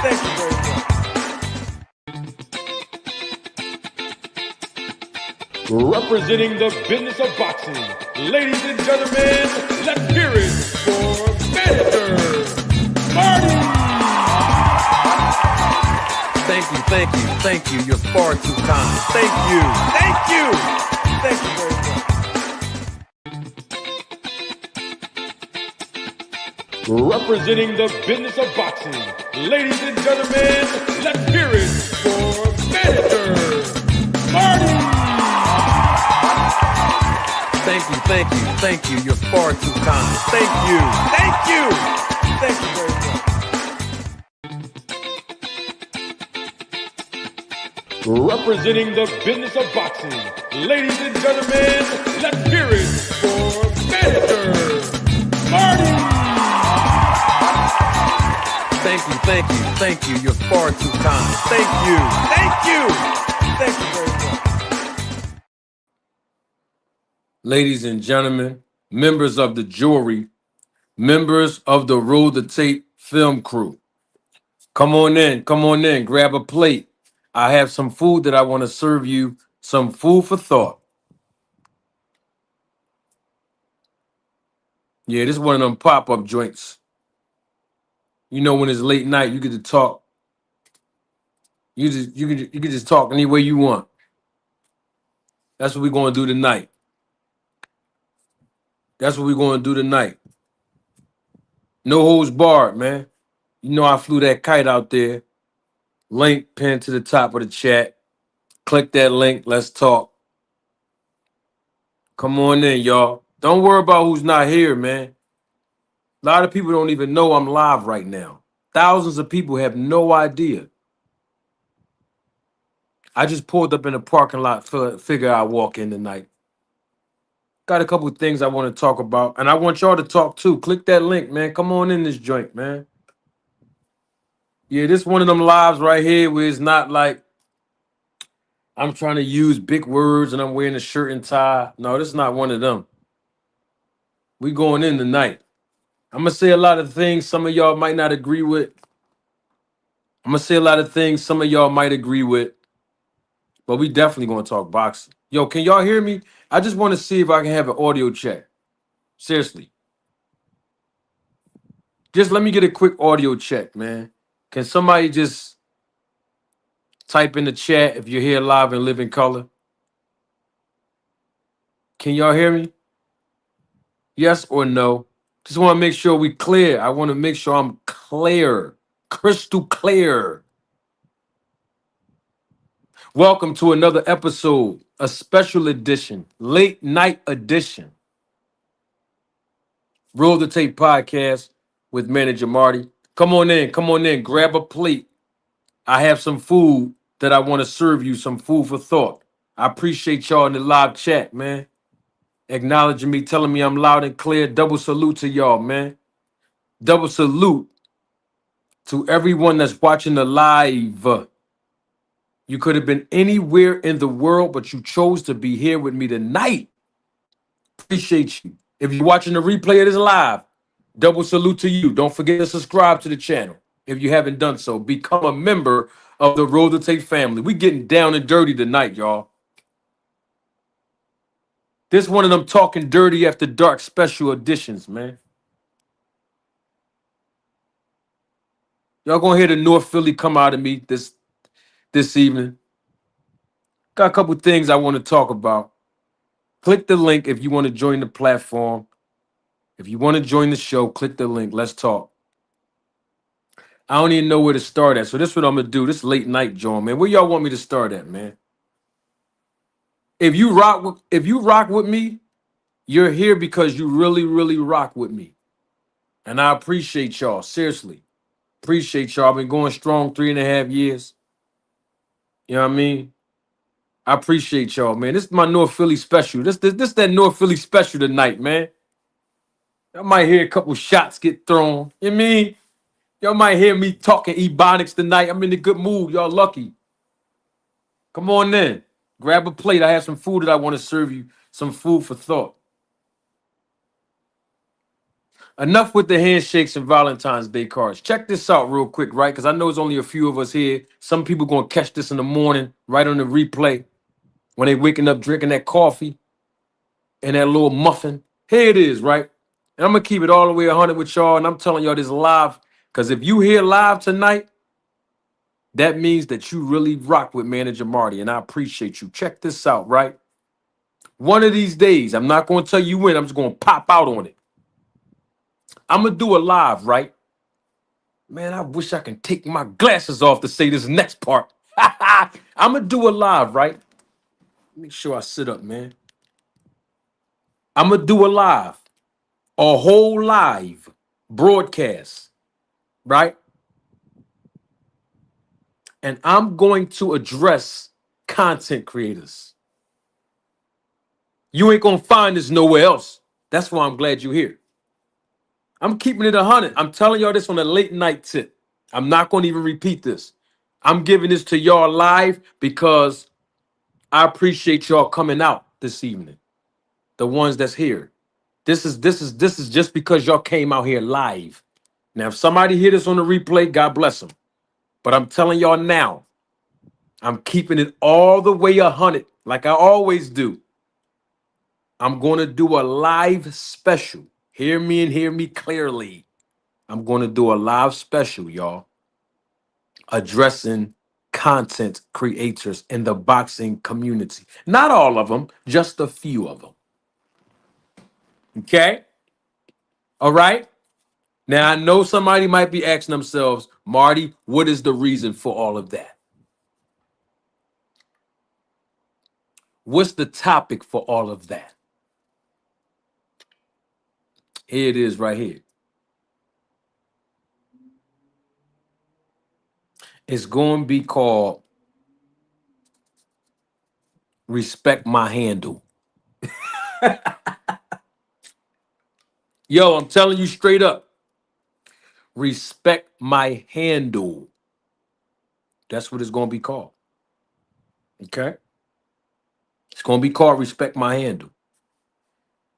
Thank you very much. Representing the business of boxing, ladies and gentlemen, let's hear it for Mr. Marty. Thank you. You're far too kind. Thank you. Thank you very much. Representing the business of boxing, ladies and gentlemen, let's hear it for Mr. Marty. Thank you. You're far too kind. Thank you. Thank you very much. Representing the business of boxing, ladies and gentlemen, let's hear it for Mr. Marty. Thank you. You're far too kind. Thank you. Thank you very much. Ladies and gentlemen, members of the jury, members of the Roll the Tape film crew, come on in, grab a plate. I have some food that I want to serve you, some food for thought. Yeah, this is one of them pop-up joints. You know, when it's late night, you get to talk. You can just talk any way you want. That's what we're going to do tonight. No holds barred, man. You know I flew that kite out there. Link pinned to the top of the chat. Click that link. Let's talk. Come on in, y'all. Don't worry about who's not here, man. A lot of people don't even know I'm live right now. Thousands of people have no idea. I just pulled up in the parking lot, figure I'd walk in tonight. Got a couple of things I want to talk about, and I want y'all to talk too. Click that link, man. Come on in this joint, man. Yeah, this one of them lives right here where it's not like I'm trying to use big words and I'm wearing a shirt and tie. No, this is not one of them. We going in tonight. I'm going to say a lot of things some of y'all might not agree with. But we definitely going to talk boxing. Yo, can y'all hear me? I just want to see if I can have an audio check. Seriously. Just let me get a quick audio check, man. Can somebody just type in the chat if you're here live and live in color? Can y'all hear me? Yes or no? Just want to make sure we clear. I want to make sure I'm clear, crystal clear. Welcome to another episode, a special edition, late night edition. Roll the Tape podcast with Manager Marty. Come on in, grab a plate. I have some food that I want to serve you, some food for thought. I appreciate y'all in the live chat, man. Acknowledging me, telling me I'm loud and clear. Double salute to y'all, man. Double salute to everyone that's watching the live. You could have been anywhere in the world, but you chose to be here with me tonight. Appreciate you. If you're watching the replay of this live, double salute to you. Don't forget to subscribe to the channel if you haven't done so. Become a member of the Roll the Tape family. We getting down and dirty tonight, y'all. This one of them talking dirty after dark special editions, man. Y'all gonna hear the North Philly come out of me this evening. Got a couple things I want to talk about. Click the link if you want to join the platform. If you want to join the show, click the link. Let's talk. I don't even know where to start at. So this is what I'm gonna do. This late night joint, man. Where y'all want me to start at, man? If you rock with me, you're here because you really, really rock with me. And I appreciate y'all. Seriously. Appreciate y'all. I've been going strong 3.5 years. You know what I mean? I appreciate y'all, man. This is my North Philly special. This that North Philly special tonight, man. Y'all might hear a couple shots get thrown. You know what I mean? Y'all might hear me talking ebonics tonight. I'm in a good mood. Y'all lucky. Come on in. Grab a plate. I have some food that I want to serve you. Some food for thought. Enough with the handshakes and Valentine's Day cards. Check this out real quick, right? Because I know there's only a few of us here. Some people gonna catch this in the morning, right on the replay, when they waking up drinking that coffee and that little muffin. Here it is, right? And I'm gonna keep it all the way 100 with y'all, and I'm telling y'all this live. Because if you here live tonight, that means that you really rock with Manager Marty, and I appreciate you. Check this out, right? One of these days, I'm not gonna tell you when, I'm just gonna pop out on it. I'm gonna do a live, right? Man, I wish I can take my glasses off to say this next part. I'm gonna do a live, right? Make sure I sit up, man. I'm gonna do a whole live broadcast, right? And I'm going to address content creators. You ain't gonna find this nowhere else. That's why I'm glad you're here. I'm keeping it 100. I'm telling y'all this on a late night tip. I'm not gonna even repeat this. I'm giving this to y'all live because I appreciate y'all coming out this evening. The ones that's here. This is just because y'all came out here live. Now, if somebody hear this on the replay, God bless them. But I'm telling y'all now, I'm keeping it all the way 100, like I always do. I'm going to do a live special. Hear me and hear me clearly. I'm going to do a live special, y'all, addressing content creators in the boxing community. Not all of them, just a few of them. Okay? All right? Now, I know somebody might be asking themselves, Marty, what is the reason for all of that? What's the topic for all of that? Here it is right here. It's going to be called Respect My Handle. Yo, I'm telling you straight up. Respect My Handle. That's what it's going to be called. Okay? It's going to be called Respect My Handle.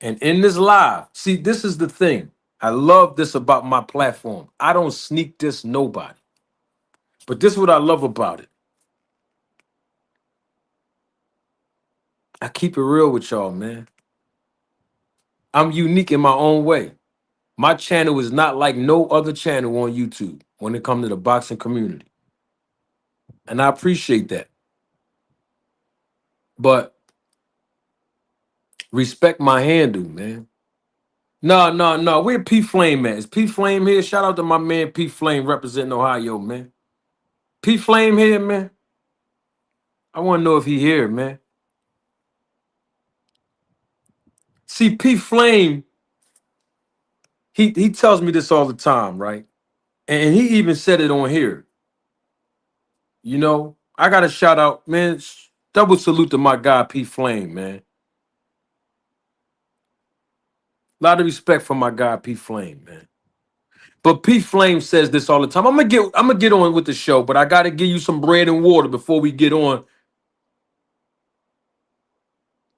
And in this live, see, this is the thing. I love this about my platform. I don't sneak this nobody. But this is what I love about it. I keep it real with y'all, man. I'm unique in my own way. My channel is not like no other channel on YouTube when it comes to the boxing community. And I appreciate that. But respect my handle, man. No. Where P Flame at? Is P Flame here? Shout out to my man P Flame representing Ohio, man. P Flame here, man. I want to know if he here, man. See, P Flame, he tells me this all the time, right? And he even said it on here. You know, I got to shout out, man. Double salute to my guy, P Flame, man. A lot of respect for my guy, P Flame, man. But P Flame says this all the time. I'm gonna get on with the show, but I gotta give you some bread and water before we get on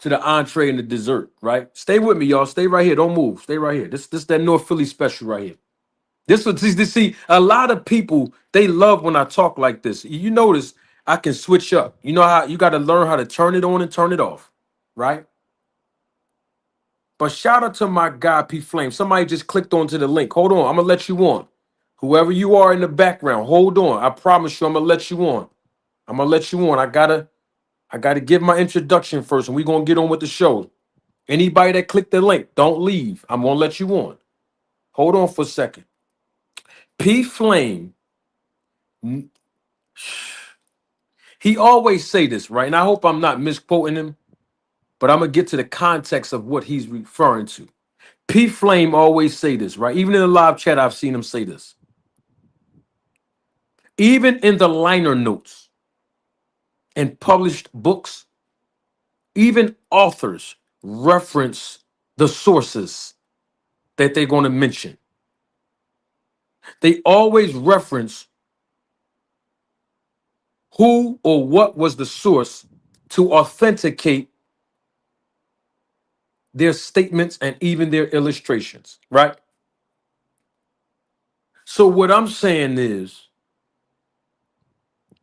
to the entree and the dessert, right? Stay with me, y'all. Stay right here. Don't move. Stay right here. This that North Philly special right here. See, a lot of people, they love when I talk like this. You notice I can switch up. You know how you got to learn how to turn it on and turn it off, right? But shout out to my guy, P Flame. Somebody just clicked onto the link. Hold on. I'm going to let you on. Whoever you are in the background, hold on. I promise you I'm going to let you on. I'm going to let you on. I gotta give my introduction first, and we're going to get on with the show. Anybody that clicked the link, don't leave. I'm going to let you on. Hold on for a second. P Flame, he always say this, right? And I hope I'm not misquoting him, but I'm going to get to the context of what he's referring to. P Flame always say this, right? Even in the live chat, I've seen him say this. Even in the liner notes and published books, even authors reference the sources that they're going to mention. They always reference who or what was the source to authenticate their statements and even their illustrations, right? So what I'm saying is,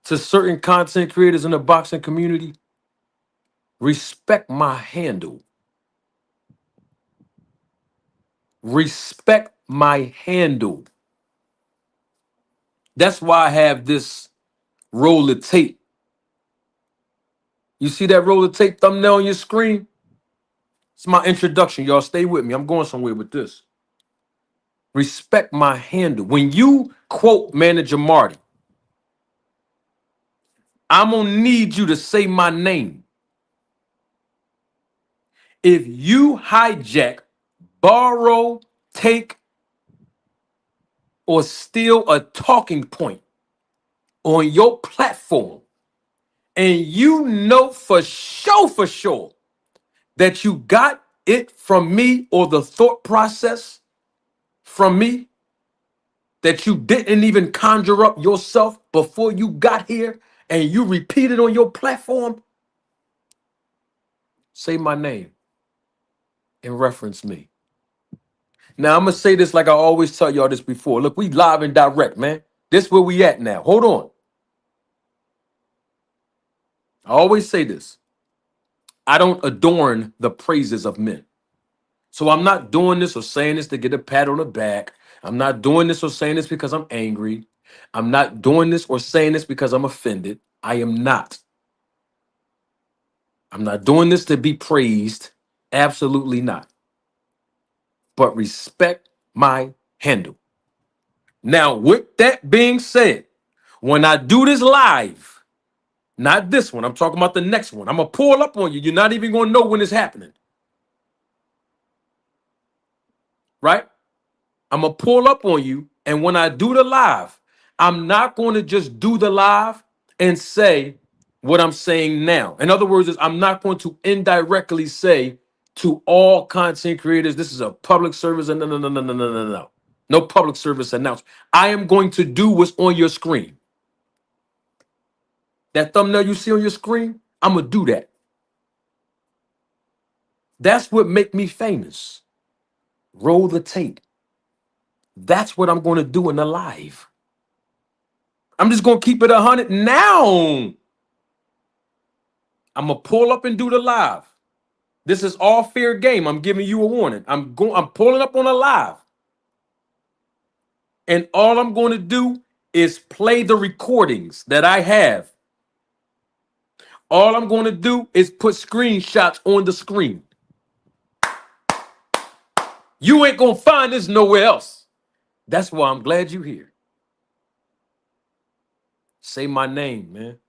to certain content creators in the boxing community, respect my handle. Respect my handle. That's why I have this roll of tape. You see that roll of tape thumbnail on your screen? It's my introduction. Y'all stay with me. I'm going somewhere with this. Respect my handle. When you quote Manager Marty, I'm going to need you to say my name. If you hijack, borrow, take, or steal a talking point on your platform, and you know for sure that you got it from me or the thought process from me, that you didn't even conjure up yourself before you got here and you repeat it on your platform, say my name and reference me. Now, I'm going to say this like I always tell y'all this before. Look, we live and direct, man. This where we at now. Hold on. I always say this. I don't adorn the praises of men. So I'm not doing this or saying this to get a pat on the back. I'm not doing this or saying this because I'm angry. I'm not doing this or saying this because I'm offended. I am not. I'm not doing this to be praised. Absolutely not. But respect my handle. Now, with that being said, when I do this live, not this one, I'm talking about the next one. I'm going to pull up on you. You're not even going to know when it's happening. Right? I'm going to pull up on you. And when I do the live, I'm not going to just do the live and say what I'm saying now. In other words, I'm not going to indirectly say to all content creators, this is a public service. And no. No public service announcement. I am going to do what's on your screen. That thumbnail you see on your screen, I'm going to do that. That's what make me famous. Roll the tape. That's what I'm going to do in the live. I'm just going to keep it 100 now. I'm going to pull up and do the live. This is all fair game. I'm giving you a warning. I'm pulling up on a live. And all I'm going to do is play the recordings that I have. All I'm going to do is put screenshots on the screen. You ain't going to find this nowhere else. That's why I'm glad you're here. Say my name, man.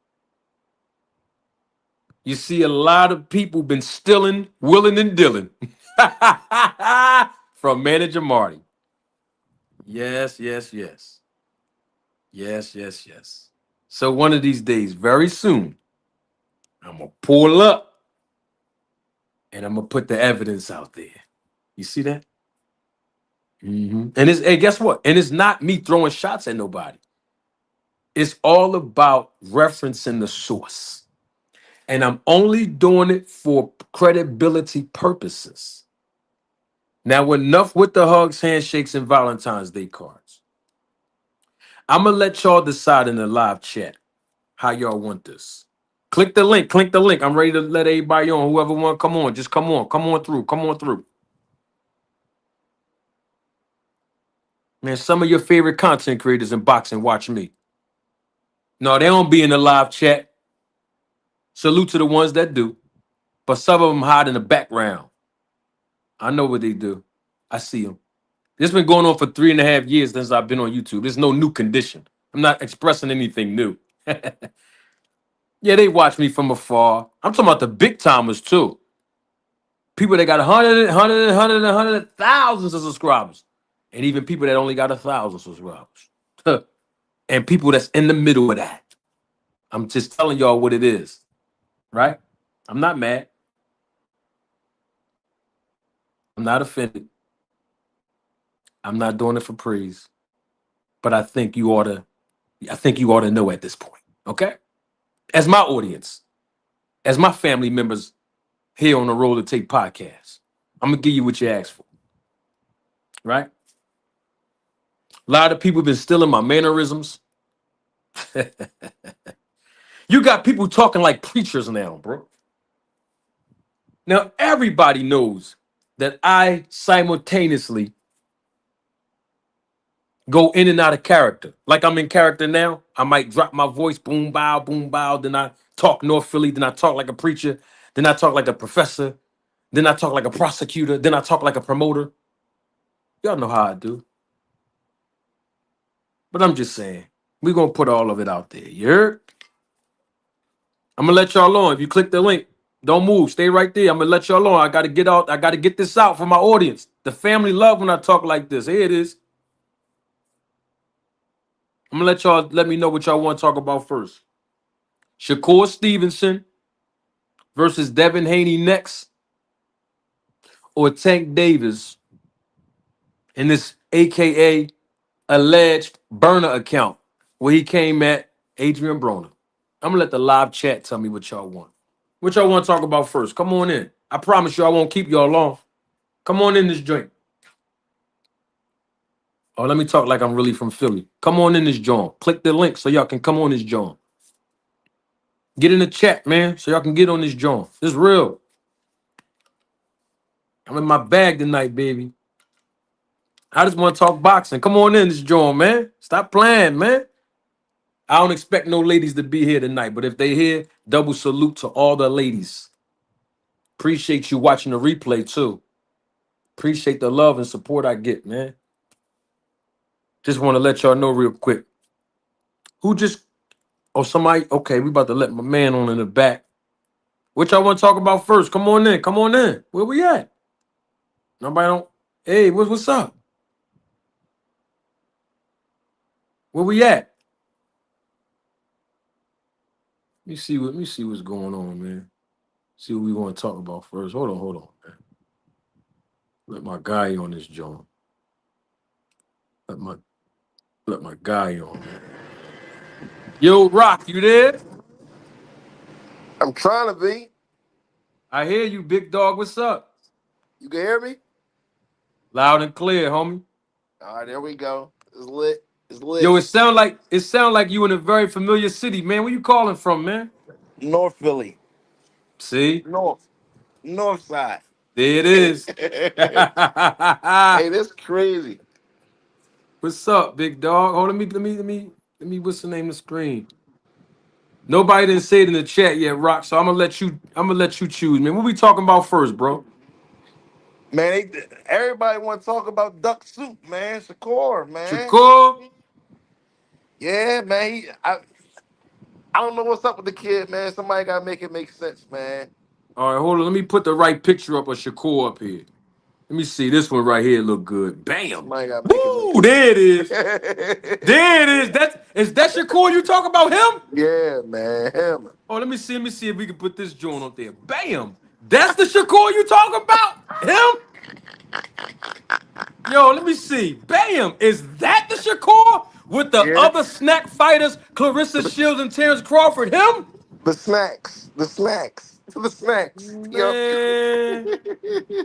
You see, a lot of people been stealing, willing, and dealing from Manager Marty. Yes. So one of these days, very soon, I'm going to pull up and I'm going to put the evidence out there. You see that? And guess what? And it's not me throwing shots at nobody. It's all about referencing the source. And I'm only doing it for credibility purposes. Now, enough with the hugs, handshakes, and Valentine's Day cards. I'm going to let y'all decide in the live chat how y'all want this. Click the link. I'm ready to let everybody on. Whoever want to come on, just come on. Come on through. Man, some of your favorite content creators in boxing watch me. No, they don't be in the live chat. Salute to the ones that do. But some of them hide in the background. I know what they do. I see them. This been going on for 3.5 years since I've been on YouTube. There's no new condition. I'm not expressing anything new. Yeah, they watch me from afar. I'm talking about the big timers too. People that got 100, thousands of subscribers. And even people that only got 1,000 subscribers. And people that's in the middle of that. I'm just telling y'all what it is. Right? I'm not mad. I'm not offended. I'm not doing it for praise. But I think you ought to know at this point. Okay? As my audience, as my family members here on the Roll to Tape podcast, I'm going to give you what you asked for. Right? A lot of people been stealing my mannerisms. You got people talking like preachers now, bro. Now everybody knows that I simultaneously go in and out of character. Like I'm in character now. I might drop my voice, boom, bow, then I talk North Philly, then I talk like a preacher, then I talk like a professor, then I talk like a prosecutor, then I talk like a promoter. Y'all know how I do. But I'm just saying, we're gonna put all of it out there. You heard? I'm gonna let y'all on. If you click the link, don't move. Stay right there. I'm gonna let y'all on. I gotta get out. I gotta get this out for my audience. The family love when I talk like this. Here it is. I'm gonna let y'all let me know what y'all want to talk about first. Shakur Stevenson versus Devin Haney next, or Tank Davis in this AKA alleged burner account where he came at Adrien Broner. I'm gonna let the live chat tell me what y'all want. What y'all want to talk about first? Come on in. I promise you I won't keep y'all long. Come on in this joint. Oh, let me talk like I'm really from Philly. Come on in this joint. Click the link so y'all can come on this joint. Get in the chat, man, so y'all can get on this joint. It's real. I'm in my bag tonight, baby. I just want to talk boxing. Come on in this joint, man. Stop playing, man. I don't expect no ladies to be here tonight, but if they here, double salute to all the ladies. Appreciate you watching the replay, too. Appreciate the love and support I get, man. Just want to let y'all know real quick. Who just... Oh, somebody... Okay, we about to let my man on in the back. What y'all want to talk about first? Come on in. Come on in. Where we at? Nobody don't... Hey, what's up? Where we at? Let me see what's going on, man. See what we want to talk about first. Hold on, man. Let my guy on this joint. Let my guy on, man. Yo, Rock, you there? I'm trying to be. I hear you, big dog. What's up? You can hear me? Loud and clear, homie. All right, there we go. It's lit. It's Yo, lit. it sound like you in a very familiar city, man. Where you calling from, man? North Philly. See? North side. There it Hey, is. that's crazy. What's up, big dog? Hold on, let me what's the name of the screen? Nobody didn't say it in the chat yet, Rock. So I'm gonna let you choose, man. What we talking about first, bro? Man, everybody want to talk about duck soup, man. Shakur, man. Shakur? Yeah, man. I don't know what's up with the kid, man. Somebody got to make it make sense, man. All right, hold on. Let me put the right picture up of Shakur up here. Let me see. This one right here look good. Bam. Somebody got to make it make Woo! There it is. sense. There it is. That Shakur you talk about him? Yeah, man. Him. Oh, let me see if we can put this joint up there. Bam. That's the Shakur you talk about? Him? Yo, let me see. Bam. Is that the Shakur with the Yeah. other snack fighters, Clarissa Shields and Terrence Crawford? Him? The snacks. The snacks. The snacks. Yep. Man.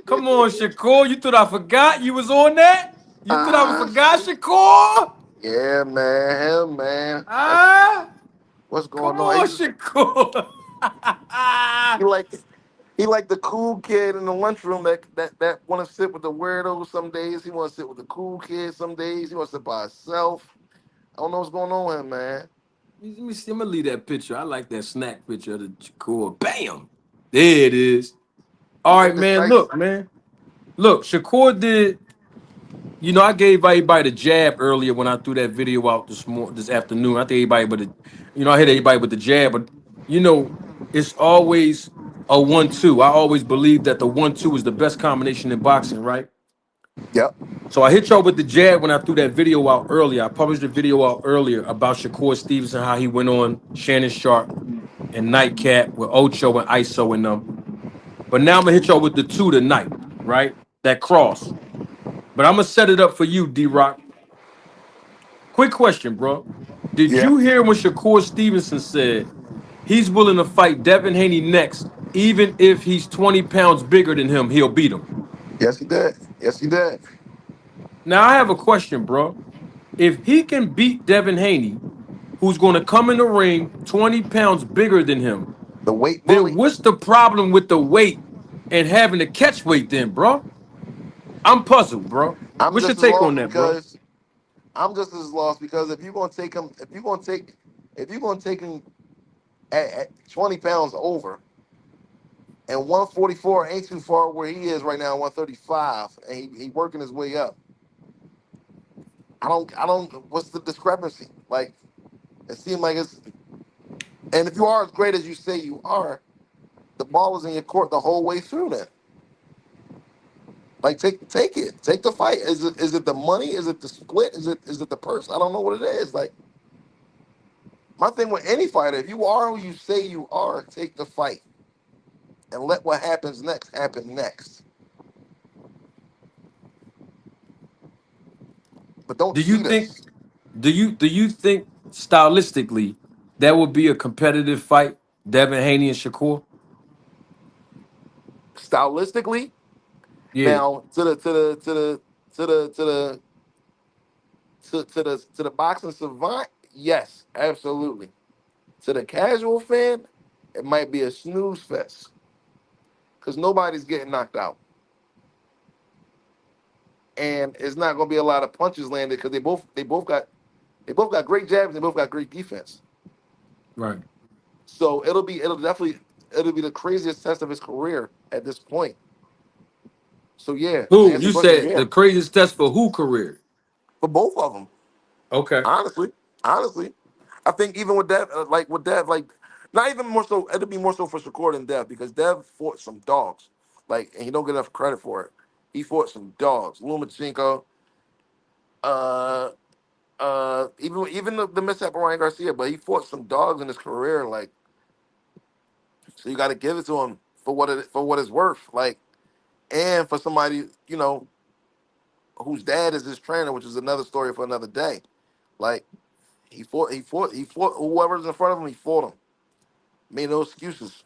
Come on, Shakur. You thought I forgot you was on that? You thought I Uh, forgot, Shakur? yeah, man. Him, man. That's Ah, what's come going on. on, Shakur. He like he like the cool kid in the lunchroom that want to sit with the weirdos some days. He want to sit with the cool kid some days. He wants to sit by himself. I don't know what's going on with him, man. Let me see. I'm gonna leave that picture. I like that snack picture of the Shakur. Bam. There it is. He All right, got this man. nice. Look, man. Look, Shakur did. You know, I gave everybody the jab earlier when I threw that video out this afternoon. I think everybody, I hit everybody with the jab. But it's always a 1-2. I always believe that the 1-2 is the best combination in boxing, right? Yep. So I hit y'all with the jab when I threw that video out earlier. I published a video out earlier about Shakur Stevenson, how he went on Shannon Sharp and Nightcap with Ocho and ISO and them. But now I'm gonna hit y'all with the 2 tonight, right? That cross. But I'm gonna set it up for you, D-Rock. Quick question, bro. Did Yeah. you hear when Shakur Stevenson said he's willing to fight Devin Haney next, even if he's 20 pounds bigger than him, he'll beat him? Yes, he did. Yes, he did. Now I have a question, bro. If he can beat Devin Haney, who's going to come in the ring 20 pounds bigger than him, The weight then bully. what's the problem with the weight and having to catch weight then, bro? I'm puzzled, bro. I'm What's your just as take on lost that, bro? because I'm just as lost because if you're gonna take him, if you're gonna take him at 20 pounds over, and 144 ain't too far where he is right now, 135, and he working his way up. I don't. What's the discrepancy? Like it seems like it's. And if you are as great as you say you are, the ball is in your court the whole way through. Then, like take it, take the fight. Is it the money? Is it the split? Is it the purse? I don't know what it is. Like my thing with any fighter, if you are who you say you are, take the fight and let what happens next happen next. But don't Do you cheat think us. do you think stylistically that would be a competitive fight, Devin Haney and Shakur? Stylistically, Yeah, now to the boxing savant, yes, absolutely. To the casual fan, it might be a snooze fest because nobody's getting knocked out, and it's not going to be a lot of punches landed because they both got great jabs, they both got great defense. right. So it'll be the craziest test of his career at this point. So yeah, to Who answer you your question, said yeah, the craziest test for who career? for both of them. Okay. Honestly, I think even with that, like not even more so. It'll be more so for Shakur than Dev because Dev fought some dogs, and he don't get enough credit for it. He fought some dogs, Lomachenko, uh, even the mishap of Ryan Garcia, but he fought some dogs in his career, so you got to give it to him for what it's worth, and for somebody whose dad is his trainer, which is another story for another day. Like he fought whoever's in front of him. He fought him. Made no excuses.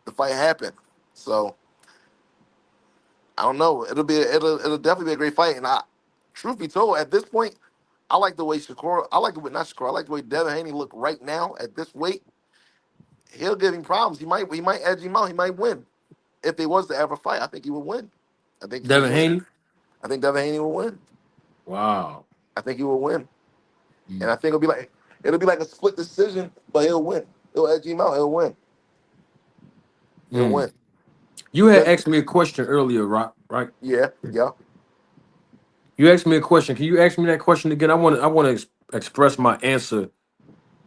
The fight happened. So I don't know. It'll definitely be a great fight. And truth be told, at this point, I like the way Shakur. I like the way not Shakur. I like the way Devin Haney look right now at this weight. He'll give him problems. He might edge him out. He might win if they was to ever fight. I think he would win. I think he would Devin win. Haney? I think Devin Haney will win. Wow. I think he will win. And Mm. I think it'll be like a split decision, but he'll win. He'll edge him out. He'll win. He'll Mm. win. You had Because asked me a question earlier, Rock, right? yeah, yeah. You asked me a question. Can you ask me that question again? I want to express my answer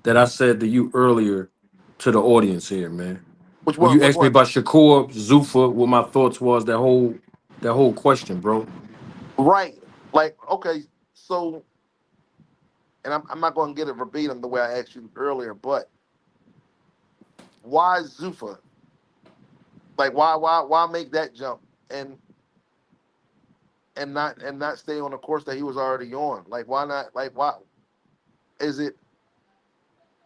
that I said to you earlier to the audience here, man. Which When one? you Which asked me one? about Shakur, Zufa, what my thoughts was, that whole question, bro. Right. Like, okay, so, and I'm not going to get it verbatim the way I asked you earlier, but why Zuffa? Like, why make that jump and not stay on the course that he was already on? Like, why not? Like, why is it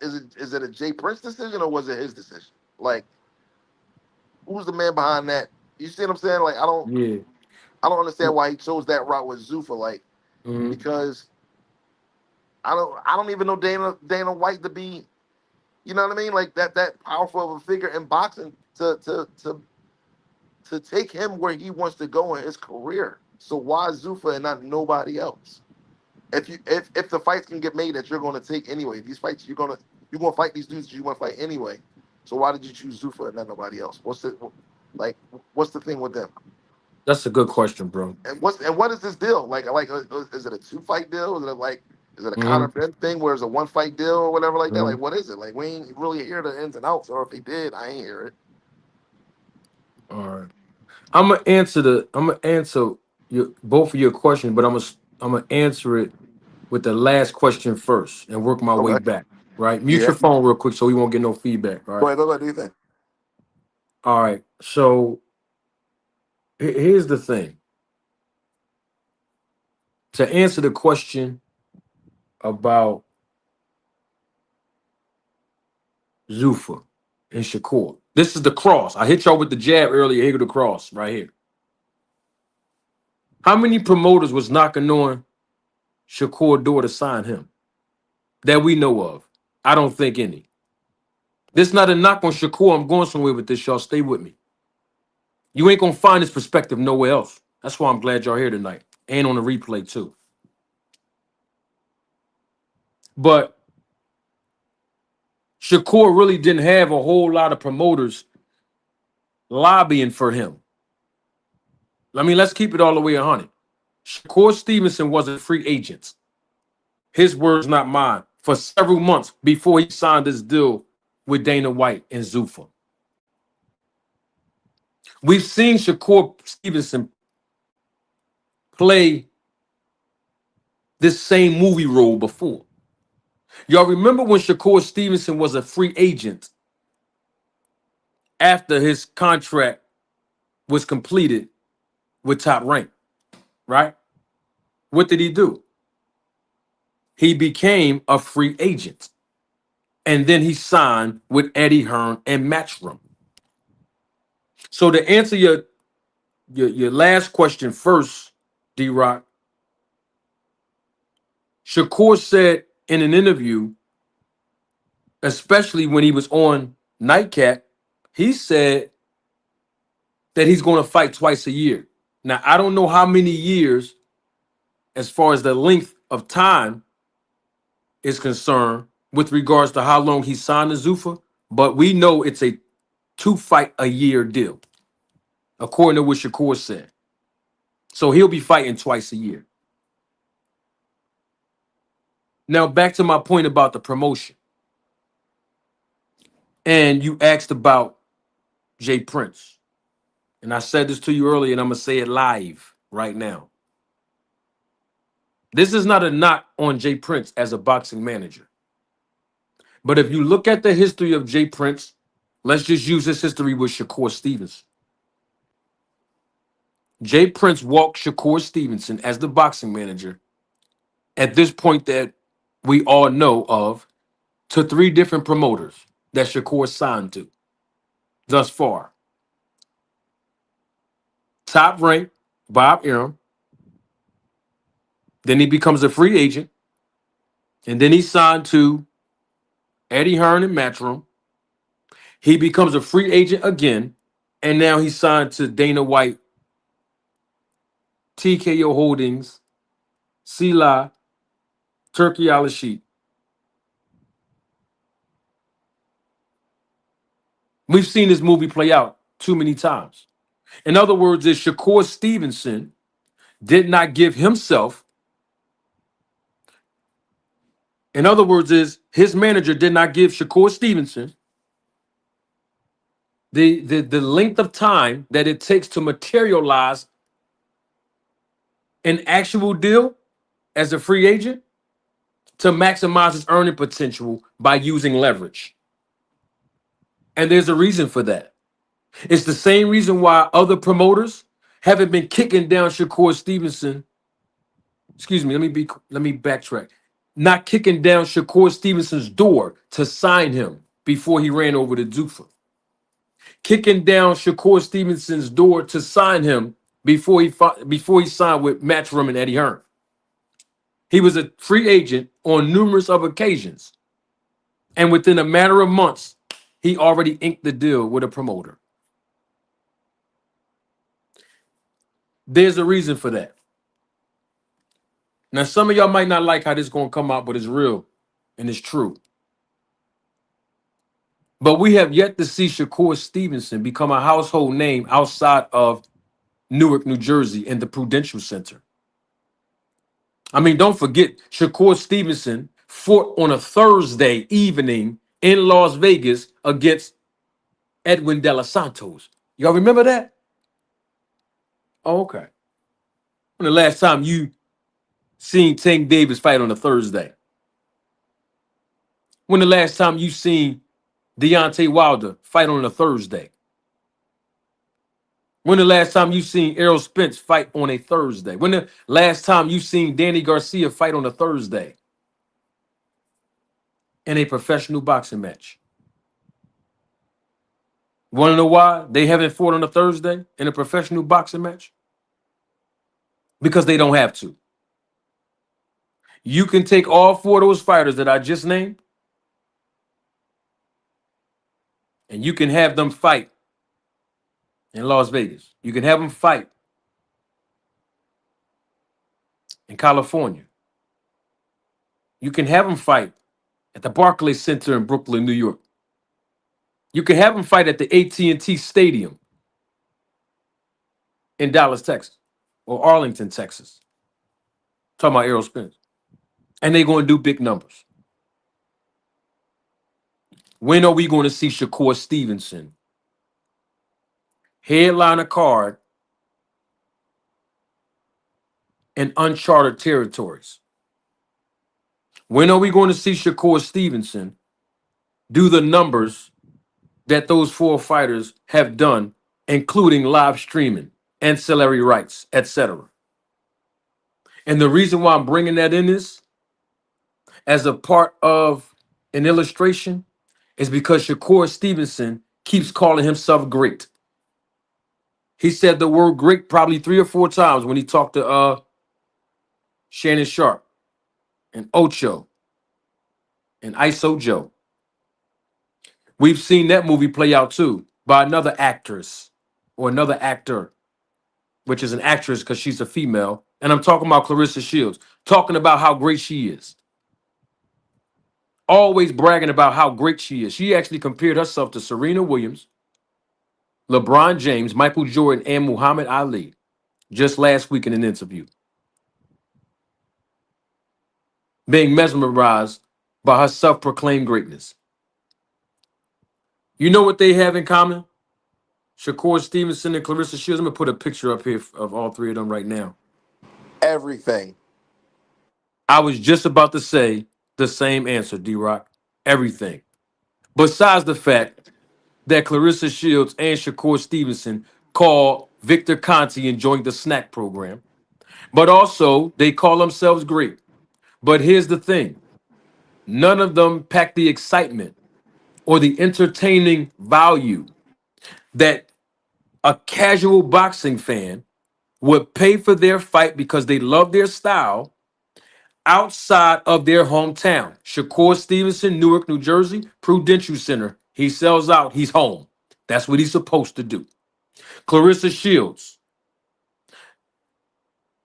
is it a Jay Prince decision or was it his decision? Like, who's the man behind that? You see what I'm saying? Like, Yeah. I don't understand why he chose that route with Zuffa. Like, Hmm. because I don't even know Dana White to be. You know what I mean? Like that powerful of a figure in boxing to take him where he wants to go in his career. So why Zuffa and not nobody else? If the fights can get made that you're going to take anyway, these fights you're gonna fight these dudes that you want to fight anyway. So why did you choose Zuffa and not nobody else? Like what's the thing with them? That's a good question, bro. And what is this deal? Is it a 2 fight deal? Is it a Hmm. Conor Ben thing where it's a 1 fight deal or whatever like that? Hmm. Like what is it? Like we ain't really hear the ins and outs, or if they did, I ain't hear it. All right. I'm gonna answer your both of your questions, but I'm gonna answer it with the last question first and work my way Okay. back. Right? Mute Yeah. your phone real quick so we won't get no feedback. All Go right. ahead. Go ahead. Do you think? All right. So here's the thing. To answer the question about Zufa and Shakur, this is the cross. I hit y'all with the jab earlier. Here go the cross right here. How many promoters was knocking on Shakur door to sign him that we know of. I don't think any. This not a knock on Shakur. I'm going somewhere with this, y'all. Stay with me. You ain't gonna find this perspective nowhere else. That's why I'm glad y'all here tonight and on the replay too. But Shakur really didn't have a whole lot of promoters lobbying for him. I mean, let's keep it all the way 100. Shakur Stevenson was a free agent. His words, not mine, for several months before he signed his deal with Dana White and Zuffa. We've seen Shakur Stevenson play this same movie role before. Y'all remember when Shakur Stevenson was a free agent after his contract was completed with Top Rank, right? What did he do? He became a free agent. And then he signed with Eddie Hearn and Matchroom. So to answer your last question first, D-Rock, Shakur said in an interview, especially when he was on Nightcap, he said that he's going to fight twice a year. Now, I don't know how many years, as far as the length of time is concerned, with regards to how long he signed to Zuffa, but we know it's a 2-fight-a-year deal, according to what Shakur said. So he'll be fighting twice a year. Now, back to my point about the promotion. And you asked about Jay Prince. And I said this to you earlier, and I'm going to say it live right now. This is not a knock on Jay Prince as a boxing manager. But if you look at the history of Jay Prince, let's just use his history with Shakur Stevenson. Jay Prince walked Shakur Stevenson as the boxing manager at this point that we all know of to 3 different promoters that Shakur signed to thus far. Top Rank, Bob Arum. Then he becomes a free agent. And then he signed to Eddie Hearn and Matchroom. He becomes a free agent again. And now he signed to Dana White, TKO Holdings, Sila, Turkey Al-Rashid. We've seen this movie play out too many times. In other words, is Shakur Stevenson did not give himself. In other words, is his manager did not give Shakur Stevenson the length of time that it takes to materialize an actual deal as a free agent to maximize his earning potential by using leverage. And there's a reason for that. It's the same reason why other promoters haven't been kicking down Shakur Stevenson. Excuse me, let me backtrack. Not kicking down Shakur Stevenson's door to sign him before he ran over to Zuffa. Kicking down Shakur Stevenson's door to sign him before he signed with Matchroom and Eddie Hearn. He was a free agent on numerous other occasions. And within a matter of months, he already inked the deal with a promoter. There's a reason for that. Now, some of y'all might not like how this is going to come out, but it's real and it's true. But we have yet to see Shakur Stevenson become a household name outside of Newark, New Jersey, and the Prudential Center. I mean, don't forget, Shakur Stevenson fought on a Thursday evening in Las Vegas against Edwin De Los Santos. Y'all remember that? Oh, okay. When the last time you seen Tank Davis fight on a Thursday? When the last time you seen Deontay Wilder fight on a Thursday? When the last time you seen Errol Spence fight on a Thursday? When the last time you seen Danny Garcia fight on a Thursday in a professional boxing match? Want to know why they haven't fought on a Thursday in a professional boxing match? Because they don't have to. You can take all four of those fighters that I just named, and you can have them fight in Las Vegas. You can have them fight in California. You can have them fight at the Barclays Center in Brooklyn, New York. You can have them fight at the AT&T Stadium in Dallas, Texas, or Arlington, Texas. Talking about Errol Spence. And they're going to do big numbers. When are we going to see Shakur Stevenson headline a card in uncharted territories? When are we going to see Shakur Stevenson do the numbers that those four fighters have done, including live streaming, ancillary rights, etc.? And the reason why I'm bringing that in is as a part of an illustration is because Shakur Stevenson keeps calling himself great. He said the word great probably 3 or 4 times when he talked to Shannon Sharp and Ocho and ISO Joe. We've seen that movie play out too by another actress or another actor, which is an actress because she's a female. And I'm talking about Clarissa Shields, talking about how great she is. Always bragging about how great she is. She actually compared herself to Serena Williams, LeBron James, Michael Jordan, and Muhammad Ali just last week in an interview. Being mesmerized by her self-proclaimed greatness. You know what they have in common? Shakur Stevenson and Clarissa Shields. I'm going to put a picture up here of all three of them right now. Everything. I was just about to say the same answer, D-Rock. Everything. Besides the fact that Clarissa Shields and Shakur Stevenson called Victor Conti and joined the snack program. But also, they call themselves great. But here's the thing. None of them pack the excitement or the entertaining value that a casual boxing fan would pay for their fight because they love their style outside of their hometown. Shakur Stevenson, Newark, New Jersey, Prudential Center. He sells out. He's home. That's what he's supposed to do. Clarissa Shields,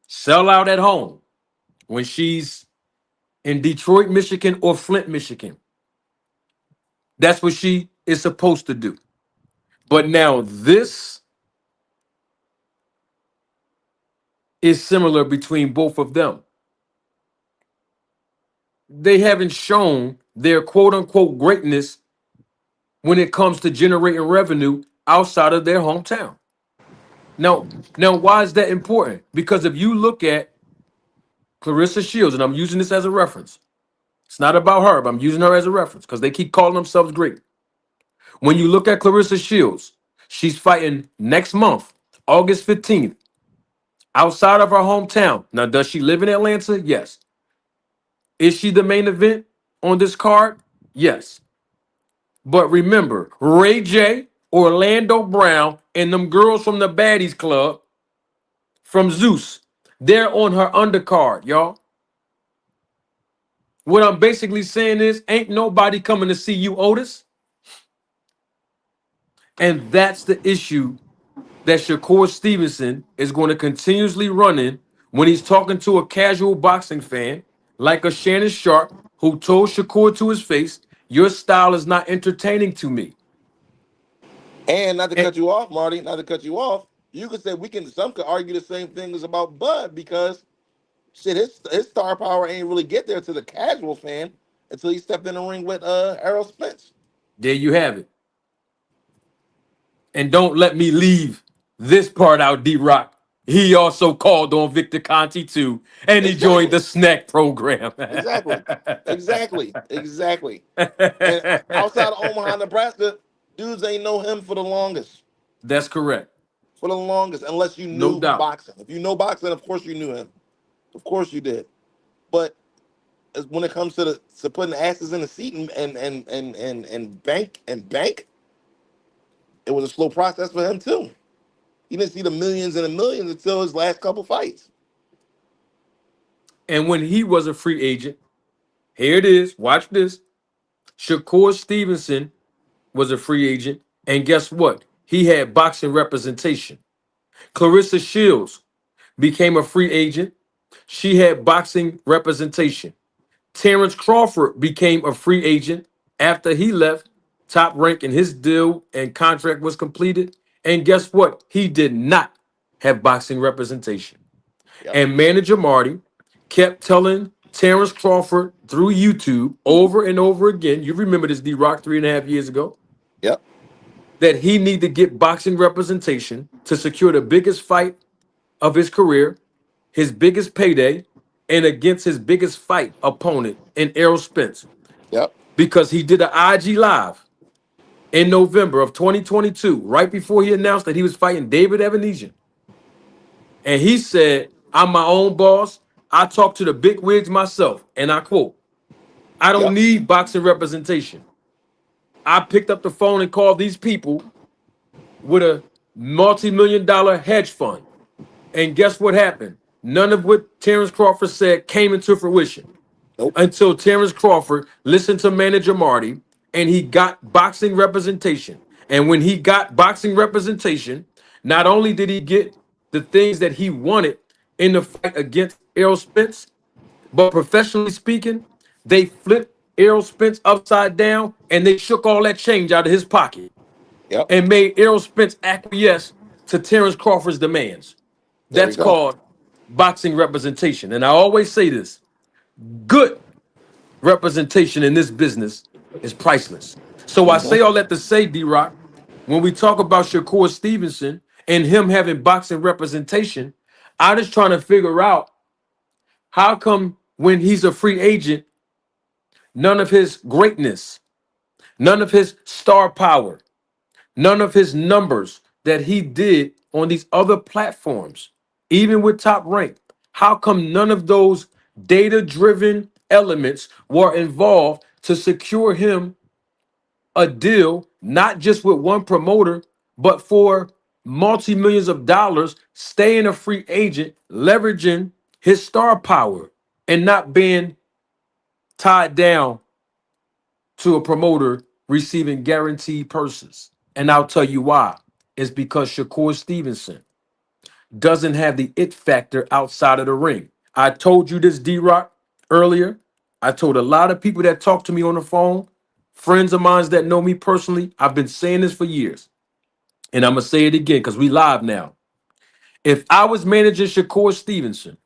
sell out at home when she's in Detroit, Michigan, or Flint, Michigan. That's what she is supposed to do. But now this is similar between both of them. They haven't shown their quote unquote greatness when it comes to generating revenue outside of their hometown. Now, why is that important? Because if you look at Clarissa Shields, and I'm using this as a reference, it's not about her, but I'm using her as a reference because they keep calling themselves great. When you look at Clarissa Shields, she's fighting next month, August 15th, outside of her hometown. Now, does she live in Atlanta? Yes. Is she the main event on this card? Yes. But remember, Ray J, Orlando Brown, and them girls from the Baddies Club from Zeus, they're on her undercard, y'all. What I'm basically saying is, ain't nobody coming to see you, Otis. And that's the issue that Shakur Stevenson is going to continuously run in when he's talking to a casual boxing fan like a Shannon Sharp who told Shakur to his face, your style is not entertaining to me. And not to And cut you off, Marty, not to cut you off, you could say some could argue the same things about Bud because shit, his star power ain't really get there to the casual fan until he stepped in the ring with Errol Spence. there you have it. And don't let me leave this part out, D-Rock. He also called on Victor Conti too, and he joined Exactly. the snack program. Exactly. Exactly. Exactly. And outside of Omaha, Nebraska, dudes ain't know him for the longest. That's correct. For the longest, unless you No knew doubt. boxing. If you know boxing, of course you knew him. Of course you did. But when it comes to putting asses in the seat and bank, it was a slow process for him too. He didn't see the millions and the millions until his last couple fights. And when he was a free agent, here it is. Watch this. Shakur Stevenson was a free agent. And guess what? He had boxing representation. Clarissa Shields became a free agent. She had boxing representation. Terrence Crawford became a free agent after he left Top Rank and his deal and contract was completed. And guess what? He did not have boxing representation. Yep. And manager Marty kept telling Terrence Crawford through YouTube over and over again. You remember this, D-Rock, 3.5 years ago, Yep. that he needed to get boxing representation to secure the biggest fight of his career, his biggest payday, and against his biggest fight opponent in Errol Spence. Yep. Because he did an IG Live in November of 2022, right before he announced that he was fighting David Evanesian. And he said, I'm my own boss. I talk to the big wigs myself. And I quote, I don't Yep. need boxing representation. I picked up the phone and called these people with a multi-million-dollar hedge fund. And guess what happened? None of what Terrence Crawford said came into fruition. Nope. Until Terrence Crawford listened to manager Marty and he got boxing representation. And when he got boxing representation, not only did he get the things that he wanted in the fight against Errol Spence, but professionally speaking, they flipped Errol Spence upside down and they shook all that change out of his pocket Yep. and made Errol Spence acquiesce to Terrence Crawford's demands. There That's we go. called boxing representation. And I always say this, good representation in this business is priceless. So I say all that to say, D-Rock, when we talk about Shakur Stevenson and him having boxing representation, I just trying to figure out how come when he's a free agent, none of his greatness, none of his star power, none of his numbers that he did on these other platforms, even with Top Rank, how come none of those data-driven elements were involved to secure him a deal, not just with one promoter, but for multi-millions of dollars, staying a free agent, leveraging his star power and not being tied down to a promoter receiving guaranteed purses? And I'll tell you why. It's because Shakur Stevenson doesn't have the it factor outside of the ring. I told you this, D-Rock, earlier. I told a lot of people that talk to me on the phone, friends of mine that know me personally. I've been saying this for years. And I'm going to say it again because we live now. If I was managing Shakur Stevenson,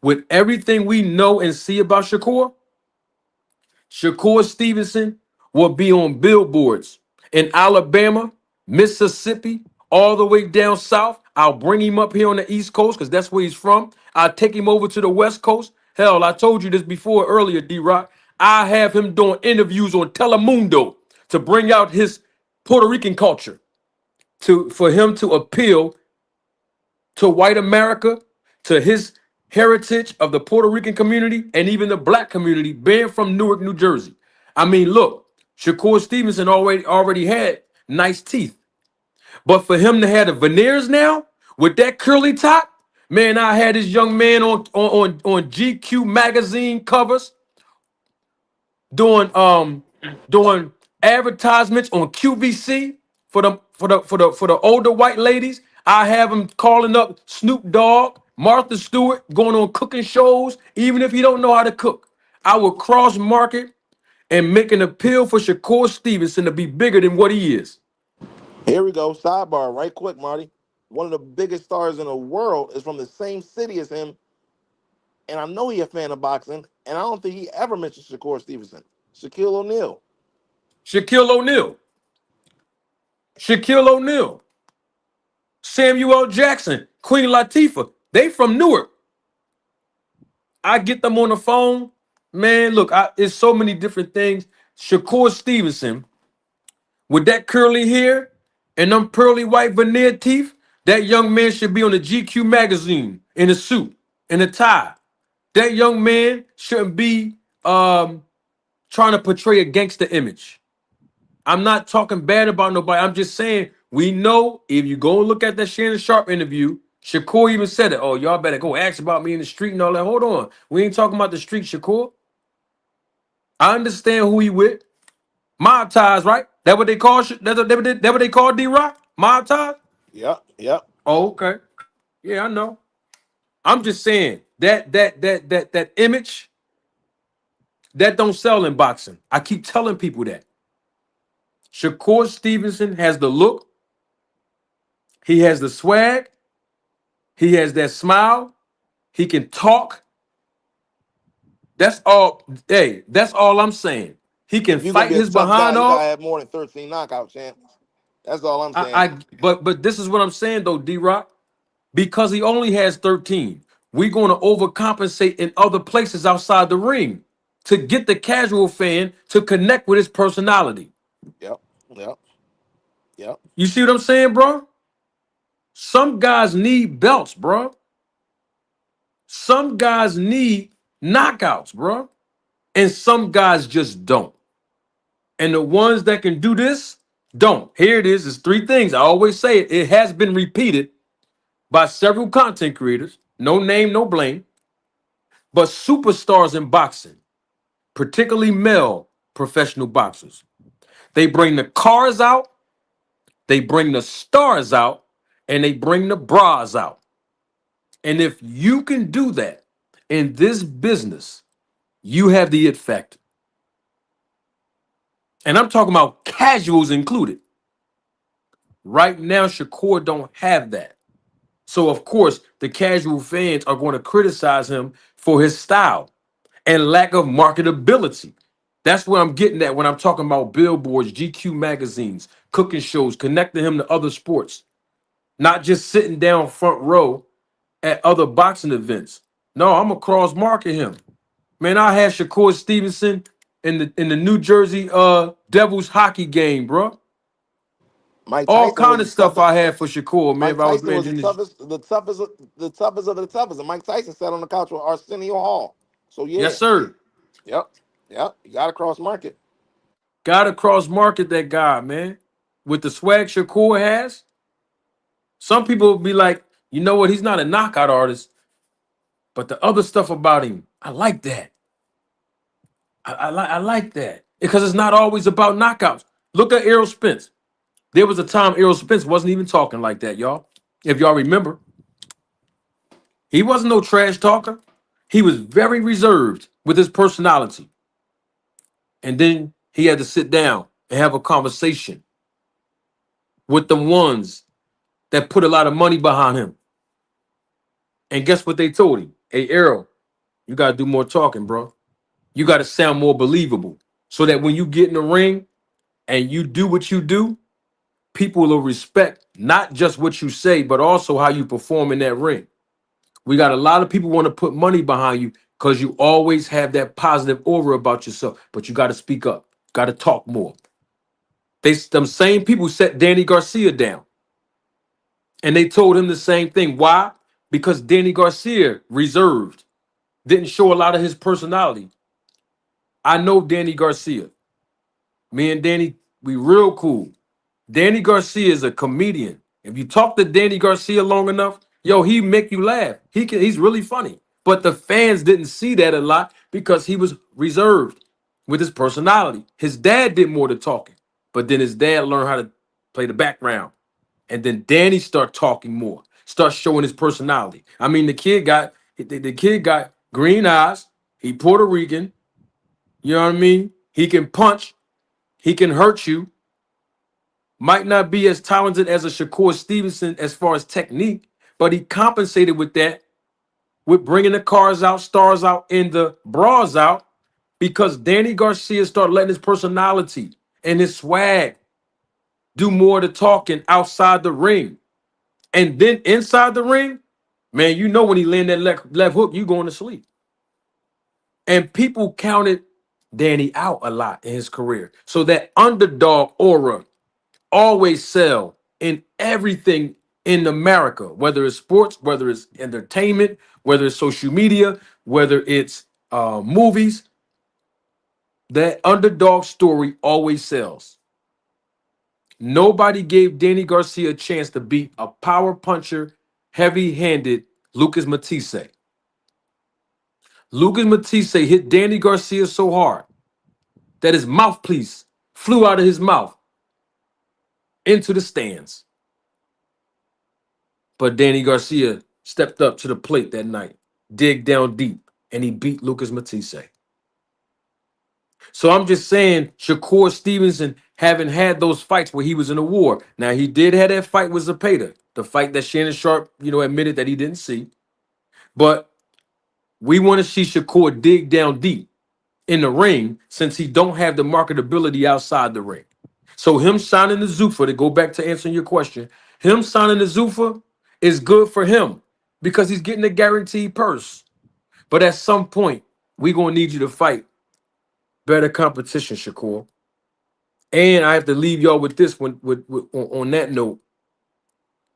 with everything we know and see about Shakur, Shakur Stevenson will be on billboards in Alabama, Mississippi, all the way down south. I'll bring him up here on the East Coast because that's where he's from. I'll take him over to the West Coast. Hell, I told you this before earlier, D-Rock. I have him doing interviews on Telemundo to bring out his Puerto Rican culture, for him to appeal to white America, to his heritage of the Puerto Rican community and even the black community, being from Newark, New Jersey. I mean, look, Shakur Stevenson already had nice teeth. But for him to have the veneers now with that curly top, man, I had this young man on GQ magazine covers doing advertisements on QVC for the older white ladies. I have him calling up Snoop Dogg, Martha Stewart, going on cooking shows, even if he don't know how to cook. I will cross market and make an appeal for Shakur Stevenson to be bigger than what he is. Here we go. Sidebar, right quick, Marty. One of the biggest stars in the world is from the same city as him. And I know he's a fan of boxing. And I don't think he ever mentioned Shakur Stevenson. Shaquille O'Neal. Shaquille O'Neal. Shaquille O'Neal. Samuel Jackson. Queen Latifah. They from Newark. I get them on the phone. Man, look, it's so many different things. Shakur Stevenson, with that curly hair and them pearly white veneer teeth, that young man should be on the GQ magazine in a suit, in a tie. That young man shouldn't be trying to portray a gangster image. I'm not talking bad about nobody. I'm just saying, we know if you go and look at that Shannon Sharp interview, Shakur even said it. Oh, y'all better go ask about me in the street and all that. Hold on. We ain't talking about the street, Shakur. I understand who he with. Mob ties, right? That what they call that what they call D-Rock? Mob ties? Yep, yep. Oh, okay. Yeah, I know. I'm just saying that image that don't sell in boxing. I keep telling people that. Shakur Stevenson has the look, he has the swag, he has that smile, he can talk. That's all. Hey, that's all I'm saying. He can If you're gonna fight be a his tough guy, behind you gotta off. have more than 13 knockout champs. That's all I'm saying. I but this is what I'm saying though, D-Rock. Because he only has 13, we're going to overcompensate in other places outside the ring to get the casual fan to connect with his personality. Yep, yep, yep. You see what I'm saying, bro? Some guys need belts, bro. Some guys need knockouts, bro. And some guys just don't. And the ones that can do this don't. Here it is. It's three things. I always say it. It has been repeated by several content creators. No name, no blame. But superstars in boxing, particularly male professional boxers, they bring the cars out, they bring the stars out, and they bring the bras out. And if you can do that in this business, you have the it factor. And I'm talking about casuals included. Right now, Shakur don't have that. So of course, the casual fans are going to criticize him for his style and lack of marketability. That's what I'm getting at when I'm talking about billboards, GQ magazines, cooking shows, connecting him to other sports, not just sitting down front row at other boxing events. No, I'm gonna cross market him. Man, I had Shakur Stevenson in the New Jersey Devils hockey game, bro. Mike All Tyson was kind the of stuff toughest. I had for Shakur, man. Mike If I was Tyson was managing this, the toughest of the toughest. And Mike Tyson sat on the couch with Arsenio Hall. So yes, yeah, sir. yep, yep. You got to cross market. Gotta cross market that guy, man. With the swag Shakur has, some people will be like, you know what? He's not a knockout artist, but the other stuff about him, I like that. I like that because it's not always about knockouts. Look at Errol Spence. There was a time Errol Spence wasn't even talking like that, y'all. If y'all remember, he wasn't no trash talker. He was very reserved with his personality, and then he had to sit down and have a conversation with the ones that put a lot of money behind him. And guess what they told him? Hey, Errol, you got to do more talking, bro. You got to sound more believable so that when you get in the ring and you do what you do, people will respect not just what you say, but also how you perform in that ring. We got a lot of people want to put money behind you because you always have that positive aura about yourself, but you got to speak up, got to talk more. Them same people set Danny Garcia down, and they told him the same thing. Why? Because Danny Garcia reserved, didn't show a lot of his personality. I know Danny Garcia. Me and Danny, we real cool. Danny Garcia is a comedian. If you talk to Danny Garcia long enough, yo, he make you laugh. He's really funny. But the fans didn't see that a lot because he was reserved with his personality. His dad did more to talking, but then his dad learned how to play the background. And then Danny start talking more, start showing his personality. I mean, the kid got green eyes. He Puerto Rican. You know what I mean? He can punch. He can hurt you. Might not be as talented as a Shakur Stevenson as far as technique, but he compensated with that with bringing the cars out, stars out, and the bras out because Danny Garcia started letting his personality and his swag do more to talking outside the ring. And then inside the ring, man, you know when he land that left hook, you going to sleep. And people counted Danny out a lot in his career. So that underdog aura always sell in everything in America, whether it's sports, whether it's entertainment, whether it's social media, whether it's movies. That underdog story always sells. Nobody gave Danny Garcia a chance to beat a power puncher, heavy-handed Lucas Matisse. Lucas Matisse hit Danny Garcia so hard that his mouthpiece flew out of his mouth into the stands. But Danny Garcia stepped up to the plate that night, dig down deep, and he beat Lucas Matisse. So I'm just saying, Shakur Stevenson haven't had those fights where he was in a war. Now, he did have that fight with Zepeda, the fight that Shannon Sharp, admitted that he didn't see. But we want to see Shakur dig down deep in the ring since he don't have the marketability outside the ring. So him signing the Zuffa, to go back to answering your question, him signing the Zuffa is good for him because he's getting a guaranteed purse. But at some point, we're going to need you to fight better competition, Shakur. And I have to leave y'all with this one on that note,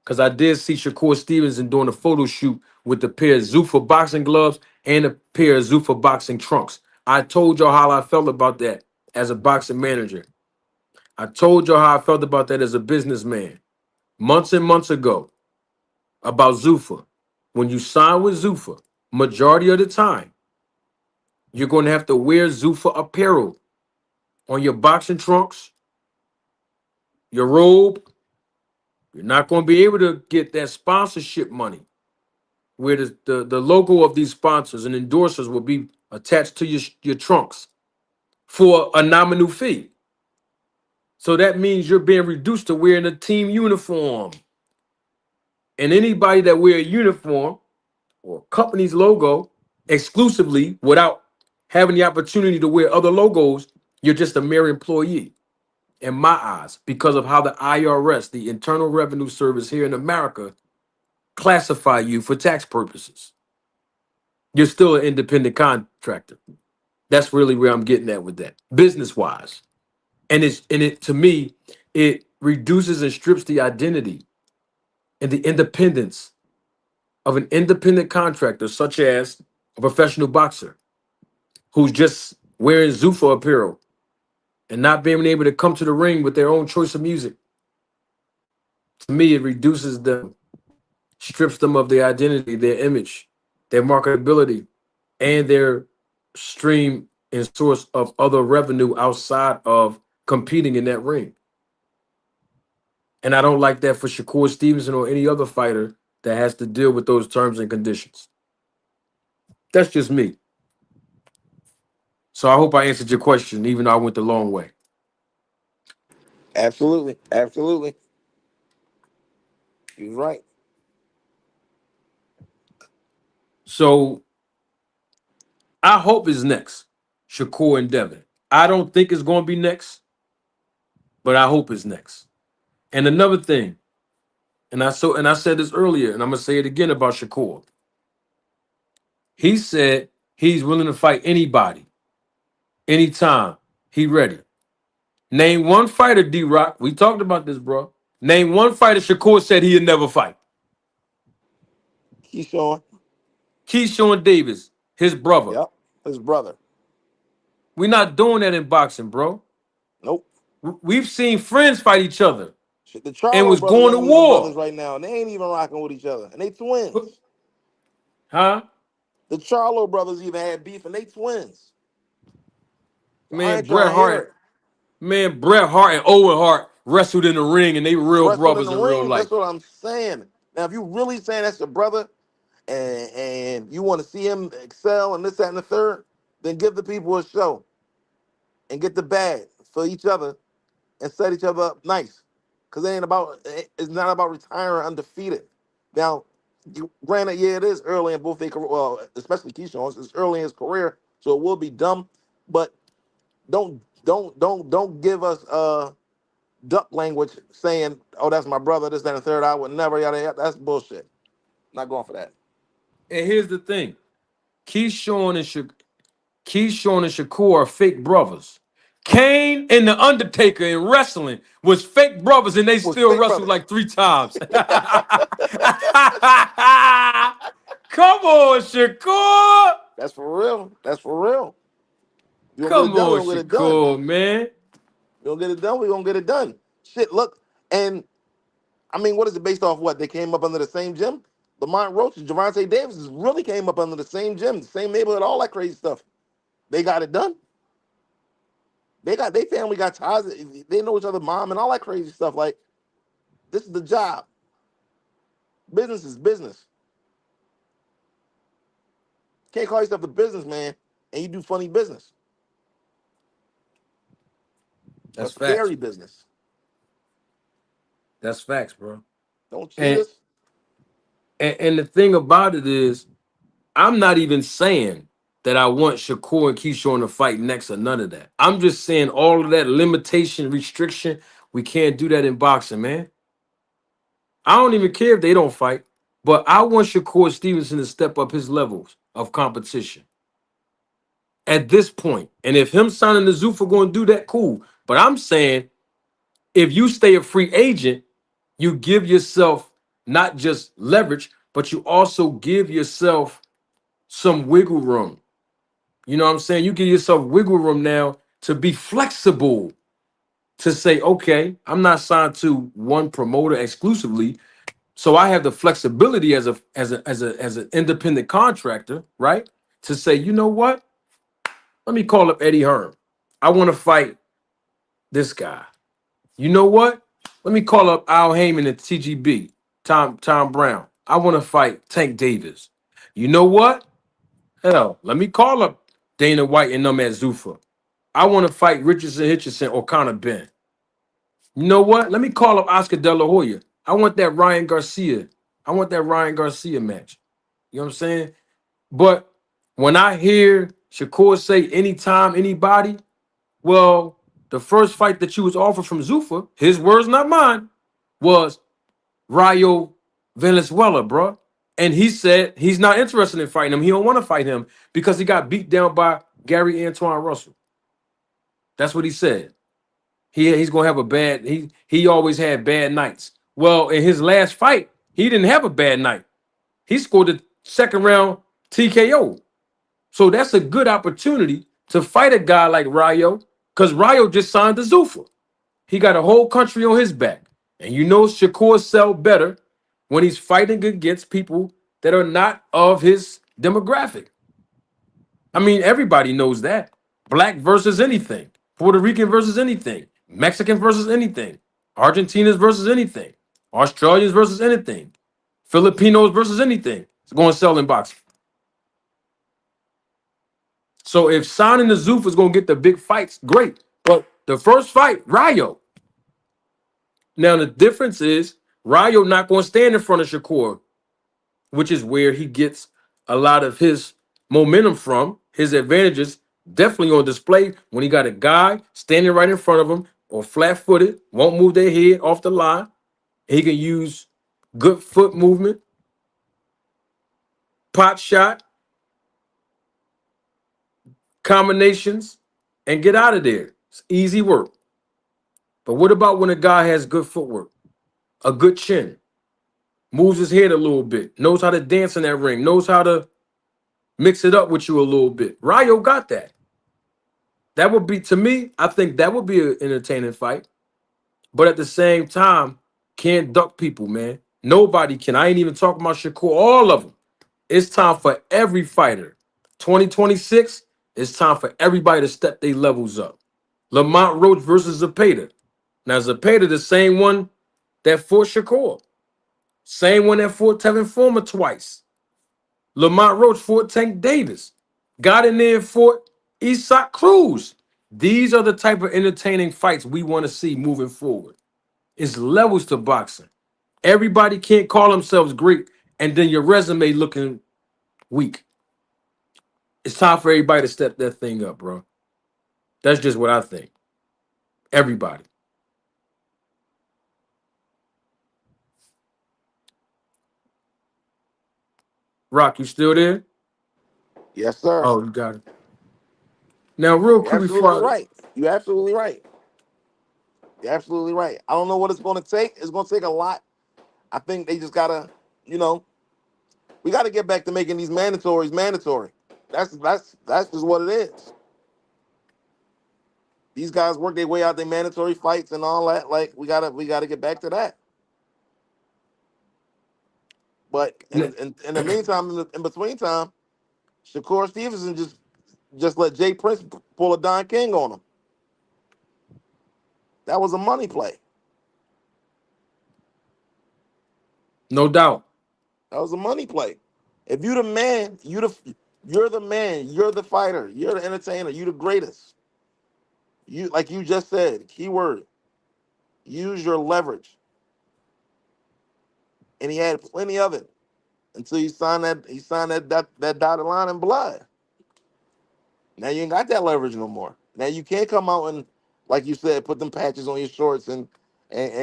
because I did see Shakur Stevenson doing a photo shoot with a pair of Zuffa boxing gloves and a pair of Zuffa boxing trunks. I told y'all how I felt about that as a boxing manager. I told y'all how I felt about that as a businessman months and months ago about Zuffa. When you sign with Zuffa, majority of the time, you're going to have to wear Zuffa apparel on your boxing trunks, your robe. You're not going to be able to get that sponsorship money where the logo of these sponsors and endorsers will be attached to your trunks for a nominal fee. So that means you're being reduced to wearing a team uniform. And anybody that wear a uniform or a company's logo exclusively without having the opportunity to wear other logos, you're just a mere employee in my eyes because of how the IRS, the Internal Revenue Service here in America, classify you for tax purposes. You're still an independent contractor. That's really where I'm getting at with that, business wise. And it to me, it reduces and strips the identity and the independence of an independent contractor, such as a professional boxer who's just wearing Zuffa apparel and not being able to come to the ring with their own choice of music. To me, it reduces them, strips them of their identity, their image, their marketability, and their stream and source of other revenue outside of competing in that ring. And I don't like that for Shakur Stevenson or any other fighter that has to deal with those terms and conditions. That's just me. So I hope I answered your question, even though I went the long way. Absolutely, absolutely. You're right. So I hope it's next, Shakur and Devin. I don't think it's going to be next, but I hope it's next. And another thing, and I said this earlier, and I'm gonna say it again about Shakur. He said he's willing to fight anybody, anytime. He ready. Name one fighter, D-Rock. We talked about this, bro. Name one fighter Shakur said he'd never fight. Keyshawn. Keyshawn Davis, his brother. Yep. His brother. We're not doing that in boxing, bro. Nope. We've seen friends fight each other Shit, the and Charlo was brothers going to ain't even brothers war. right now, and they ain't even rocking with each other, and they twins. Huh? The Charlo brothers even had beef, and they twins. So I Man, ain't trying to hear it. Bret Hart and Owen Hart wrestled in the ring and they real Wrestled in brothers the in real ring. life. That's what I'm saying. Now, if you really saying that's your brother, and you want to see him excel and this, that, and the third, then give the people a show and get the bag for each other and set each other up nice. Cause it's not about retiring undefeated. Now, granted, yeah, it is early in both their career, well, especially Keyshawn's, it's early in his career, so it will be dumb. But don't give us duck language saying, "Oh, that's my brother." This, that, and the third. I would never. Yada yada. That's bullshit. Not going for that. And here's the thing: Keyshawn and Shakur are fake brothers. Kane and the Undertaker in wrestling was fake brothers, and they Was still fake wrestled brothers. like 3 times. Come on, Shakur. That's for real. That's for real. You gonna get it Come done? We on, gonna get it done. Shakur, man. We gonna get it done. We gonna get it done. Shit. Look, and I mean, what is it based off? What they came up under the same gym? Lamont Roach and Gervonta Davis really came up under the same gym, the same neighborhood, all that crazy stuff. They got it done. Their family got ties. They know each other, mom, and all that crazy stuff. Like, this is the job. Business is business. Can't call yourself a businessman and you do funny business. That's facts. Scary business. That's facts, bro. Don't cheat And, us. and the thing about it is, I'm not even saying that I want Shakur and Keyshawn to fight next or none of that. I'm just saying all of that limitation, restriction, we can't do that in boxing, man. I don't even care if they don't fight, but I want Shakur Stevenson to step up his levels of competition at this point. And if him signing the Zuffa going to do that, cool. But I'm saying if you stay a free agent, you give yourself not just leverage, but you also give yourself some wiggle room. You know what I'm saying? You give yourself wiggle room now to be flexible, to say, okay, I'm not signed to one promoter exclusively. So I have the flexibility as an independent contractor, right? To say, you know what? Let me call up Eddie Hearn. I want to fight this guy. You know what? Let me call up Al Heyman at TGB, Tom Brown. I want to fight Tank Davis. You know what? Hell, let me call up Dana White and them at Zuffa. I want to fight Richardson Hitchison or Conor Ben. You know what? Let me call up Oscar De La Hoya. I want that Ryan Garcia. I want that Ryan Garcia match. You know what I'm saying? But when I hear Shakur say anytime, anybody, well, the first fight that you was offered from Zuffa, his words, not mine, was Rayo Venezuela, bro. And he said he's not interested in fighting him. He don't want to fight him because he got beat down by Gary Antoine Russell. That's what he said. He's gonna have a bad. He always had bad nights. Well, in his last fight, he didn't have a bad night. He scored the second round TKO. So that's a good opportunity to fight a guy like Rayo, because Rayo just signed the Zuffa. He got a whole country on his back. And you know Shakur sell better when he's fighting against people that are not of his demographic. I mean, everybody knows that. Black versus anything. Puerto Rican versus anything. Mexican versus anything. Argentinians versus anything. Australians versus anything. Filipinos versus anything. It's going to sell in boxing. So if signing the Zoof is going to get the big fights, great. But the first fight, Rayo. Now the difference is Rayo not going to stand in front of Shakur, which is where he gets a lot of his momentum from. His advantages definitely on display when he got a guy standing right in front of him or flat-footed, won't move their head off the line. He can use good foot movement, pot shot, combinations, and get out of there. It's easy work. But what about when a guy has good footwork, a good chin, moves his head a little bit, knows how to dance in that ring, knows how to mix it up with you a little bit? Rayo got that. That would be, to me, I think that would be an entertaining fight. But at the same time, can't duck people, man. Nobody can. I ain't even talking about Shakur, all of them. It's time for every fighter. 2026, it's time for everybody to step their levels up. Lamont Roach versus Zapata. Now, Zapata, the same one that fought Shakur. Same one that fought Tevin Former twice. Lamont Roach fought Tank Davis. Got in there and fought Isak Cruz. These are the type of entertaining fights we want to see moving forward. It's levels to boxing. Everybody can't call themselves great and then your resume looking weak. It's time for everybody to step that thing up, bro. That's just what I think. Everybody. Rock, you still there? Yes, sir. Oh, you got it. Now, real You're quick absolutely before right. You're absolutely right. You're absolutely right. I don't know what it's going to take. It's going to take a lot. I think they just gotta, you know, we got to get back to making these mandatories mandatory. That's just what it is. These guys work their way out their mandatory fights and all that. Like we gotta get back to that. But in the meantime, in between time, Shakur Stevenson just let Jay Prince pull a Don King on him. That was a money play. No doubt. That was a money play. If you the man, you're the man. You're the fighter. You're the entertainer. You the greatest. You like you just said. Keyword. Use your leverage. And he had plenty of it until he signed that dotted line in blood. Now you ain't got that leverage no more. Now you can't come out and, like you said, put them patches on your shorts and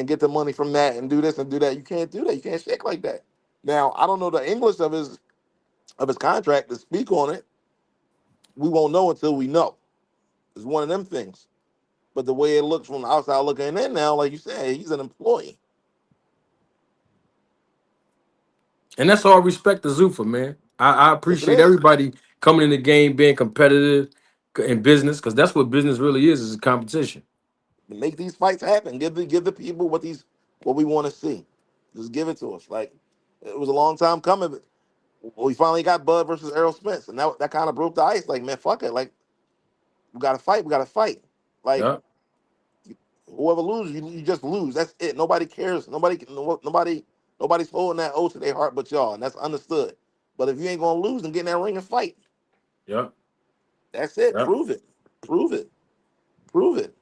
get the money from that and do this and do that. You can't do that. You can't shake like that. Now I don't know the English of his contract to speak on it. We won't know until we know. It's one of them things. But the way it looks from the outside looking in now, like you said, he's an employee. And that's all respect to Zuffa, man. I Yes, it appreciate is. everybody coming in the game, being competitive in business, because that's what business really is a competition. Make these fights happen. Give the people what we want to see. Just give it to us. Like it was a long time coming. But we finally got Bud versus Errol Spence, and that kind of broke the ice. Like man, fuck it. Like we got to fight. We got to fight. Like Yeah, whoever loses, you just lose. That's it. Nobody cares. Nobody's holding that oath to their heart but y'all, and that's understood. But if you ain't gonna lose, then get in that ring and fight. yeah, That's it. yeah. Prove it. Prove it. Prove it.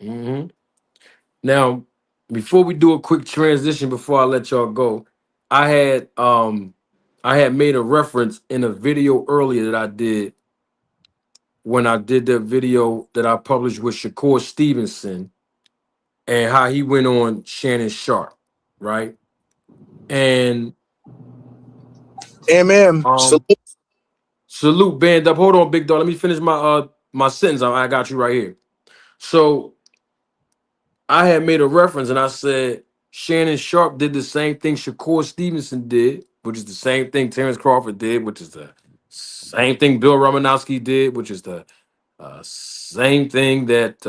hmm Now, before we do a quick transition, before I let y'all go, I had um I had made a reference in a video earlier that I did when I did the video that I published with Shakur Stevenson and how he went on Shannon Sharp, right? And Amen. um Salute. salute band up. Hold on, big dog. Let me finish my sentence. I got you right here. So I had made a reference and I said Shannon Sharp did the same thing Shakur Stevenson did, which is the same thing Terrence Crawford did, which is the same thing Bill Romanowski did, which is the same thing that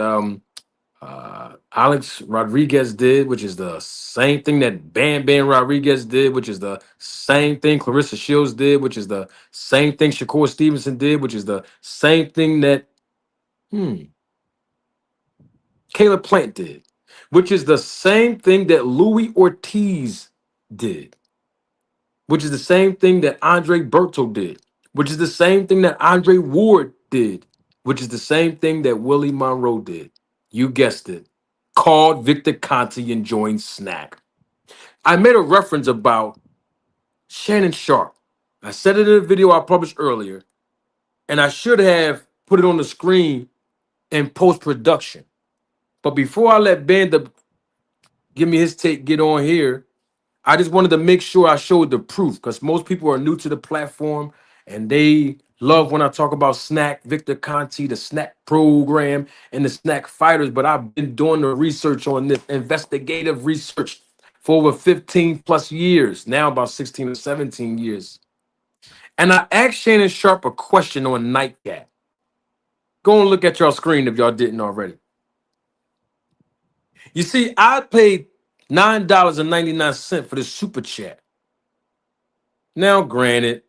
Alex Rodriguez did, which is the same thing that Bam Bam Rodriguez did, which is the same thing Clarissa Shields did, which is the same thing Shakur Stevenson did, which is the same thing that Caleb Plant did, which is the same thing that Louis Ortiz did, which is the same thing that Andre Berto did, which is the same thing that Andre Ward did, which is the same thing that Willie Monroe did. You guessed it. Called Victor Conti and joined Snack. I made a reference about Shannon Sharp. I said it in a video I published earlier, and I should have put it on the screen in post production. But before I let Banda give me his take, get on here, I just wanted to make sure I showed the proof because most people are new to the platform and they love when I talk about Snack, Victor Conti, the Snack program, and the Snack fighters. But I've been doing the research on this, investigative research, for over 15 plus years, now about 16 or 17 years. And I asked Shannon Sharp a question on Nightcap. Go and look at your screen if y'all didn't already. You see, I paid $9.99 for this super chat. Now, granted,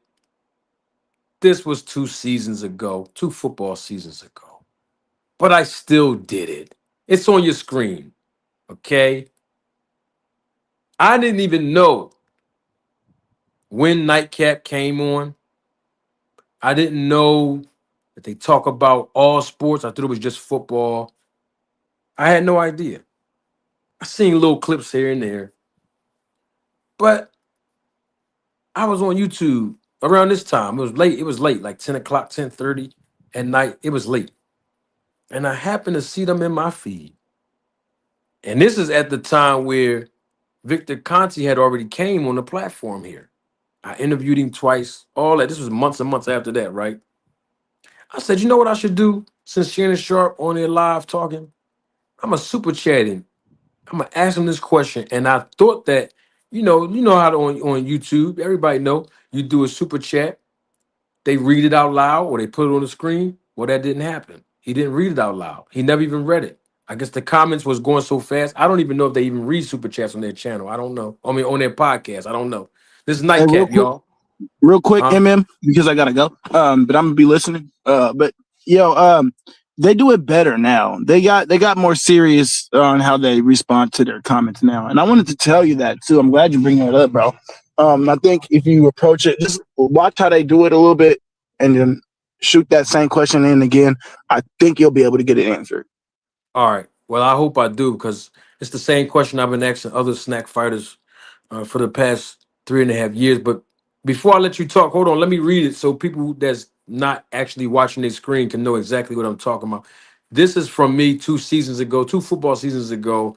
this was 2 seasons ago, 2 football seasons ago, but I still did it. It's on your screen, okay? I didn't even know when Nightcap came on. I didn't know that they talk about all sports. I thought it was just football. I had no idea. I seen little clips here and there, but I was on YouTube around this time. It was late. It was late, like 10 o'clock, 10:30 at night. It was late. And I happened to see them in my feed. And this is at the time where Victor Conti had already came on the platform here. I interviewed him twice, all that. This was months and months after that, right? I said, you know what I should do since Shannon Sharp on there live talking? I'm a super chat him. I'm gonna ask him this question. And I thought that, you know how to on YouTube, everybody know you do a super chat, they read it out loud or they put it on the screen. Well, that didn't happen. He didn't read it out loud. He never even read it. I guess the comments was going so fast. I don't even know if they even read super chats on their channel. I don't know. I mean, on their podcast. I don't know. This is Hey, nightcap, y'all. real quick, Huh? MM, because I gotta go. But I'm gonna be listening. But they do it better now. They got more serious on how they respond to their comments now. And I wanted to tell you that too. I'm glad you bring that up, bro. I think if you approach it, just watch how they do it a little bit, and then shoot that same question in again. I think you'll be able to get it answered. All right. Well, I hope I do because it's the same question I've been asking other snack fighters for the past 3.5 years. But before I let you talk, hold on. Let me read it so people that's not actually watching their screen can know exactly what I'm talking about. This is from me 2 seasons ago, 2 football seasons ago.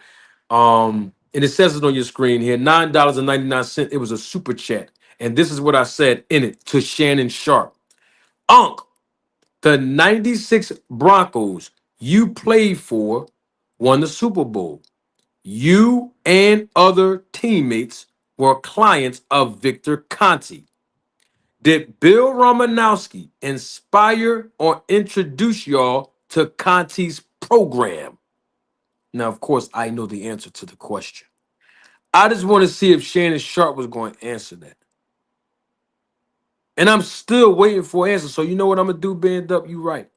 And it says it on your screen here, $9.99. It was a super chat. And this is what I said in it to Shannon Sharp. Unc, the 96 Broncos you played for won the Super Bowl. You and other teammates were clients of Victor Conti. Did Bill Romanowski inspire or introduce y'all to Conti's program? Now, of course, I know the answer to the question. I just want to see if Shannon Sharp was going to answer that. And I'm still waiting for an answer. So you know what I'm gonna do, Band Up? You right.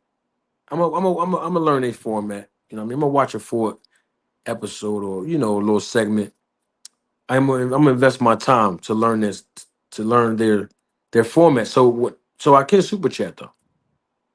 I'm gonna learn a format. You know what I mean? I'm gonna watch a 4 episode or a little segment. I'm gonna invest my time to learn this, to learn their format. So I can super chat though,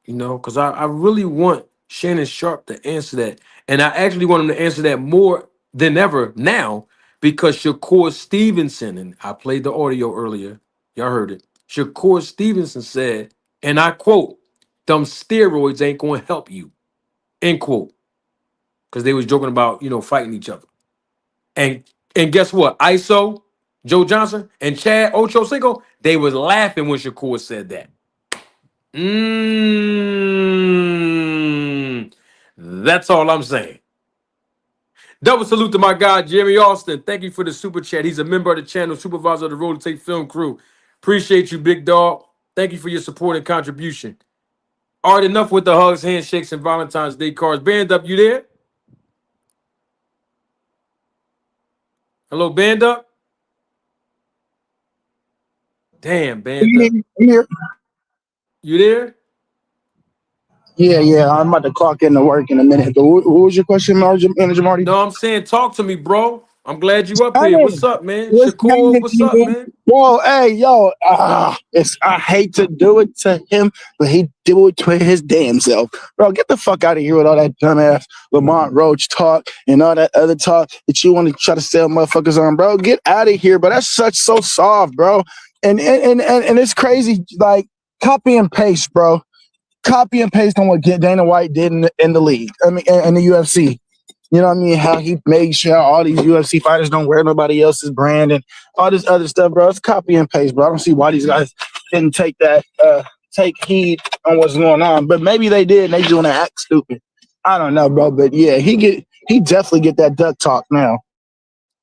because I really want Shannon Sharp to answer that, and I actually want him to answer that more than ever now because Shakur Stevenson, and I played the audio earlier, y'all heard it. Shakur Stevenson said, and I quote, "Them steroids ain't going to help you," end quote, because they was joking about fighting each other. And guess what? ISO, Joe Johnson, and Chad Ochocinco, they was laughing when Shakur said that. That's all I'm saying. Double salute to my guy, Jeremy Austin. Thank you for the super chat. He's a member of the channel, supervisor of the Roll to Tape Film crew. Appreciate you, big dog. Thank you for your support and contribution. All right, enough with the hugs, handshakes, and Valentine's Day cards. Band Up, you there? Hello, Band Up? Damn, Band Up. Here. You there? Yeah. I'm about to clock into work in a minute. But what was your question, Manager Marty? No, I'm saying talk to me, bro. I'm glad you up Hey, here. What's up, man? what's Shakur, happening, what's up, man? Whoa, hey, yo, I hate to do it to him, but he do it to his damn self. Bro, get the fuck out of here with all that dumbass Lamont Roach talk and all that other talk that you want to try to sell motherfuckers on, bro. Get out of here, bro. That's so soft, bro. And it's crazy, like, copy and paste, bro. Copy and paste on what Dana White did in the league. I mean, in the UFC. You know what I mean? How he made sure all these UFC fighters don't wear nobody else's brand and all this other stuff, bro. It's copy and paste, bro. I don't see why these guys didn't take heed on what's going on. But maybe they did and they just want to act stupid. I don't know, bro. But yeah, he definitely get that duck talk now.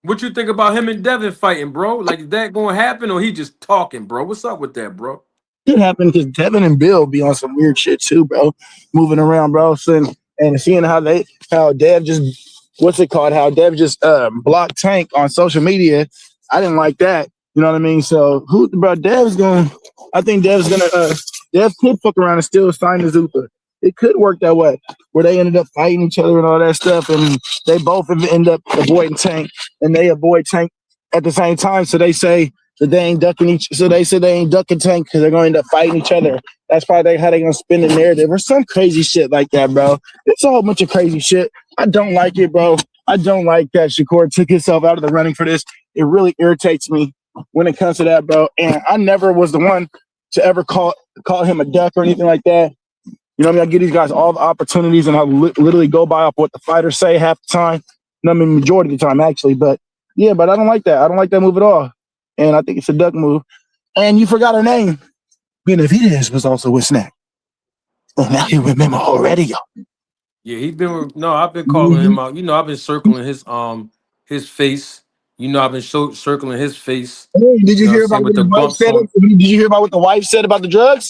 What you think about him and Devin fighting, bro? Like, is that going to happen or he just talking, bro? What's up with that, bro? It happened because Devin and Bill be on some weird shit too, bro. Moving around, bro. And seeing how Dev just how Dev just blocked Tank on social media. I didn't like that. You know what I mean? So I think Dev's gonna Dev could fuck around and still sign the Zupa. It could work that way, where they ended up fighting each other and all that stuff, and they both end up avoiding Tank, and they avoid Tank at the same time. So they say that they ain't ducking so they said they ain't ducking Tank because they're going to end up fighting each other. That's probably how they going to spin the narrative or some crazy shit like that, bro. It's a whole bunch of crazy shit. I don't like it, bro. I don't like that Shakur took himself out of the running for this. It really irritates me when it comes to that, bro. And I never was the one to ever call him a duck or anything like that. You know what I mean? I give these guys all the opportunities, and I literally go by off what the fighters say half the time. I mean, majority of the time, actually. But yeah, but I don't like that. I don't like that move at all. And I think it's a duck move. And you forgot her name. Benavidez was also with Snack. Oh, now you remember already, y'all. Yeah, I've been calling him out. I've been circling his face. I've been circling his face. Hey, did you hear what I'm saying, about with what the the wife bumps said? on? Did you hear about what the wife said about the drugs?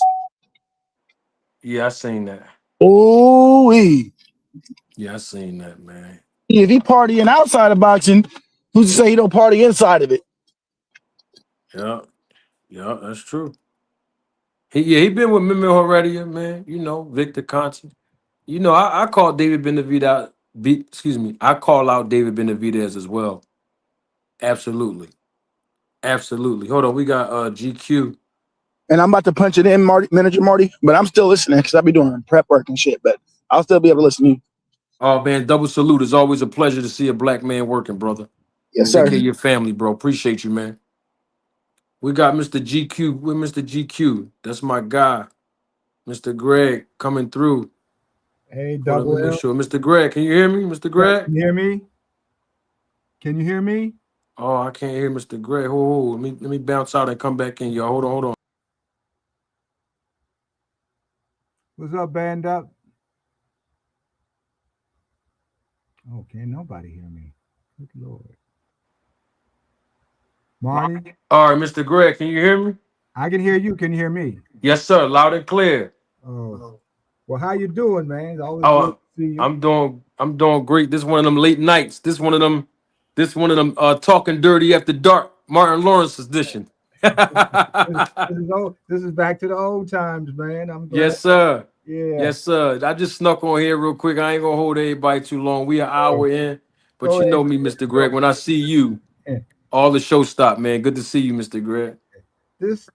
Yeah, I seen that. Oh, Yeah, I seen that, man. if he partying outside of boxing, who's to say he don't party inside of it? Yeah. Yeah, that's true. He been with Mimi already, man. You know, Victor Conti. You know, I call David Benavidez. Excuse me. I call out David Benavidez as well. Absolutely, absolutely. Hold on, we got GQ. And I'm about to punch it in, Marty, manager Marty, but I'm still listening because I'll be doing prep work and shit. But I'll still be able to listen to you. Oh man, double salute. It's always a pleasure to see a black man working, brother. Yes, Take sir. care of your family, bro. Appreciate you, man. We got Mr. GQ. With Mr. GQ. That's my guy, Mr. Greg, coming through. Hey, Hold on, let Double me make L. sure. Mr. Greg, can you hear me, Mr. Yeah, Greg? can you hear me? Can you hear me? Oh, I can't hear Mr. Greg. Hold. Let me bounce out and come back in, y'all. Hold on. What's up, band up? Oh, can't nobody hear me. Good Lord. Marty, All right, Mr. Greg, can you hear me? I can hear you. Can you hear me? Yes, sir. Loud and clear. Oh, well, how you doing, man? It's always good Oh, to see you. I'm doing great. This one of them late nights. This one of them talking dirty after dark. Martin Lawrence edition. This is back to the old times, man. I'm glad. Yes, sir. Yeah. Yes, sir. I just snuck on here real quick. I ain't gonna hold everybody too long. We an hour in, but Go you ahead. know me, Mr. Greg. When I see you, all the show stop, man. Good to see you, Mr. Greg. This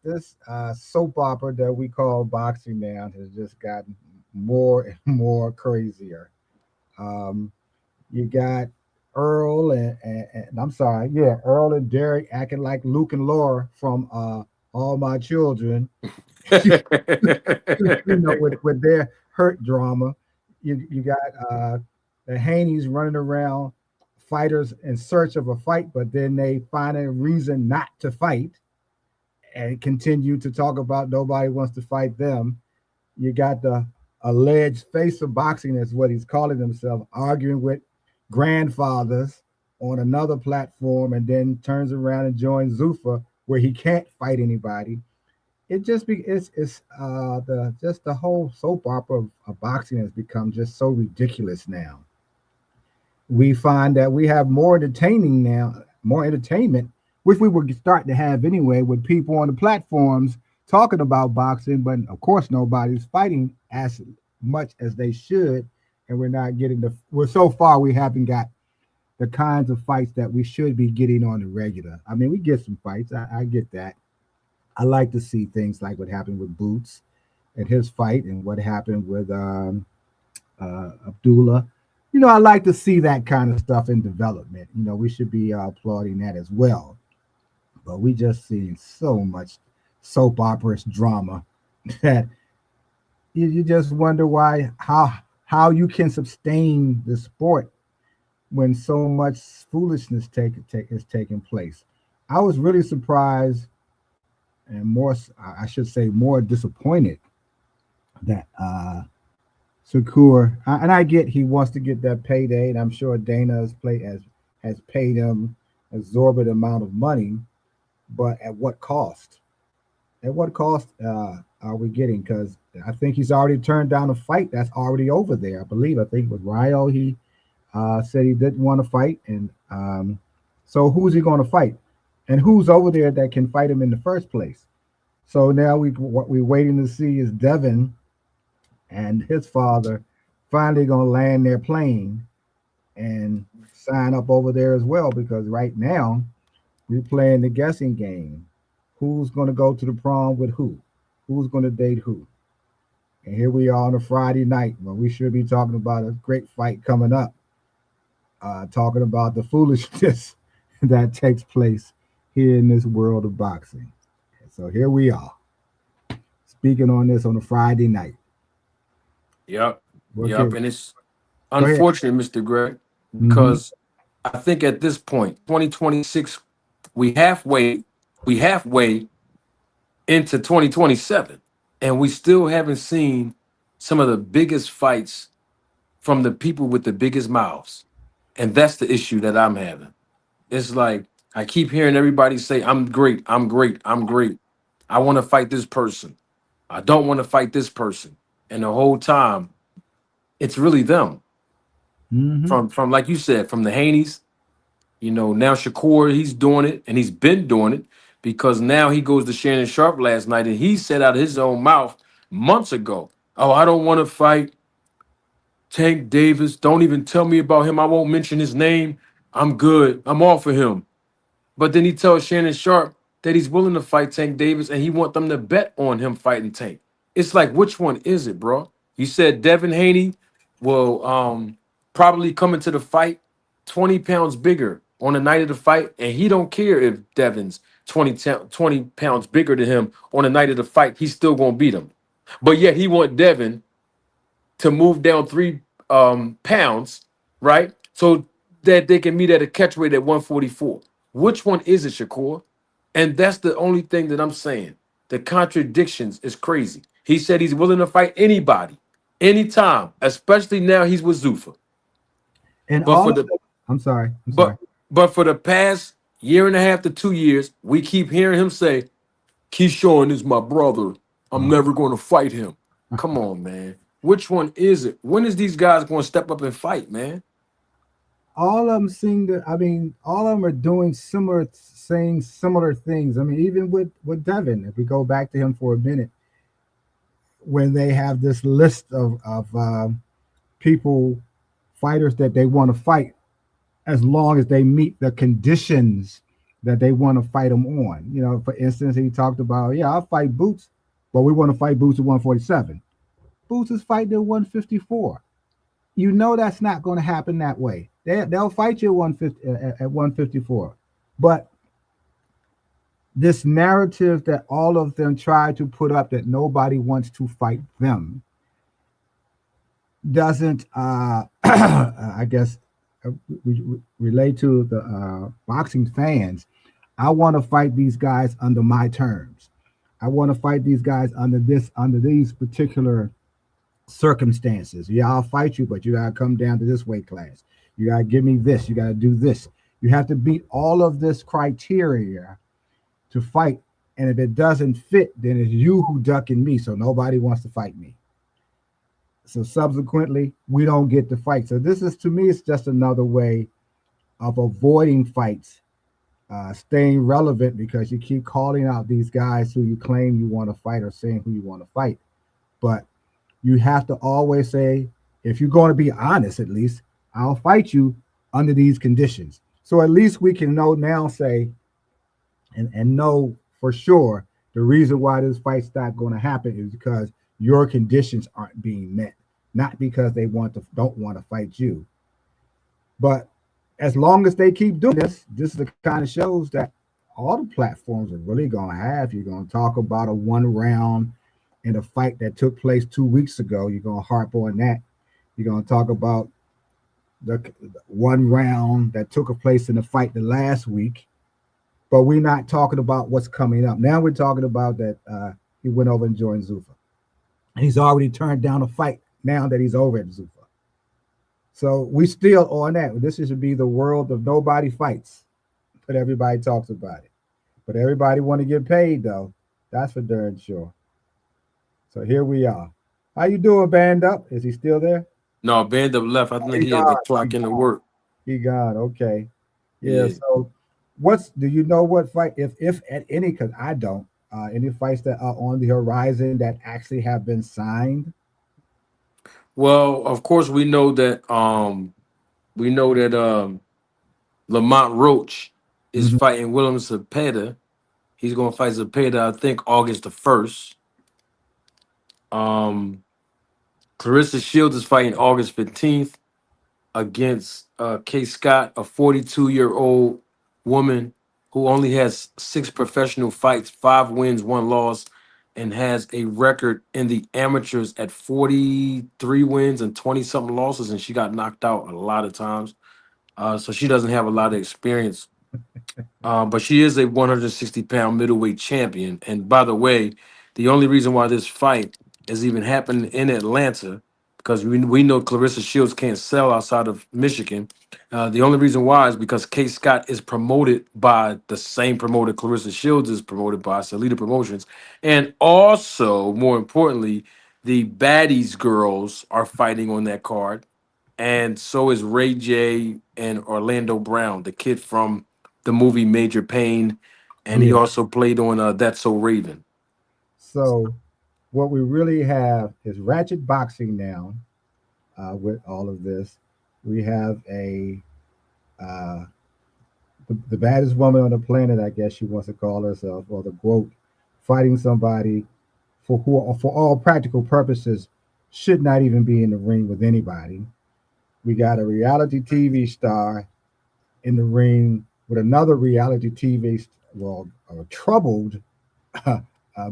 soap opera that we call boxing now has just gotten more and more crazier. Um, you got Earl and I'm sorry, yeah, Earl and Derek acting like Luke and Laura from All My Children, with their hurt drama. You got the Haney's running around fighters in search of a fight, but then they find a reason not to fight and continue to talk about nobody wants to fight them. You got the alleged face of boxing, is what he's calling himself, arguing with grandfathers on another platform, and then turns around and joins Zuffa, where he can't fight anybody. It just be it's the just the whole soap opera of boxing has become just so ridiculous now. We find that we have more entertaining now, more entertainment, which we were starting to have anyway, with people on the platforms talking about boxing, but of course nobody's fighting as much as they should, and we're not getting we're so far we haven't got the kinds of fights that we should be getting on the regular. I mean, we get some fights, I get that. I like to see things like what happened with Boots and his fight, and what happened with Abdullah. I like to see that kind of stuff in development. We should be applauding that as well. But we just seen so much soap operous drama that you just wonder how you can sustain the sport when so much foolishness is taking place. I was really surprised, and more, I should say, more disappointed that Shakur, and I get he wants to get that payday, and I'm sure Dana has paid him an exorbitant amount of money, but at what cost? At what cost are we getting? Because I think he's already turned down a fight that's already over there. I think with Ryo, he said he didn't want to fight, and so who's he going to fight? And who's over there that can fight him in the first place? So now what we're waiting to see is Devin and his father finally going to land their plane and sign up over there as well, because right now we're playing the guessing game. Who's going to go to the prom with who? Who's going to date who? And here we are on a Friday night when we should be talking about a great fight coming up, talking about the foolishness that takes place here in this world of boxing. So here we are, speaking on this on a Friday night. Yep. Okay. Yep. And it's unfortunate, Mr. Greg, because I think at this point, 2026, we halfway into 2027, and we still haven't seen some of the biggest fights from the people with the biggest mouths. And that's the issue that I'm having. It's like I keep hearing everybody say, I'm great, I'm great, I'm great. I want to fight this person. I don't want to fight this person. And the whole time, it's really them. From like you said, from the Haneys, now Shakur, he's doing it, and he's been doing it. because now he goes to Shannon Sharp last night and he said out of his own mouth months ago, "Oh, I don't want to fight Tank Davis. Don't even tell me about him. I won't mention his name. I'm good. I'm off for him." But then he tells Shannon Sharp that he's willing to fight Tank Davis and he want them to bet on him fighting Tank. It's like, which one is it, bro? He said Devin Haney will probably come into the fight 20 pounds bigger on the night of the fight, and he don't care if Devin's 20 pounds bigger than him on the night of the fight. He's still gonna beat him. But yet he want Devin to move down 3 pounds, right? So that they can meet at a catch weight at 144. Which one is it, Shakur? And that's the only thing that I'm saying. The contradictions is crazy. He said he's willing to fight anybody, anytime, especially now he's with Zuffa. And But all for of the them, I'm sorry. I'm but sorry. but for the past year and a half to 2 years, we keep hearing him say, Keyshawn is my brother. I'm Uh, never going to fight him. Come on, man. Which one is it? When is these guys going to step up and fight, man? all of them seem to. I mean, all of them are doing similar, saying similar things. I mean, even with Devin, if we go back to him for a minute, when they have this list of people, fighters that they want to fight, as long as they meet the conditions that they want to fight them on. You know, for instance, he talked about, yeah, I'll fight Boots, but we want to fight Boots at 147. Boots is fighting at 154. You know that's not going to happen that way. They'll fight you at 150 at 154. But this narrative that all of them try to put up that nobody wants to fight them doesn't I guess relate to the boxing fans. I want to fight these guys under my terms. I want to fight these guys under these particular circumstances. Yeah, I'll fight you, but you gotta come down to this weight class. You gotta give me this. You gotta do this. You have to beat all of this criteria to fight. And if it doesn't fit, then it's you who ducking me. So nobody wants to fight me. So subsequently, we don't get to fight. So this is, to me, it's just another way of avoiding fights, staying relevant, because you keep calling out these guys who you claim you want to fight or saying who you want to fight. But you have to always say, if you're going to be honest, at least, I'll fight you under these conditions. So at least we can know now, say, and know for sure the reason why this fight's not going to happen is because your conditions aren't being met, not because they don't want to fight you. But as long as they keep doing this, this is the kind of shows that all the platforms are really going to have. You're going to talk about a 1 round in a fight that took place 2 weeks ago. You're going to harp on that. You're going to talk about the 1 round that took place in the fight the last week. But we're not talking about what's coming up. Now we're talking about that he went over and joined Zuffa. And he's already turned down a fight now that he's over at Zuffa. So we still on that. This should be the world of nobody fights, but everybody talks about it. But everybody want to get paid, though. That's for darn sure. So here we are. How you doing, Band Up? Is he still there? No, Band Up left. I think he had to clock into work. He gone. Okay. Yeah. So do you know what fight, if at any, because I don't, any fights that are on the horizon that actually have been signed? Well, of course we know that Lamont Roach is fighting Willem Zepeda. He's gonna fight Zepeda, I think, August the 1st. Clarissa Shields is fighting August 15th against Kay Scott, a 42-year-old woman who only has 6 professional fights, 5 wins, 1 loss, and has a record in the amateurs at 43 wins and 20-something losses, and she got knocked out a lot of times. So she doesn't have a lot of experience. But she is a 160-pound middleweight champion. And by the way, the only reason why this fight is even happening in Atlanta, because we know Clarissa Shields can't sell outside of Michigan. The only reason why is because Kay Scott is promoted by the same promoter Clarissa Shields is promoted by, Salida Promotions. And also, more importantly, the Baddies girls are fighting on that card. And so is Ray J and Orlando Brown, the kid from the movie Major Payne, and he also played on That's So Raven. So what we really have is ratchet boxing now. With all of this, we have uh, the baddest woman on the planet, I guess she wants to call herself, or the quote, fighting somebody for all practical purposes should not even be in the ring with anybody. We got a reality TV star in the ring with another reality TV, well, a troubled,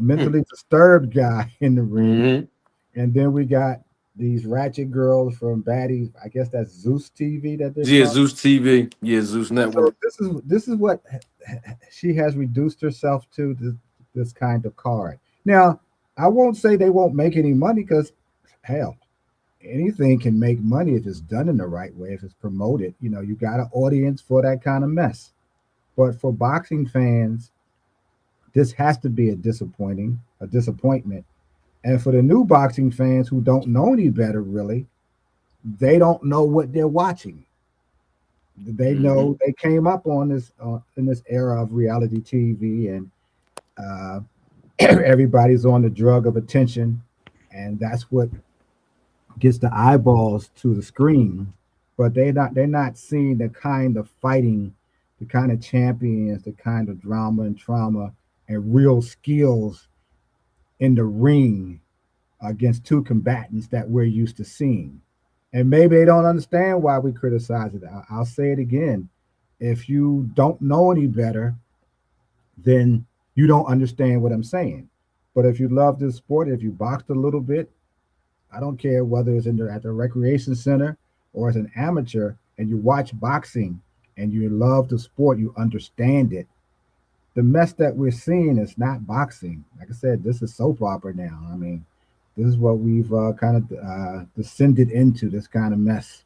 mentally disturbed guy in the ring. Mm-hmm. And then we got these ratchet girls from Baddies. I guess that's Zeus TV that they're Yeah, called. Zeus TV. Yeah, Zeus So Network. this is what she has reduced herself to, this kind of card. Now, I won't say they won't make any money, because hell, anything can make money if it's done in the right way, if it's promoted. You got an audience for that kind of mess. But for boxing fans, this has to be a disappointment. And for the new boxing fans who don't know any better, really, they don't know what they're watching. They know they came up on this in this era of reality TV, and uh, everybody's on the drug of attention, and that's what gets the eyeballs to the screen. But they're not seeing the kind of fighting, the kind of champions, the kind of drama and trauma and real skills in the ring against two combatants that we're used to seeing. And maybe they don't understand why we criticize it. I'll say it again. If you don't know any better, then you don't understand what I'm saying. But if you love this sport, if you boxed a little bit, I don't care whether it's at the recreation center or as an amateur, and you watch boxing and you love the sport, you understand it. The mess that we're seeing is not boxing. Like I said, this is soap opera now. I mean, this is what we've kind of descended into, this kind of mess.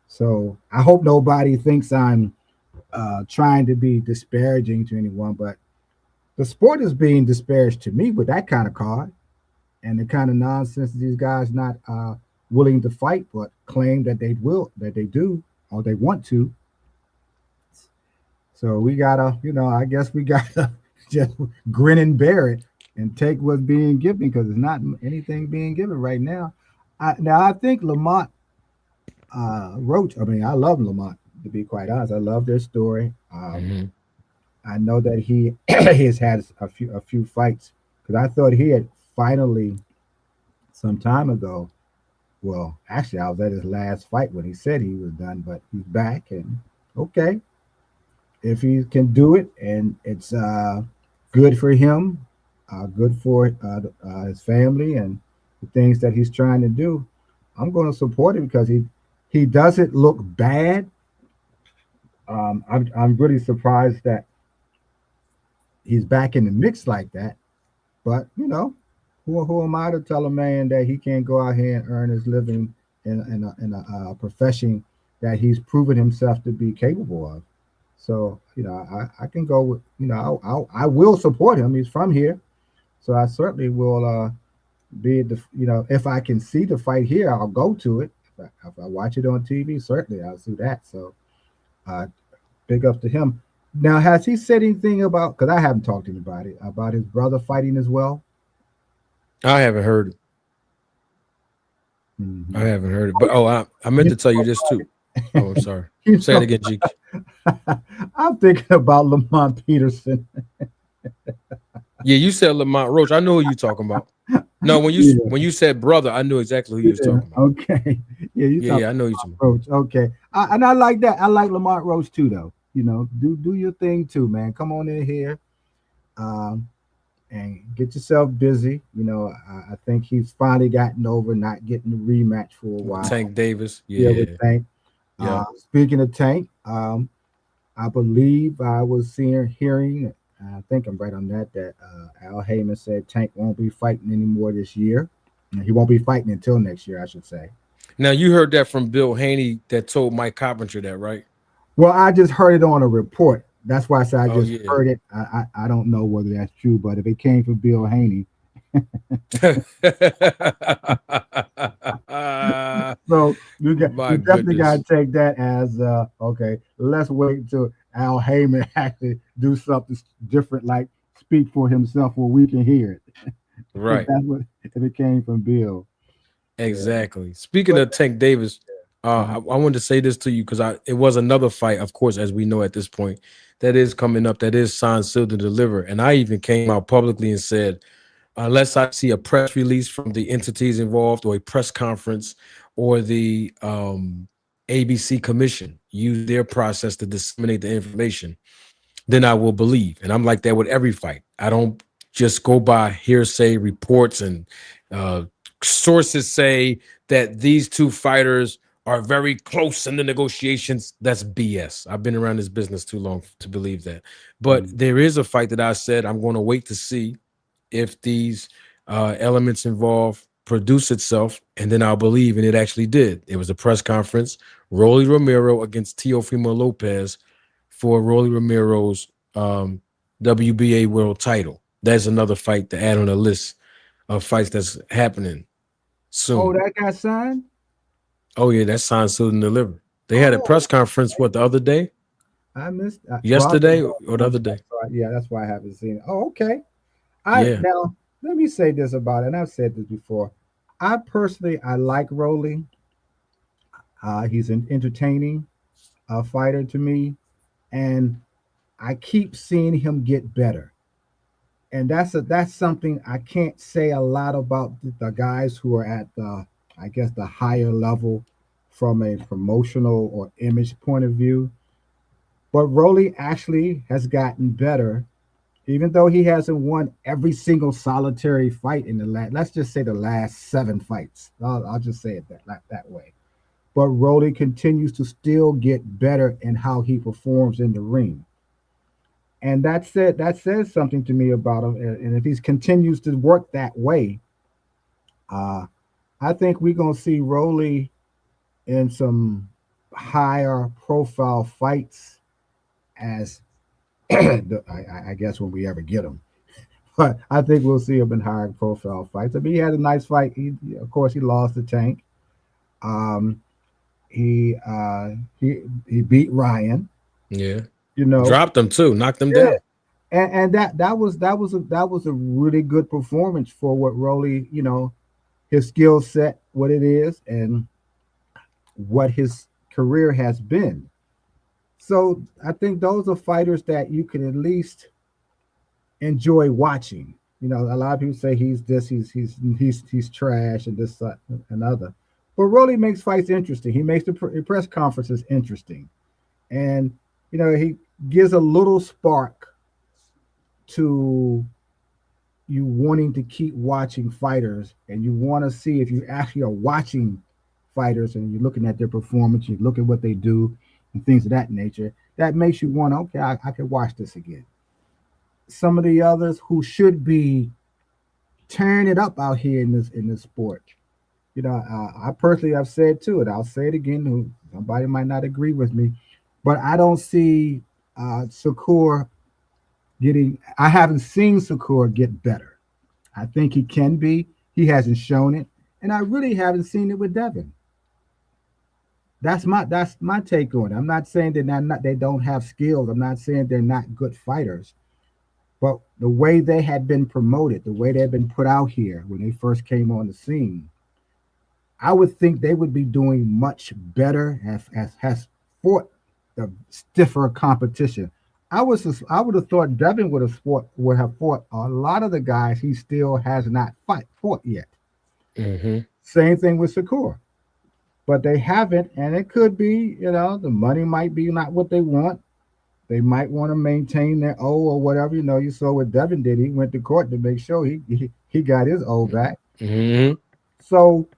So I hope nobody thinks I'm trying to be disparaging to anyone, but the sport is being disparaged to me with that kind of card and the kind of nonsense these guys not willing to fight, but claim that they do, or they want to. So we gotta, I guess we gotta just grin and bear it and take what's being given, because it's not anything being given right now. I think Lamont Roach. I mean, I love Lamont, to be quite honest. I love their story. I know that he has had a few fights, because I thought he had finally, some time ago. Well, actually, I was at his last fight when he said he was done, but he's back, and okay, if he can do it, and it's good for him, good for his family and the things that he's trying to do, I'm going to support him, because he doesn't look bad. I'm really surprised that he's back in the mix like that. But who am I to tell a man that he can't go out here and earn his living in a profession that he's proven himself to be capable of? So I can go with I will support him. He's from here, so I certainly will be the if I can see the fight here, I'll go to it. If I watch it on TV, certainly I'll do that. So big up to him. Now, has he said anything about? Because I haven't talked to anybody about his brother fighting as well. I haven't heard it. I haven't heard it. But I meant to tell you this too. Oh, I'm sorry. Say it again, G. I'm thinking about Lamont Peterson. Yeah, you said Lamont Roach. I know who you talking about. No, when you said brother, I knew exactly who you was talking about. Okay. Yeah, I know you talking about. Roach. Okay. And I like that. I like Lamont Roach too, though. Do your thing too, man. Come on in here. And get yourself busy. I think he's finally gotten over not getting the rematch for a while. Tank Davis. Yeah. With Tank. Yeah. Speaking of Tank, I believe I was hearing, I think I'm right on that Al Heyman said Tank won't be fighting anymore this year. He won't be fighting until next year, I should say. Now, you heard that from Bill Haney that told Mike Coppinger that, right? Well, I just heard it on a report. That's why I said I just heard it. I don't know whether that's true, but if it came from Bill Haney, So My you definitely got goodness. to take that as okay. Let's wait until Al Heyman actually do something different, like speak for himself, where we can hear it. If Right. that's what if it came from Bill. Yeah, Exactly. Speaking but of Tank Davis, uh, I wanted to say this to you because it was another fight, of course, as we know at this point, that is coming up, that is signed, sealed, and delivered. And I even came out publicly and said, unless I see a press release from the entities involved or a press conference or the ABC commission use their process to disseminate the information, then I will believe. And I'm like that with every fight. I don't just go by hearsay reports and uh, sources say that these two fighters are very close in the negotiations. That's BS. I've been around this business too long to believe that. But mm, there is a fight that I said I'm going to wait to see if these elements involved produce itself, and then I'll believe, and it actually did. It was a press conference. Rolly Romero against Teofimo Lopez for Rolly Romero's WBA world title. That's another fight to add on the list of fights that's happening oh, soon. that got signed. Oh yeah, that's signed, sealed, and delivered. They had a Oh, press conference what the other day, I missed. Well, I've been yesterday going or the on, other day. yeah, that's why I haven't seen it. Oh, okay. I Yeah, now let me say this about it, and I've said this before. I personally I like Rolly. He's an entertaining fighter to me, and I keep seeing him get better. And that's something I can't say a lot about the guys who are at the I guess the higher level from a promotional or image point of view. But Rolly actually has gotten better, even though he hasn't won every single solitary fight in the last. Let's just say the last 7 fights. I'll just say it that way. But Rolly continues to still get better in how he performs in the ring. And that says something to me about him. And if he continues to work that way, uh, I think we're gonna see Rolly in some higher profile fights as I guess when we ever get him. But I think we'll see him in higher profile fights. I mean, he had a nice fight. Of course, he lost the Tank. Um, he he beat Ryan. yeah. You know, Dropped them too, knocked them yeah, down. and that was a really good performance for what Rolly, his skill set, what it is, and what his career has been. So I think those are fighters that you can at least enjoy watching. A lot of people say he's this, he's trash, and this and other. But Rolly makes fights interesting. He makes the press conferences interesting, and he gives a little spark to you wanting to keep watching fighters, and you want to see if you actually are watching fighters and you're looking at their performance, you look at what they do, and things of that nature. That makes you want, okay, I can watch this again. Some of the others who should be tearing it up out here in this sport. I personally have said too, and I'll say it again. Somebody might not agree with me, but I don't see Shakur getting. I haven't seen Shakur get better. I think he can be. He hasn't shown it, and I really haven't seen it with Devin. That's my take on it. I'm not saying they don't have skills. I'm not saying they're not good fighters. But the way they had been promoted, the way they've been put out here when they first came on the scene, I would think they would be doing much better has fought the stiffer competition. I would have thought Devin would have fought a lot of the guys he still has not fought yet. Hmm. Same thing with Shakur, but they haven't, and it could be the money might be not what they want. They might want to maintain their O or whatever. You saw what Devin did. He went to court to make sure he got his O back. Hmm. So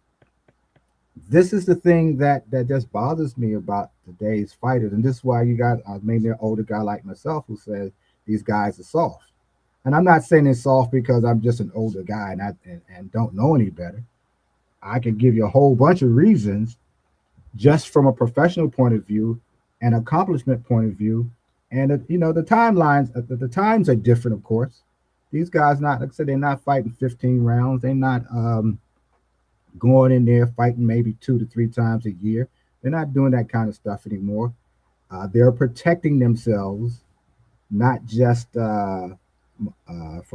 this is the thing that just bothers me about today's fighters, and this is why you got maybe an older guy like myself who says these guys are soft. And I'm not saying it's soft because I'm just an older guy and don't know any better. I can give you a whole bunch of reasons just from a professional point of view and accomplishment point of view. And the timelines, the times are different, of course. these guys not, like I said, they're not fighting 15 rounds. They're not going in there fighting maybe 2 to 3 times a year. They're not doing that kind of stuff anymore. They're protecting themselves, not just from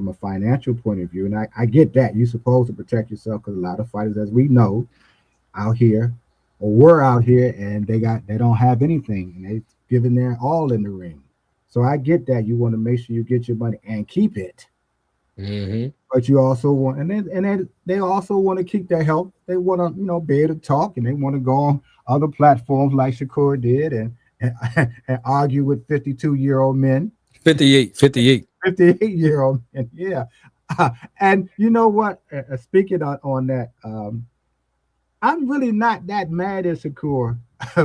a financial point of view. And I get that. You're supposed to protect yourself because a lot of fighters, as we know, out here or were out here and they don't have anything and they've given their all in the ring. So I get that. You want to make sure you get your money and keep it. Mm-hmm. But you also want, and then they also want to keep their health. They want to, be able to talk, and they want to go on other platforms like Shakur did and argue with 52-year-old men. 58. 58-year-old men, yeah. And you know what? Speaking on that, I'm really not that mad at Shakur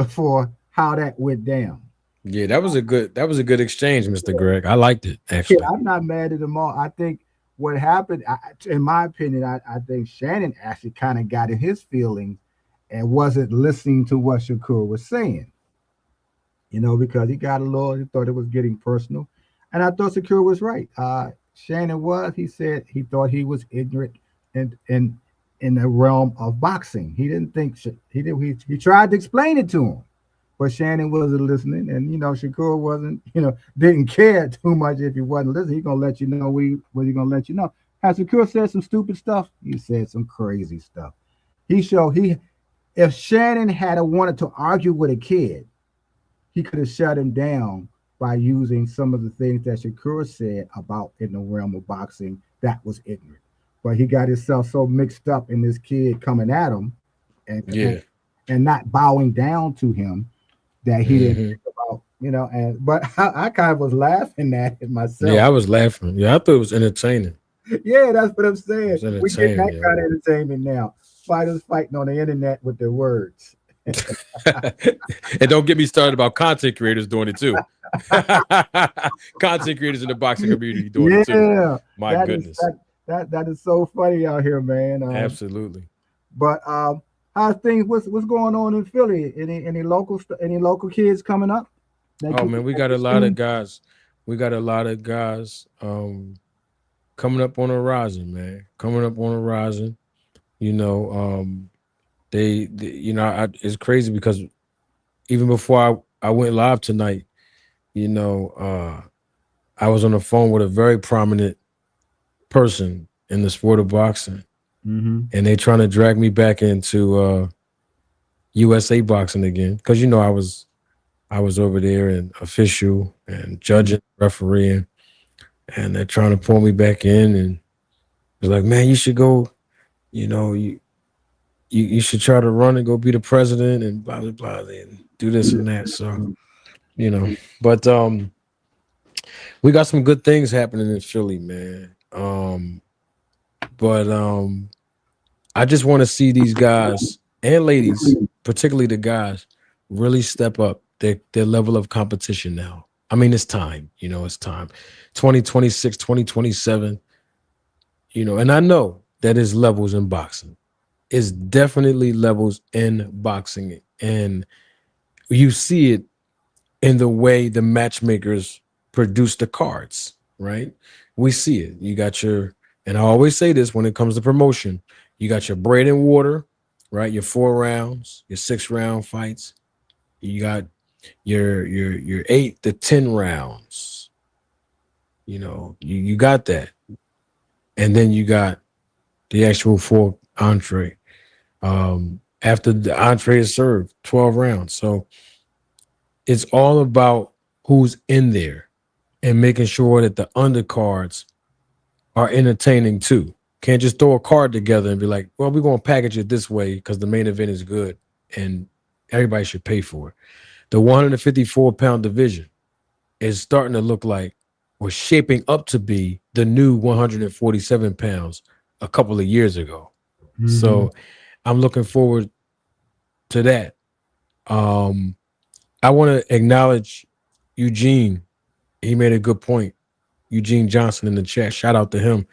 for how that went down. Yeah, that was a good exchange, Mr. Greg. I liked it, actually. Yeah, I'm not mad at them all. I think what happened, in my opinion, I think Shannon actually kind of got in his feelings and wasn't listening to what Shakur was saying. Because he thought it was getting personal. And I thought Shakur was right. Shannon he said he thought he was ignorant in the realm of boxing. He didn't think, he tried to explain it to him. But Shannon wasn't listening, and Shakur wasn't, didn't care too much if he wasn't listening. He's gonna let you know what he's gonna let you know. Has Shakur said some stupid stuff? He said some crazy stuff. If Shannon had wanted to argue with a kid, he could have shut him down by using some of the things that Shakur said about in the realm of boxing that was ignorant. But he got himself so mixed up in this kid coming at him and not bowing down to him that he didn't think about, but I kind of was laughing at it myself. Yeah, I was laughing. Yeah, I thought it was entertaining. Yeah, that's what I'm saying. We get that kind of entertainment now. Fighters fighting on the internet with their words. And don't get me started about content creators doing it too. Content creators in the boxing community doing it too. My goodness. That is so funny out here, man. Absolutely. But how's things? What's going on in Philly? Any local kids coming up? Oh man, we got a lot of guys. We got a lot of guys coming up on the horizon, man. Coming up on the horizon. It's crazy because even before I went live tonight, I was on the phone with a very prominent person in the sport of boxing. Mm-hmm. And they trying to drag me back into USA boxing again because I was over there and official and judging, refereeing, and they're trying to pull me back in. And it's like, man, you should go. You should try to run and go be the president and blah blah blah and do this and that. So, but we got some good things happening in Philly, man. But I just want to see these guys and ladies, particularly the guys, really step up their level of competition now. I mean, it's time, it's time. 2026, 2027, and I know that is levels in boxing. It's definitely levels in boxing. And you see it in the way the matchmakers produce the cards, right? We see it. You got and I always say this when it comes to promotion, you got your bread and water, right? Your 4 rounds, your 6-round fights. You got your 8 to 10 rounds. You got that. And then you got the actual 4 entree. After the entree is served, 12 rounds. So it's all about who's in there and making sure that the undercards are entertaining too. Can't just throw a card together and be like, well, we're going to package it this way because the main event is good and everybody should pay for it. The 154-pound division is starting to look like or shaping up to be the new 147 pounds a couple of years ago. Mm-hmm. So I'm looking forward to that. I want to acknowledge Eugene. He made a good point. Eugene Johnson in the chat. Shout out to him.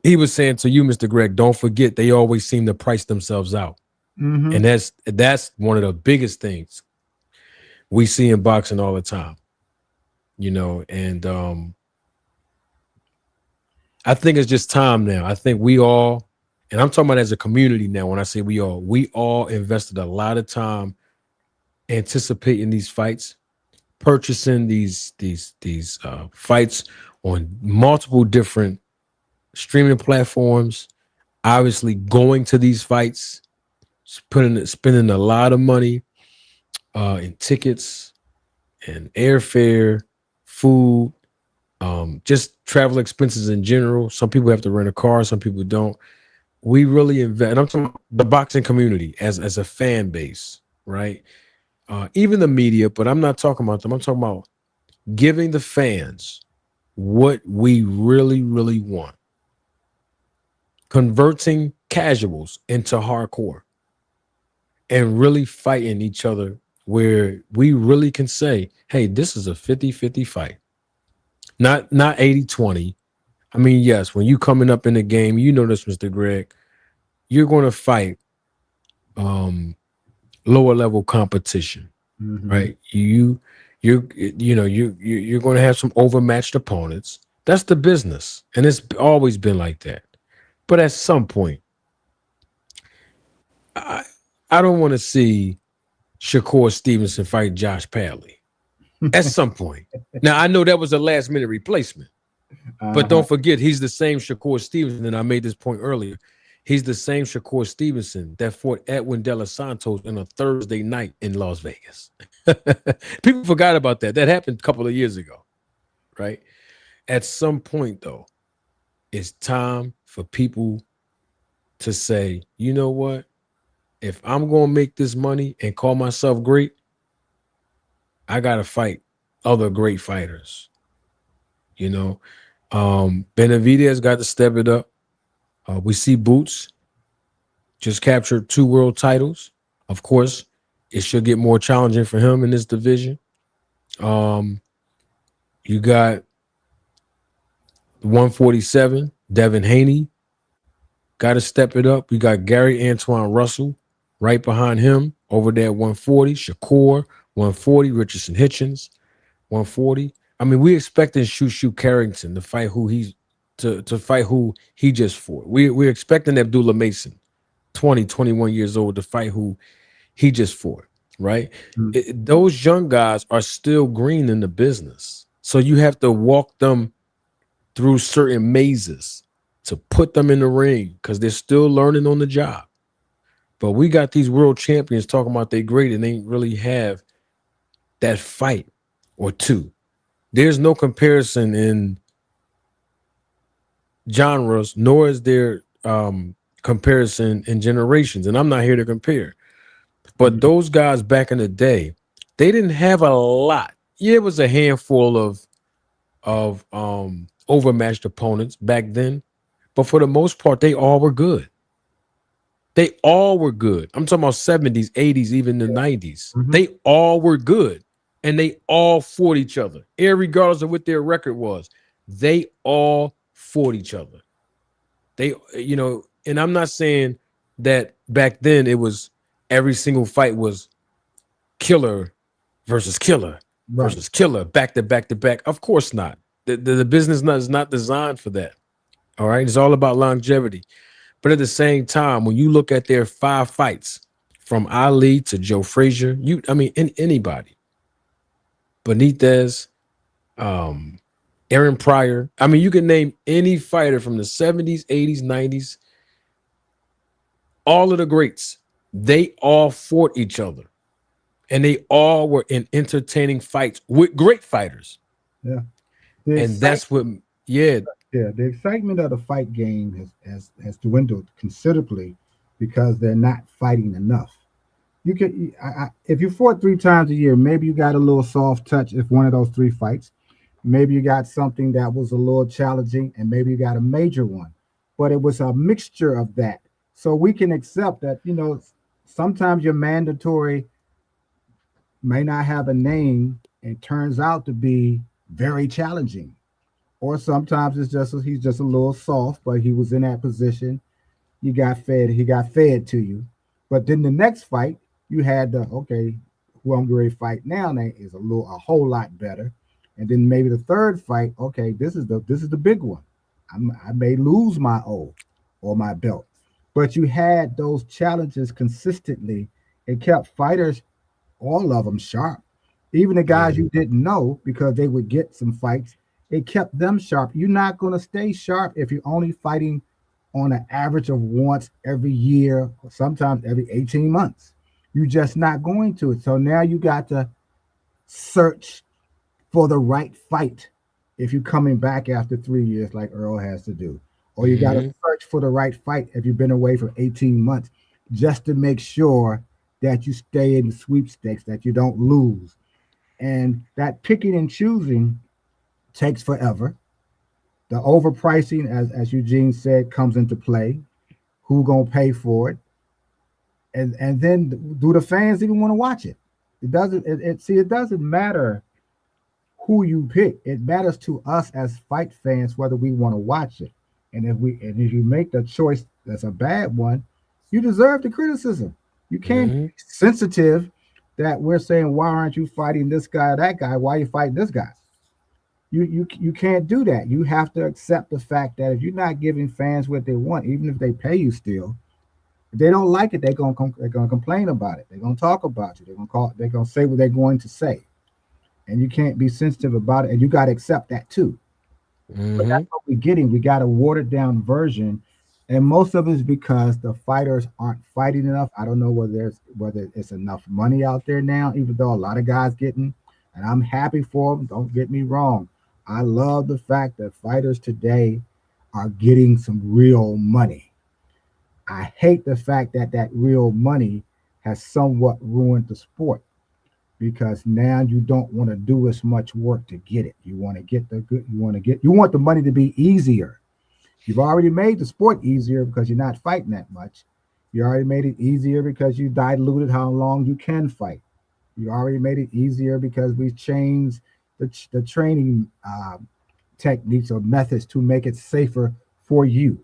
He was saying to you, Mr. Greg, don't forget they always seem to price themselves out. Mm-hmm. And that's one of the biggest things we see in boxing all the time. And I think it's just time now. I think we all, and I'm talking about as a community now. When I say we all invested a lot of time anticipating these fights, purchasing these fights on multiple different streaming platforms. Obviously, going to these fights, spending a lot of money in tickets and airfare, food, just travel expenses in general. Some people have to rent a car, some people don't. We really invest, and I'm talking about the boxing community as a fan base, right? Even the media, but I'm not talking about them. I'm talking about giving the fans what we really, really want, converting casuals into hardcore and really fighting each other where we really can say, hey, this is a 50-50 fight. Not 80-20. I mean, yes, when you coming up in the game, you know this, Mr. Greg, you're going to fight lower level competition, right? You're going to have some overmatched opponents. That's the business, and it's always been like that. But at some point, I I don't want to see Shakur Stevenson fight Josh Padley. At some point. Now I know that was a last minute replacement, but don't forget he's the same Shakur Stevenson. And I made this point earlier. He's the same Shakur Stevenson that fought Edwin De Los Santos on a Thursday night in Las Vegas. People forgot about that. That happened a couple of years ago, right? At some point, though, it's time for people to say, you know what? If I'm going to make this money and call myself great, I got to fight other great fighters. You know, Benavidez got to step it up. We see Boots just captured 2 world titles. Of course, it should get more challenging for him in this division. You got 147, Devin Haney got to step it up. We got Gary Antoine Russell right behind him over there at 140. Shakur, 140. Richardson Hitchens, 140. I mean, we expecting Shushu Carrington to fight who he's to fight who he just fought. We're expecting Abdullah Mason, 20, 21 years old, to fight who he just fought, right? Those young guys are still green in the business. So you have to walk them through certain mazes to put them in the ring because they're still learning on the job. But we got these world champions talking about they great and they really have that fight or two. There's no comparison in genres, nor is there comparison in generations. And I'm not here to compare. But those guys back in the day, they didn't have a lot. Yeah, it was a handful of overmatched opponents back then. But for the most part, they all were good. They all were good. I'm talking about 70s, 80s, even the 90s. They all were good. And they all fought each other. Regardless of what their record was. They all fought each other. They, and I'm not saying that back then it was every single fight was killer versus killer versus killer, back to back to back. Of course not. The business is not designed for that. All right. It's all about longevity. But at the same time, when you look at their 5 fights from Ali to Joe Frazier, anybody, Benitez, Aaron Pryor. I mean, you can name any fighter from the 70s, 80s, 90s, all of the greats. They all fought each other. And they all were in entertaining fights with great fighters. Yeah. And that's what, the excitement of the fight game has dwindled considerably because they're not fighting enough. You could, if you fought 3 times a year, maybe you got a little soft touch if one of those 3 fights. Maybe you got something that was a little challenging, and maybe you got a major one. But it was a mixture of that. So we can accept that, sometimes your mandatory may not have a name and turns out to be very challenging. Or sometimes it's just he's just a little soft, but he was in that position. He got fed to you. But then the next fight, you had who I'm going to fight now is a whole lot better. And then maybe the third fight, this is the big one. I may lose my O or my belt, but you had those challenges consistently. It kept fighters, all of them, sharp. Even the guys Yeah. you didn't know because they would get some fights, it kept them sharp. You're not going to stay sharp if you're only fighting on an average of once every year, or sometimes every 18 months. You're just not going to. So now you got to search for the right fight if you're coming back after 3 years, like Earl has to do. Or you got to Hmm. search for the right fight if you've been away for 18 months, just to make sure that you stay in the sweepstakes, that you don't lose. And that picking and choosing takes forever. The overpricing, as Eugene said, comes into play. Who gonna pay for it? And then do the fans even want to watch it? It doesn't. It doesn't matter who you pick. It matters to us as fight fans whether we want to watch it. And if you make the choice that's a bad one, you deserve the criticism. You can't Hmm. be sensitive that we're saying, why aren't you fighting this guy or that guy? Why are you fighting this guy? You can't do that. You have to accept the fact that if you're not giving fans what they want, even if they pay you still, if they don't like it, they're gonna complain about it. They're gonna talk about you. They're gonna say what they're going to say. And you can't be sensitive about it. And you gotta accept that too. But that's Hmm. what we're getting. We got a watered down version. And most of it is because the fighters aren't fighting enough. I don't know whether it's enough money out there now, even though a lot of guys getting, and I'm happy for them. Don't get me wrong. I love the fact that fighters today are getting some real money. I hate the fact that that real money has somewhat ruined the sport because now you don't want to do as much work to get it. You want to get the good. You want the money to be easier. You've already made the sport easier because you're not fighting that much. You already made it easier because you diluted how long you can fight. You already made it easier because we changed the training techniques or methods to make it safer for you.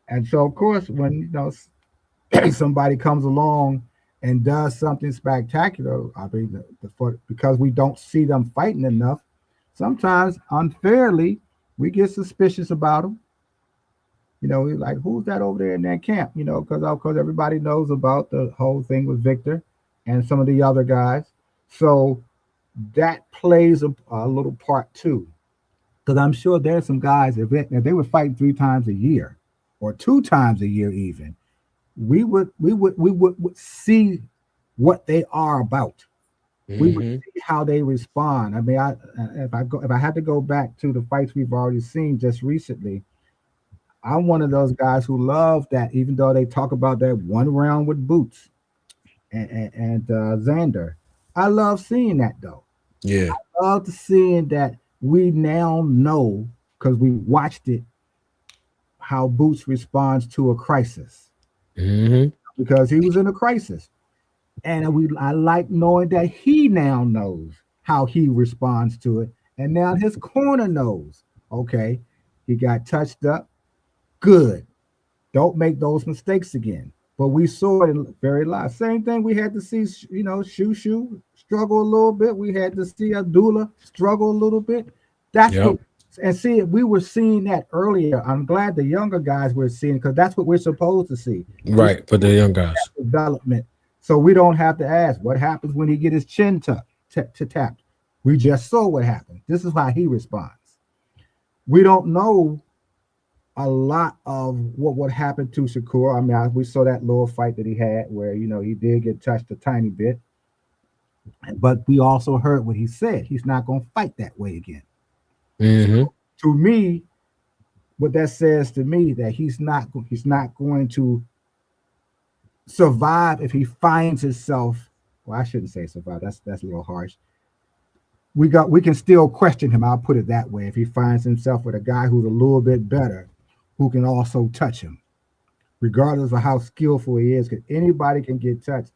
And so, of course, when somebody comes along and does something spectacular, I mean, because we don't see them fighting enough, sometimes unfairly we get suspicious about them. We're like, who's that over there in that camp? Because everybody knows about the whole thing with Victor and some of the other guys. So that plays a little part too. Because I'm sure there's some guys if they were fighting 3 times a year or 2 times a year even, we would see what they are about. We would Hmm. see how they respond. I mean, if I had to go back to the fights we've already seen just recently, I'm one of those guys who love that. Even though they talk about that one round with Boots and Xander, I love seeing that though. Yeah. Love seeing that we now know because we watched it how Boots responds to a crisis Hmm. because he was in a crisis. And I like knowing that he now knows how he responds to it. And now his corner knows, okay, he got touched up. Good. Don't make those mistakes again. But we saw it in very live. Same thing we had to see, Shushu struggle a little bit. We had to see Abdullah struggle a little bit. That's what, Yep. and see, we were seeing that earlier. I'm glad the younger guys were seeing because that's what we're supposed to see. We're Right. For the young guys. development. So we don't have to ask what happens when he get his chin tapped. We just saw what happened. This is how he responds. We don't know a lot of what would happen to Shakur. I mean, we saw that little fight that he had where he did get touched a tiny bit, but we also heard what he said. He's not going to fight that way again. So Hmm. to me, what that says to me that he's not going to survive if he finds himself. Well, I shouldn't say survive. That's a little harsh. We can still question him. I'll put it that way. If he finds himself with a guy who's a little bit better, who can also touch him, regardless of how skillful he is, because anybody can get touched.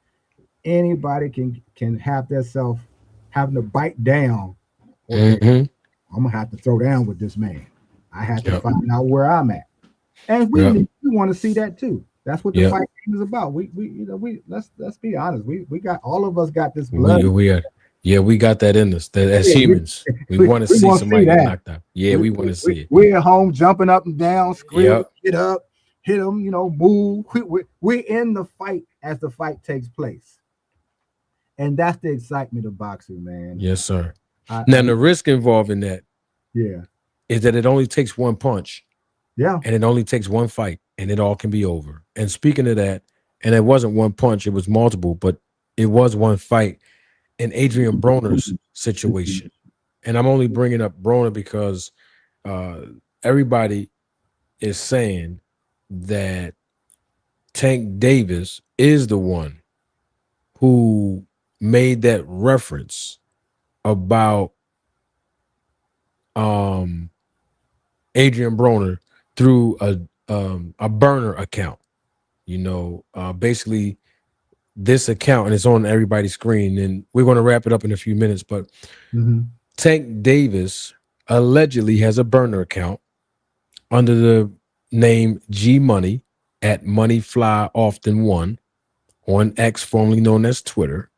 Anybody can have themselves having to bite down or say, Hmm. I'm gonna have to throw down with this man. I have to Yep. find out where I'm at. And Yep. we want to see that too. That's what the Yep. fight game is about. We let's be honest. We got all of us got this blood. We are. Yeah, we got that in us. That as Yeah, humans, we want to we see want to see somebody get that. knocked out. Yeah, we want to see it. We're at home jumping up and down, screaming, Yep. get up, hit them, move. We're in the fight as the fight takes place. And that's the excitement of boxing, man. Yes, sir. I, Now I the risk involved in that yeah, is that it only takes one punch yeah. and it only takes one fight and it all can be over. And speaking of that, and it wasn't one punch, it was multiple, but it was one fight in Adrien Broner's situation. And I'm only bringing up Broner because everybody is saying that Tank Davis is the one who made that reference about Adrien Broner through a burner account. Basically this account, and it's on everybody's screen, and we're going to wrap it up in a few minutes, but Tank Davis allegedly has a burner account under the name G Money at Moneyfly Often One on X, formerly known as Twitter.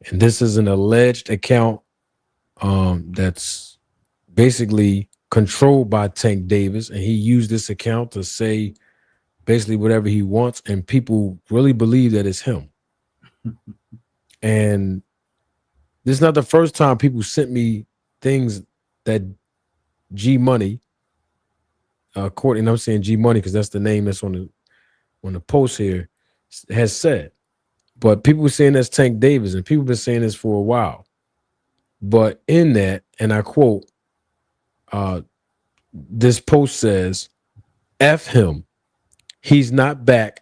And this is an alleged account that's basically controlled by Tank Davis, and he used this account to say basically whatever he wants, and people really believe that it's him. And this is not the first time people sent me things that G Money, Courtney, and I'm saying G Money because that's the name that's on the post here, has said. But people were saying that's Tank Davis, and people have been saying this for a while. But in that, and I quote, this post says, F him. He's not back.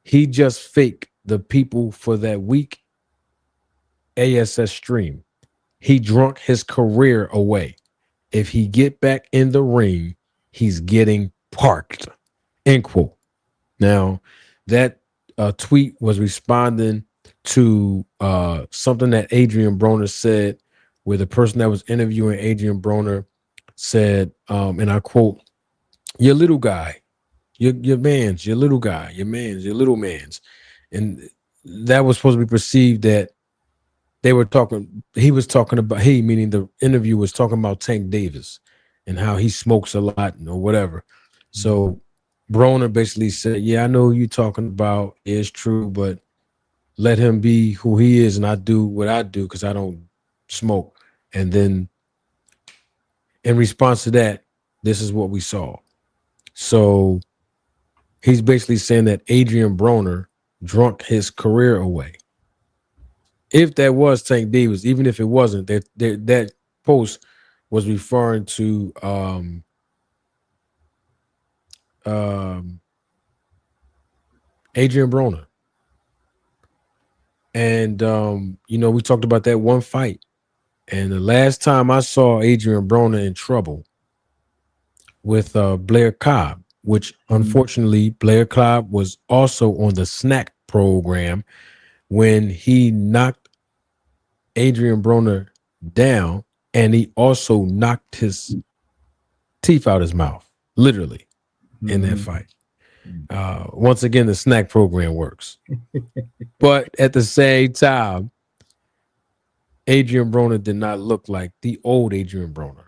He just faked the people for that week ASS stream. He drunk his career away. If he get back in the ring, he's getting parked. End quote. Now, that tweet was responding to something that Adrien Broner said, where the person that was interviewing Adrien Broner said, and I quote, your little guy, your man's, your little guy, your man's, your little man's. And that was supposed to be perceived that he was talking about, he, meaning the interview was talking about Tank Davis and how he smokes a lot or whatever. So Broner basically said, yeah, I know who you're talking about. It's true, but let him be who he is, and I do what I do because I don't smoke. And then in response to that, this is what we saw. So he's basically saying that Adrien Broner drunk his career away. If that was Tank Davis, even if it wasn't, that post was referring to Adrien Broner. And we talked about that one fight. And the last time I saw Adrien Broner in trouble with Blair Cobb, which unfortunately Blair Cobb was also on the snack program when he knocked Adrien Broner down, and he also knocked his teeth out his mouth, literally, in that fight. Once again, the snack program works. But at the same time, Adrien Broner did not look like the old Adrien Broner.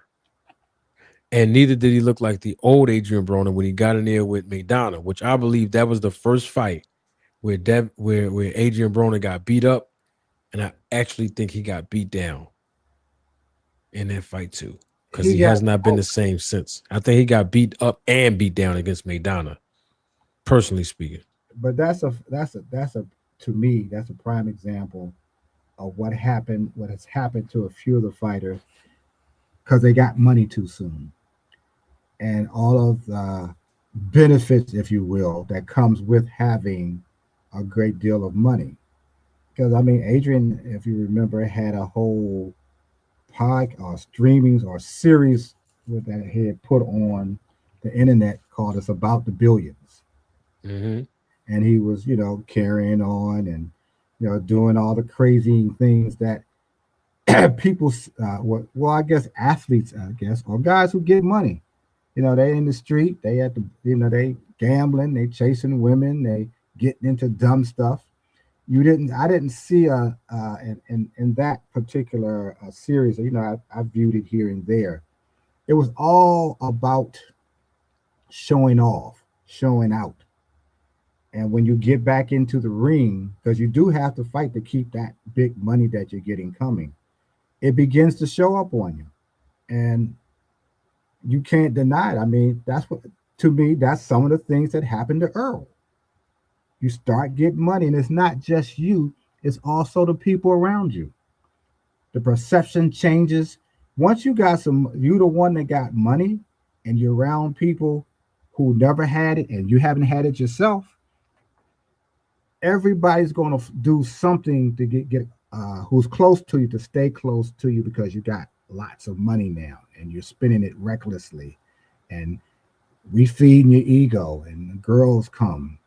And neither did he look like the old Adrien Broner when he got in there with McDonough, which I believe that was the first fight where Adrien Broner got beat up. And I actually think he got beat down in that fight too, because he has not been the same since. I think he got beat up and beat down against McDonough, personally speaking. But that's a to me, that's a prime example of what has happened to a few of the fighters because they got money too soon. And all of the benefits, if you will, that comes with having a great deal of money. Because I mean, Adrien, if you remember, had a whole podcast or streamings or series that he had put on the internet called "It's About the Billions," and he was, carrying on and doing all the crazy things that people, I guess athletes, or guys who get money, they in the street, they at the, they gambling, they chasing women, they getting into dumb stuff. I didn't see in that particular series. You know, I viewed it here and there. It was all about showing off, showing out. And when you get back into the ring, because you do have to fight to keep that big money that you're getting coming, it begins to show up on you. And you can't deny it. I mean, that's what, to me, that's some of the things that happened to Earl. You start getting money, and it's not just you, it's also the people around you. The perception changes. Once you the one that got money and you're around people who never had it and you haven't had it yourself, everybody's going to do something to get who's close to you to stay close to you because you got lots of money now and you're spending it recklessly and refeeding your ego, and the girls come,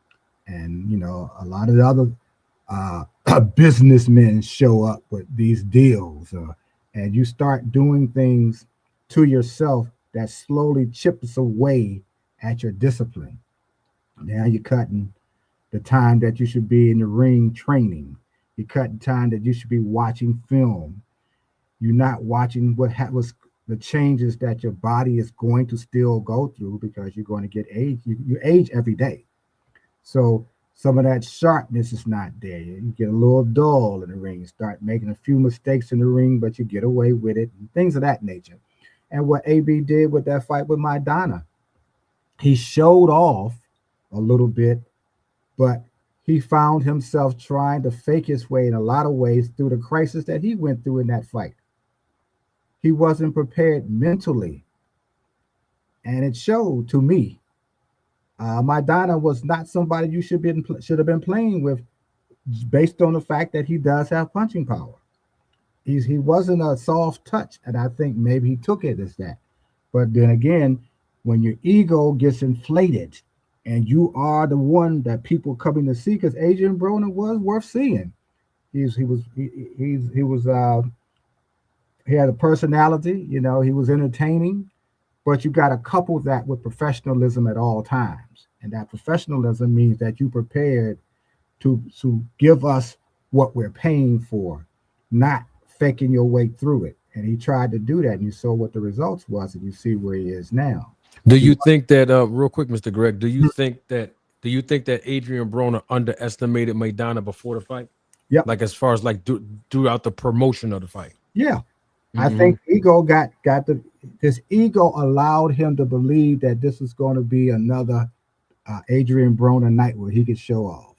and you know a lot of the other businessmen show up with these deals, and you start doing things to yourself that slowly chips away at your discipline. Now you're cutting the time that you should be in the ring training. You're cutting time that you should be watching film. You're not watching what was the changes that your body is going to still go through because you're going to get age. You age every day. So some of that sharpness is not there. You get a little dull in the ring. You start making a few mistakes in the ring, but you get away with it, and things of that nature. And what AB did with that fight with Maidana, he showed off a little bit, but he found himself trying to fake his way in a lot of ways through the crisis that he went through in that fight. He wasn't prepared mentally, and it showed to me. Maidana was not somebody you should have been playing with, based on the fact that he does have punching power. He wasn't a soft touch, and I think maybe he took it as that. But then again, when your ego gets inflated, and you are the one that people coming to see, because Adrien Broner was worth seeing. He had a personality, you know, he was entertaining, but you got to couple that with professionalism at all times. And that professionalism means that you prepared to give us what we're paying for, not faking your way through it. And he tried to do that, and you saw what the results was, and you see where he is now. Do you think that real quick, Mr. Greg? Do you think that Adrien Broner underestimated Maidana before the fight? Yep. Like as far as like throughout the promotion of the fight. Yeah. I think ego his ego allowed him to believe that this is going to be another Adrien Broner night where he could show off.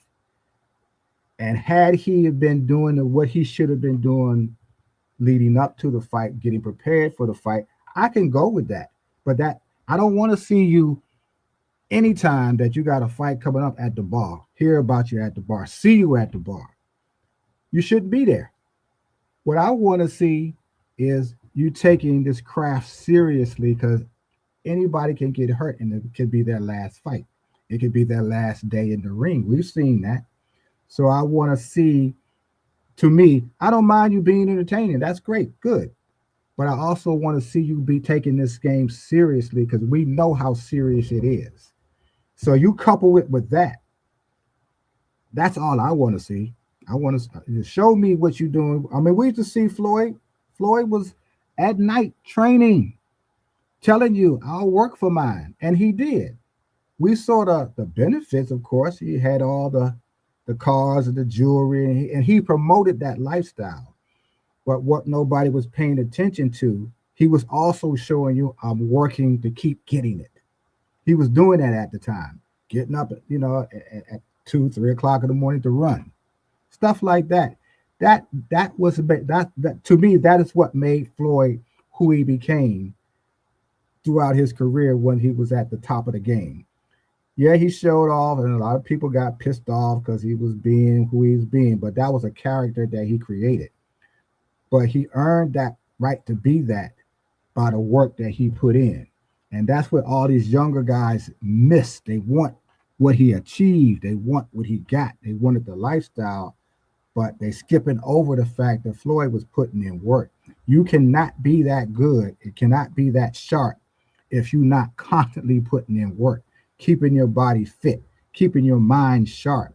And had he been doing what he should have been doing leading up to the fight, getting prepared for the fight, I can go with that. But I don't want to see you anytime that you got a fight coming up at the bar, hear about you at the bar, see you at the bar. You shouldn't be there. What I want to see is you taking this craft seriously, because anybody can get hurt and it could be their last fight. It could be their last day in the ring. We've seen that. So I want to see, to me, I don't mind you being entertaining. That's great. Good. But I also want to see you be taking this game seriously, because we know how serious it is. So you couple it with that. That's all I want to see. I want to show me what you're doing. I mean, we used to see Floyd. Floyd was at night training, telling you, I'll work for mine. And he did. We saw the benefits, of course. He had all the cars and the jewelry, and he promoted that lifestyle. But what nobody was paying attention to, he was also showing you, I'm working to keep getting it. He was doing that at the time, getting up, you know, at 2, 3 o'clock in the morning to run. Stuff like that. That was that to me, that is what made Floyd who he became throughout his career when he was at the top of the game. Yeah, he showed off, and a lot of people got pissed off because he was being who he was being, but that was a character that he created. But he earned that right to be that by the work that he put in. And that's what all these younger guys miss. They want what he achieved. They want what he got. They wanted the lifestyle, but they skipping over the fact that Floyd was putting in work. You cannot be that good. It cannot be that sharp if you're not constantly putting in work, keeping your body fit, keeping your mind sharp.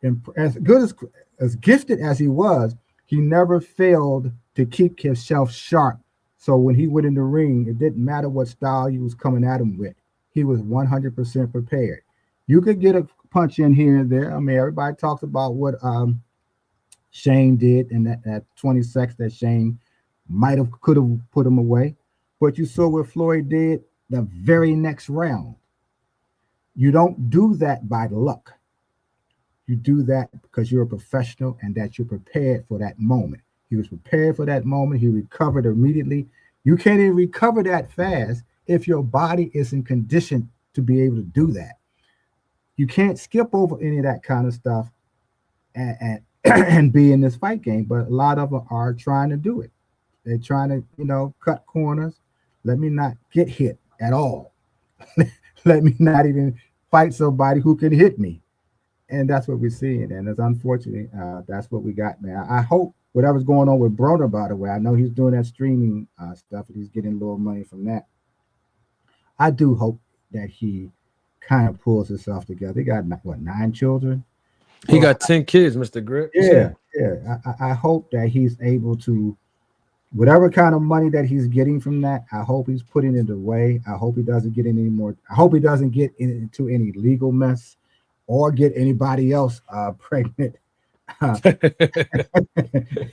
And as good as gifted as he was, he never failed to keep himself sharp. So when he went in the ring, it didn't matter what style he was coming at him with. He was 100% prepared. You could get a punch in here and there. I mean, everybody talks about what Shane did in that 20 seconds that Shane could have put him away. But you saw what Floyd did the very next round. You don't do that by luck. You do that because you're a professional and that you're prepared for that moment. He was prepared for that moment. He recovered immediately. You can't even recover that fast if your body isn't conditioned to be able to do that. You can't skip over any of that kind of stuff and and be in this fight game. But a lot of them are trying to do it. They're trying to, cut corners. Let me not get hit at all. Let me not even fight somebody who can hit me. And that's what we're seeing. And it's unfortunate. That's what we got, man. I hope whatever's going on with Broner, by the way, I know he's doing that streaming stuff and he's getting a little money from that. I do hope that he kind of pulls himself together. He got, 9 children? He got 10 kids, Mr. Grit. Yeah. I hope that he's able to, whatever kind of money that he's getting from that, I hope he's putting it away. I hope he doesn't get any more. I hope he doesn't get into any legal mess or get anybody else pregnant.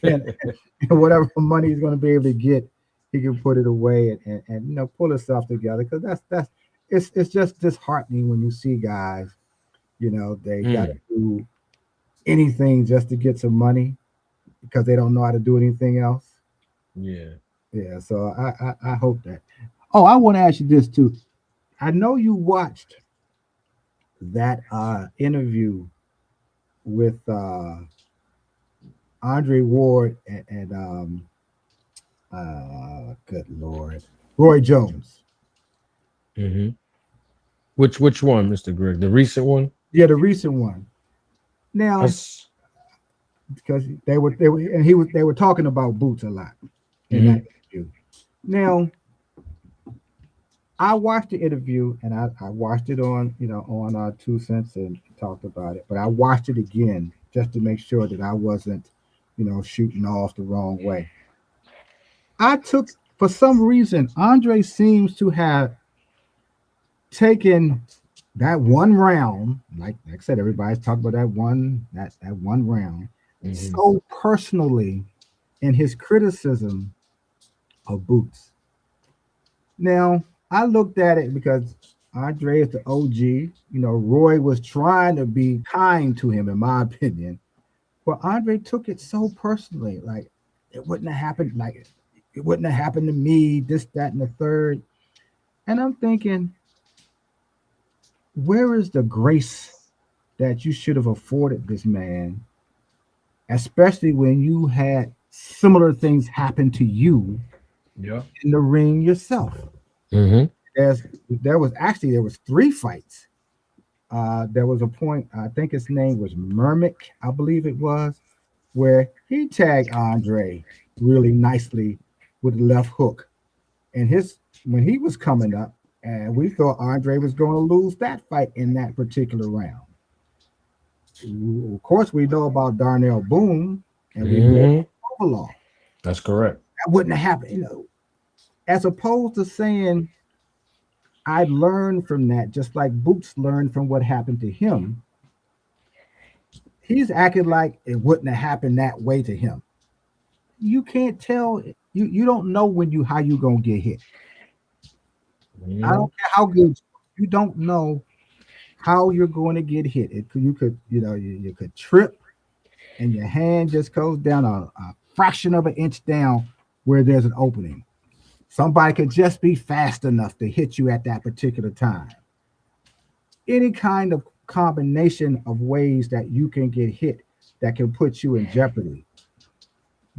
and whatever money he's going to be able to get, he can put it away and pull himself together, because it's just disheartening when you see guys, they got to do anything just to get some money because they don't know how to do anything else. Yeah. So I hope that. Oh, I want to ask you this too. I know you watched that interview with Andre Ward and good Lord, Roy Jones. Mm-hmm. Which one, Mr. Greg? The recent one? Yeah, the recent one. Now, because they were talking about Boots a lot in that interview. Now, I watched the interview and I watched it on on 2 Cents and talked about it, but I watched it again just to make sure that I wasn't shooting off the wrong way. For some reason, Andre seems to have taken that one round, like I said, everybody's talking about that one round, so personally in his criticism of Boots. Now, I looked at it because Andre is the OG. Roy was trying to be kind to him, in my opinion, but Andre took it so personally, like it wouldn't have happened, like it wouldn't have happened to me, this, that, and the third. And I'm thinking, where is the grace that you should have afforded this man, especially when you had similar things happen to you in the ring yourself? Mm-hmm. There was 3 fights. There was a point, I think his name was Mermick, I believe it was, where he tagged Andre really nicely with the left hook. And when he was coming up, and we thought Andre was going to lose that fight in that particular round. Of course, we know about Darnell Boone and we know Overlaw. That's correct. That wouldn't have happened, as opposed to saying, I learned from that, just like Boots learned from what happened to him. He's acting like it wouldn't have happened that way to him. You can't tell. You don't know how you're going to get hit. I don't care how good. You don't know how you're going to get hit. You could trip and your hand just goes down a fraction of an inch down where there's an opening. Somebody could just be fast enough to hit you at that particular time. Any kind of combination of ways that you can get hit that can put you in jeopardy,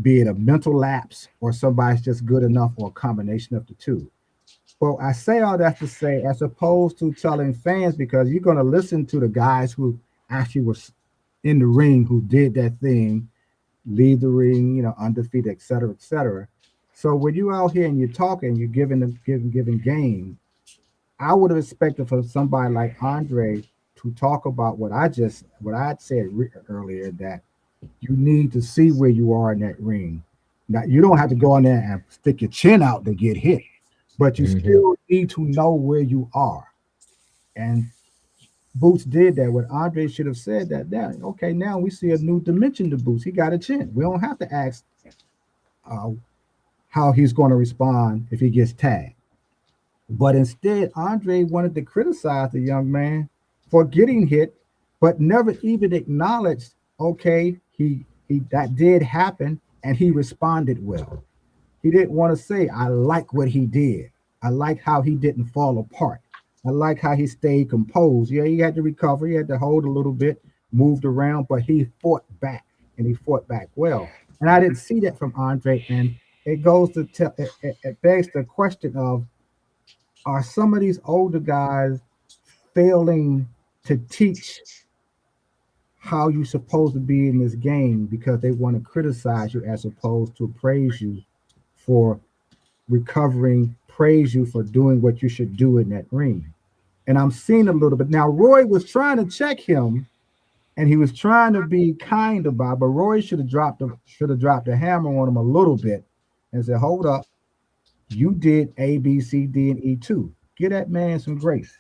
be it a mental lapse or somebody's just good enough, or a combination of the two. Well, I say all that to say, as opposed to telling fans, because you're going to listen to the guys who actually was in the ring, who did that thing, leave the ring, undefeated, et cetera, et cetera. So when you're out here and you're talking, you're giving game, I would have expected for somebody like Andre to talk about what I said earlier, that you need to see where you are in that ring. Now you don't have to go in there and stick your chin out to get hit, but you Mhm. still need to know where you are. And Boots did that. What Andre should have said that. Now, okay, now we see a new dimension to Boots. He got a chin. We don't have to ask uh, how he's going to respond if he gets tagged. But instead, Andre wanted to criticize the young man for getting hit, but never even acknowledged, okay, he that did happen and he responded well. He didn't want to say, I like what he did. I like how he didn't fall apart. I like how he stayed composed. Yeah, he had to recover. He had to hold a little bit, moved around, but he fought back and he fought back well. And I didn't see that from Andre. And it goes to tell, it begs the question of, are some of these older guys failing to teach how you're supposed to be in this game because they want to criticize you as opposed to praise you for recovering, praise you for doing what you should do in that ring? And I'm seeing a little bit now. Roy was trying to check him, and he was trying to be kind about it, but Roy should have dropped the hammer on him a little bit and said, "Hold up, you did A, B, C, D, and E too. Give that man some grace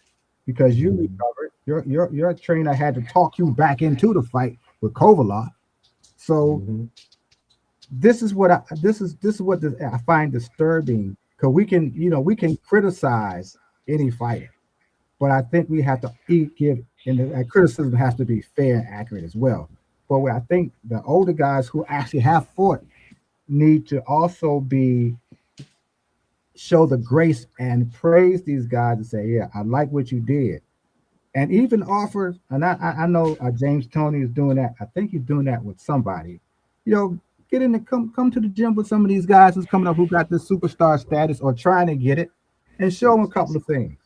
because you recovered. Your trainer had to talk you back into the fight with Kovalov. So Mhm. this is what I find disturbing, because we can criticize any fighter, but I think we have to give, and the criticism has to be fair and accurate as well. But I think the older guys who actually have fought need to also be show the grace and praise these guys and say, yeah, I like what you did. And even offer, and I know James Tony is doing that. I think he's doing that with somebody. Get in the come to the gym with some of these guys who's coming up who got this superstar status or trying to get it, and show them a couple of things.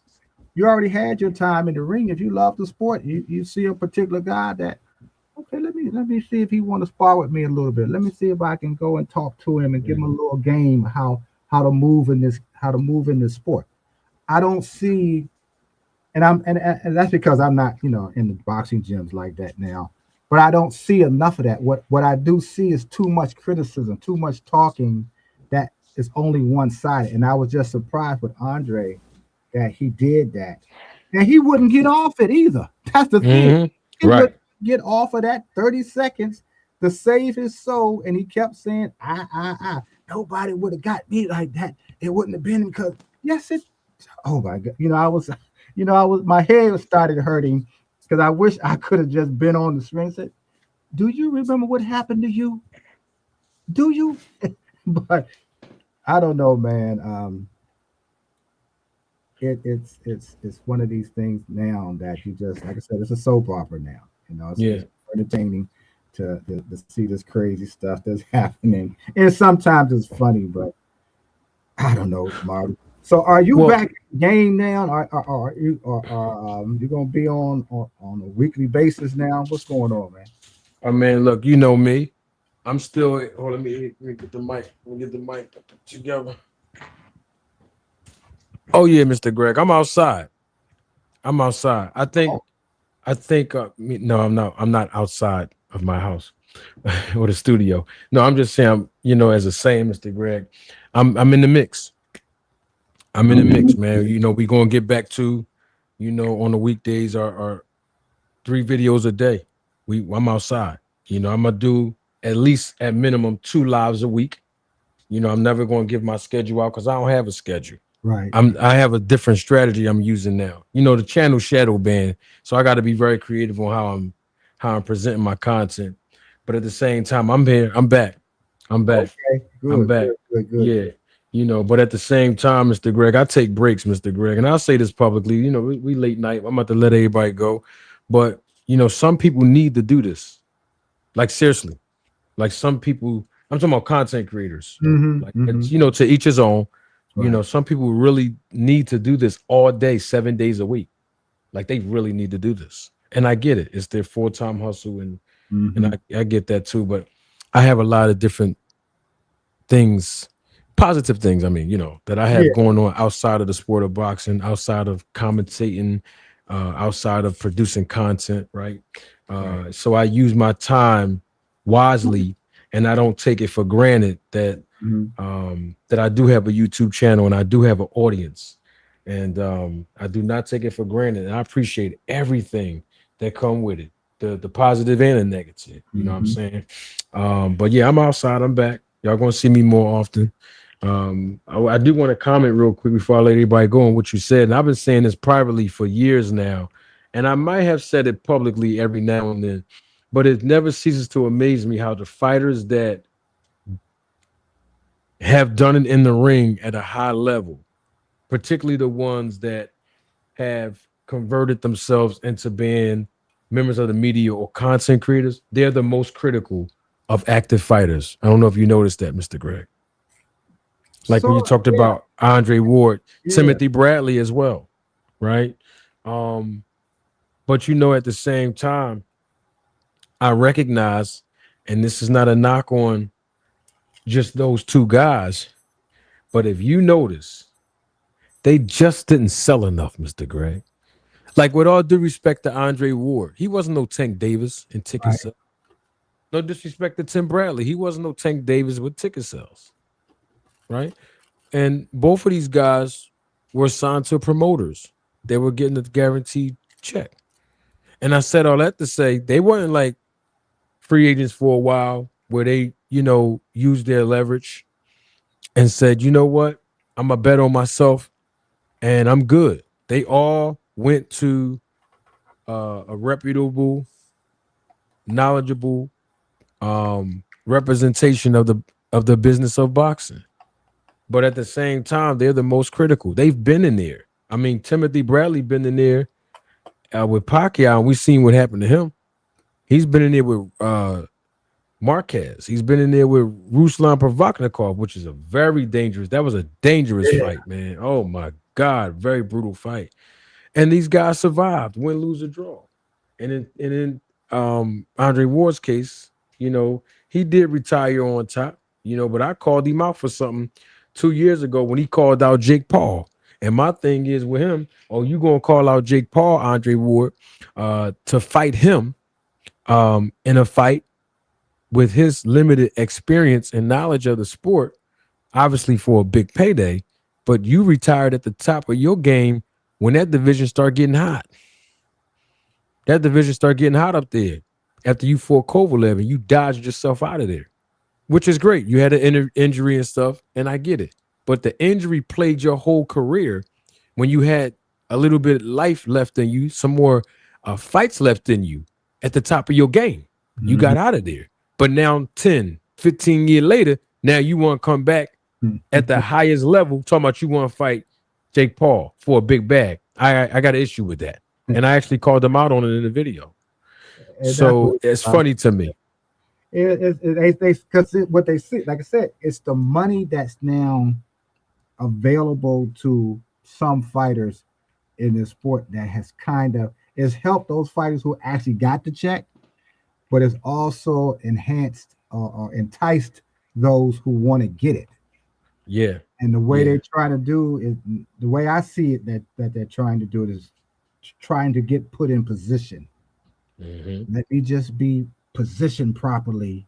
You already had your time in the ring. If you love the sport, you see a particular guy that, okay, let me see if he want to spar with me a little bit. Let me see if I can go and talk to him and give him a little game how to move in this sport. I don't see, and that's because I'm not in the boxing gyms like that now. But I don't see enough of that. What I do see is too much criticism, too much talking that is only one sided. And I was just surprised with Andre that he did that, and he wouldn't get off it either. That's the thing. Mhm. He Right. would get off of that 30 seconds to save his soul, and he kept saying, I. Nobody would have got me like that. It wouldn't have been because yes, it. Oh my God! My head started hurting because I wish I could have just been on the screen and said, "Do you remember what happened to you? Do you?" But I don't know, man. It's one of these things now that you just, like I said, it's a soap opera now. Yeah. It's entertaining to see this crazy stuff that's happening, and sometimes it's funny, but I don't know, Marty. So, are you Well, back in the game now? You gonna be on a weekly basis now? What's going on, man? I mean, look, you know me. I'm still. Let me get the mic. Let me get the mic together. Oh yeah, Mr. Greg. I'm outside. I'm outside. I think. Oh, I think. No, I'm not. I'm not outside of my house or the studio. No, I'm just saying. As a saying, Mr. Greg, I'm in the mix. I'm in the mix, man. We gonna get back to, on the weekdays our 3 videos a day. I'm outside. I'm gonna do at least at minimum 2 lives a week. I'm never gonna give my schedule out because I don't have a schedule. right. I have a different strategy I'm using now. The channel shadow ban, so I got to be very creative on how I'm presenting my content. But at the same time, I'm here. I'm back. I'm back. Okay. I'm Good. back. Good. Good. Good. Yeah. Good. But at the same time, Mr. Greg, I take breaks, Mr. Greg, and I'll say this publicly. We late night. I'm about to let everybody go, but some people need to do this. Like seriously, like some people. I'm talking about content creators. Mm-hmm. Like Mm-hmm. it's, to each his own. Right. Some people really need to do this all day, 7 days a week. Like they really need to do this, and I get it. It's their full-time hustle, and Mm-hmm. I get that too. But I have a lot of different things, positive things. I mean, that I have Yeah. going on outside of the sport of boxing, outside of commentating, outside of producing content, right? So I use my time wisely, and I don't take it for granted that that I do have a YouTube channel and I do have an audience, and I do not take it for granted. And I appreciate everything that come with it, the positive and the negative. You know what I'm saying? But yeah, I'm outside. I'm back. Y'all gonna see me more often. I do want to comment real quick before I let everybody go on what you said. And I've been saying this privately for years now, and I might have said it publicly every now and then, but it never ceases to amaze me how the fighters that have done it in the ring at a high level, particularly the ones that have converted themselves into being members of the media or content creators, they're the most critical of active fighters. I don't know if you noticed that, Mr. Greg. Like when you talked about Andre Ward, Timothy Bradley as well, right? But you know, at the same time, I recognize, and this is not a knock on just those two guys, but if you notice, they just didn't sell enough, Mr. Greg. Like, with all due respect to Andre Ward, he wasn't no Tank Davis in ticket sales. No disrespect to Tim Bradley, he wasn't no Tank Davis with ticket sales, right? And both of these guys were signed to promoters. They were getting a guaranteed check. And I said all that to say they weren't like free agents for a while where they, used their leverage and said, you know what, I'm going to bet on myself and I'm good. They all went to a reputable, knowledgeable representation of the business of boxing. But at the same time, they're the most critical. They've been in there. I mean, Timothy Bradley been in there with Pacquiao, and we've seen what happened to him. He's been in there with Marquez. He's been in there with Ruslan Provodnikov, which is that was a dangerous fight, man. Oh, my God. Very brutal fight. And these guys survived, win, lose, or draw. And in Andre Ward's case, he did retire on top, but I called him out for something 2 years ago when he called out Jake Paul. And my thing is with him, you going to call out Jake Paul, Andre Ward, to fight him in a fight with his limited experience and knowledge of the sport, obviously for a big payday, but you retired at the top of your game when that division started getting hot. That division started getting hot up there after you fought Kovalev and you dodged yourself out of there, which is great. You had an injury and stuff, and I get it. But the injury plagued your whole career when you had a little bit of life left in you, some more fights left in you at the top of your game. You got out of there. But now 10, 15 years later, now you want to come back at the highest level, talking about you want to fight Jake Paul for a big bag. I got an issue with that. And I actually called them out on it in the video. So it's funny to me. Because what they see, like I said, it's the money that's now available to some fighters in this sport that has has helped those fighters who actually got the check, but it's also enhanced or enticed those who want to get it. Yeah. And the way they're trying to do is, the way I see it, that they're trying to do it is trying to get put in position. Let me just be positioned properly.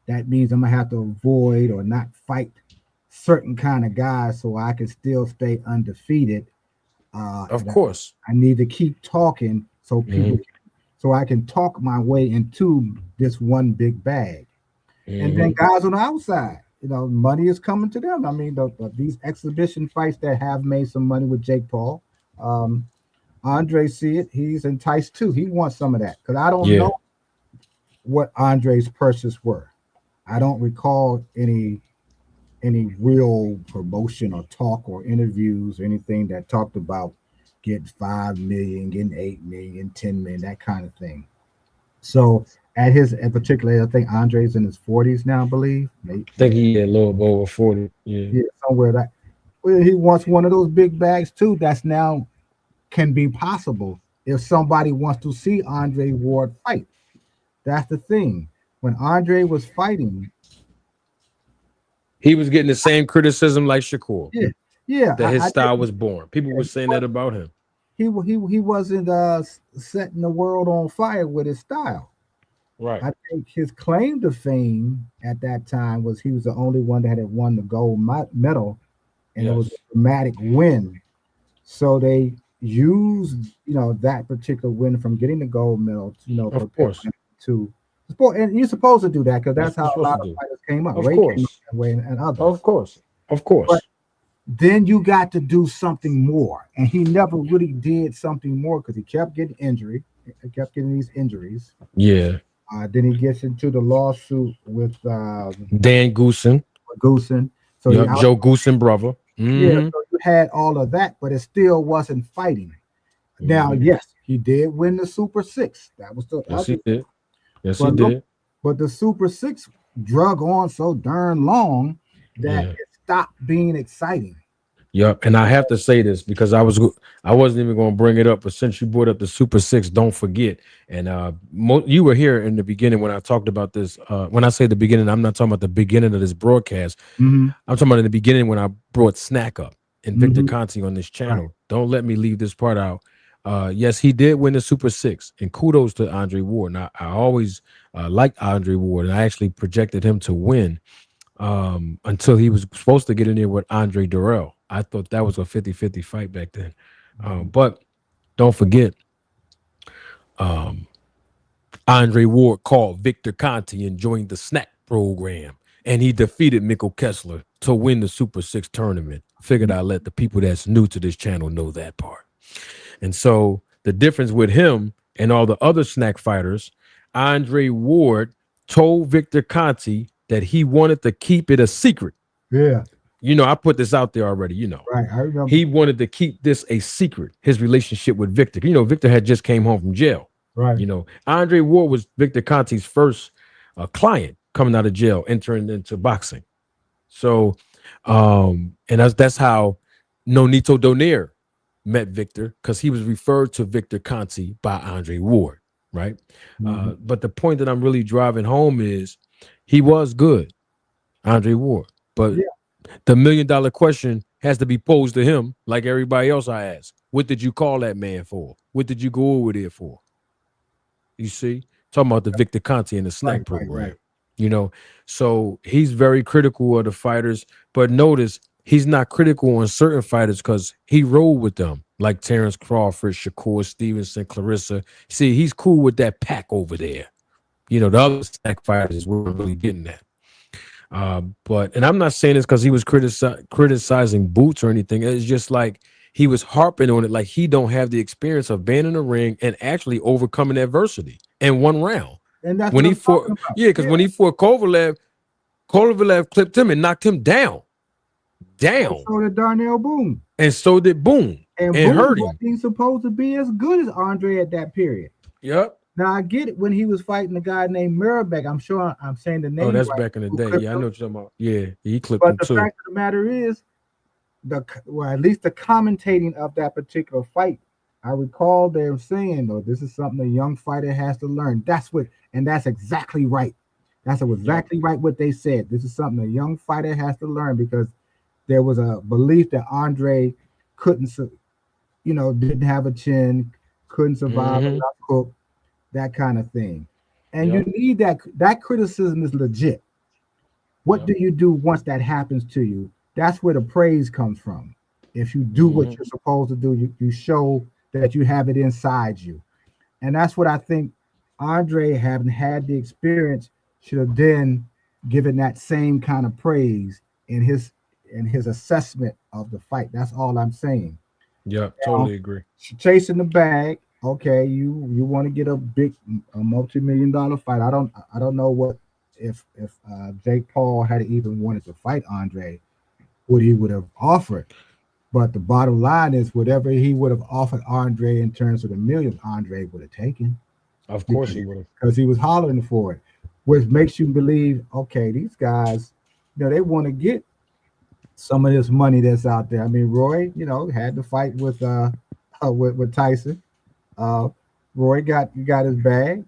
That means I'm gonna have to avoid or not fight certain kind of guys so I can still stay undefeated. Of course, I need to keep talking so people, so I can talk my way into this one big bag. And then guys on the outside, money is coming to them. I mean, these exhibition fights that have made some money with Jake Paul. Andre see it. He's enticed too. He wants some of that because I don't know what Andre's purses were. I don't recall any real promotion or talk or interviews or anything that talked about getting 5 million, getting 8 million, 10 million, that kind of thing. So at particularly, I think Andre's in his 40s now, I believe. I think he a little over 40. Yeah, somewhere that. Well, he wants one of those big bags too. That's now can be possible if somebody wants to see Andre Ward fight. That's the thing. When Andre was fighting, he was getting the same criticism like Shakur. Yeah. That his style was born. People were saying that about him. he wasn't setting the world on fire with his style. Right. I think his claim to fame at that time was he was the only one that had won the gold medal, and it was Yes. a dramatic win. So they used, that particular win from getting the gold medal, Of course. to sport. And you're supposed to do that because That's that's what you're how a supposed lot to of do. fighters came up. Of Ray came up course. that way, and others. Of course. Of But course. then you got to do something more, and he never really did something more because he kept getting kept getting these injuries. Yeah. Then he gets into the lawsuit with Dan Goosen. Goosen. So Yep. Joe Goosen brother. yeah, Mm-hmm. so you had all of that, but it still wasn't fighting. Now, yes, he did win the Super Six. That was the Yes, he did. Yes, but he look, did. but the Super Six drug on so darn long that Yeah. it stopped being exciting. Yep. And I have to say this because I wasn't even going to bring it up, but since you brought up the Super Six, don't forget. And you were here in the beginning when I talked about this. When I say the beginning, I'm not talking about the beginning of this broadcast. Mm-hmm. I'm talking about in the beginning when I brought Snack up and Victor Mm-hmm. Conti on this channel. Right. Don't let me leave this part out. Yes, he did win the Super Six, and kudos to Andre Ward. And I always liked Andre Ward, and I actually projected him to win until he was supposed to get in there with Andre Durrell. I thought that was a 50-50 fight back then. But don't forget, Andre Ward called Victor Conti and joined the Snack program, and he defeated Mikkel Kessler to win the Super Six tournament. Figured I'd let the people that's new to this channel know that part. And so the difference with him and all the other Snack fighters, Andre Ward told Victor Conti that he wanted to keep it a secret. Yeah. I put this out there already, Right. I remember. He wanted to keep this a secret, his relationship with Victor. Victor had just came home from jail. Right. Andre Ward was Victor Conti's first client coming out of jail, entering into boxing. So, and that's how Nonito Donaire met Victor, because he was referred to Victor Conti by Andre Ward, right? Mm-hmm. But the point that I'm really driving home is he was good, Andre Ward, but the $1 million question has to be posed to him, like everybody else I ask. What did you call that man for? What did you go over there for? You see, talking about the Victor Conti and the Snack program. Right. So he's very critical of the fighters, but notice he's not critical on certain fighters because he rolled with them, like Terrence Crawford, Shakur Stevenson, Clarissa. See, he's cool with that pack over there. The other Snack fighters is where we're really getting at. And I'm not saying this because he was criticizing Boots or anything. It's just like he was harping on it, like he don't have the experience of being in the ring and actually overcoming adversity in one round. And that's when what he fought, because when he fought Kovalev clipped him and knocked him down. And so did Darnell Boone. And so did Boone. And Boone hurt him. wasn't supposed to be as good as Andre at that period. Yep. Now I get it when he was fighting a guy named Mirabek. I'm sure I'm saying the name. Oh, that's right, back in the day. Yeah, I know what you're talking about. Yeah, he clipped but him the too. fact of the matter is, at least the commentating of that particular fight, I recall them saying, "No, this is something a young fighter has to learn." That's exactly right. That's exactly right what they said. This is something a young fighter has to learn because there was a belief that Andre couldn't, didn't have a chin, couldn't survive a hook, that kind of thing. And you need that criticism is legit. What do you do once that happens to you? That's where the praise comes from. If you do what you're supposed to do, you show that you have it inside you. And that's what I think Andre, having had the experience, should have then given that same kind of praise in his assessment of the fight. That's all I'm saying. Yeah, totally agree. Chasing the bag. Okay, you want to get a multi-million-dollar fight. I don't know what if Jake Paul had even wanted to fight Andre, what he would have offered. But the bottom line is whatever he would have offered Andre in terms of the millions, Andre would have taken. Of course he would have. Because he was hollering for it, which makes you believe, okay, these guys, they want to get some of this money that's out there. I mean, Roy, had to fight with Tyson. Roy got his bag.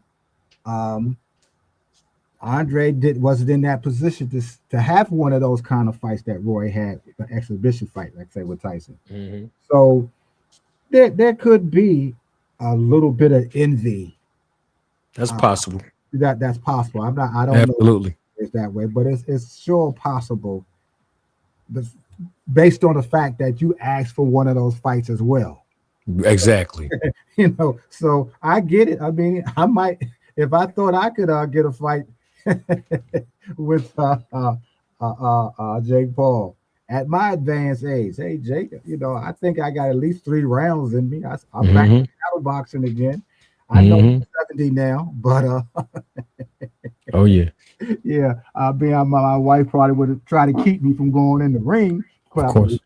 Andre wasn't in that position to have one of those kind of fights that Roy had, an exhibition fight, like say with Tyson. Mm-hmm. So, there could be a little bit of envy. That's Uh, possible. that's possible. I don't know Absolutely. if it's that way, but it's sure possible. The, based on the fact that you asked for one of those fights as well. Exactly. So I get it. I mean, I might if I thought I could get a fight with Jake Paul at my advanced age. Hey, Jake, I think I got at least 3 rounds in me. I'm back to Hmm. shadow boxing again. I know Hmm. I'm 70 now, but Oh yeah. yeah, my wife probably would have tried to keep me from going in the ring, but Of I mean, course.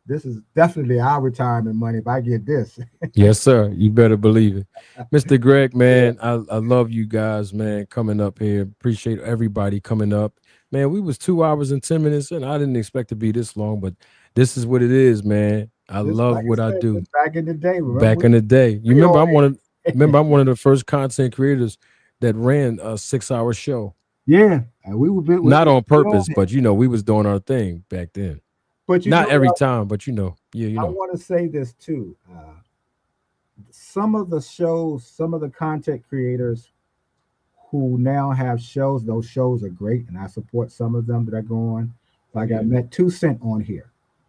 this is definitely our retirement money if I get this. Yes, sir. You better believe it. Mr. Greg, man, I love you guys, man, coming up here. Appreciate everybody coming up. Man, we was 2 hours and 10 minutes and I didn't expect to be this long, but this is what it is, man. I This, love like I what I said, do. this back in the day. Remember Back in the day. You we remember all I'm one of the first content creators that ran a 6 hour show. yeah, and Not on we all purpose, had. but we was doing our thing back then. But you Not know every what? time, but yeah, I want to say this too. Some of the shows, some of the content creators who now have shows, those shows are great, and I support some of them that are going. Like I met 2 Cent on here.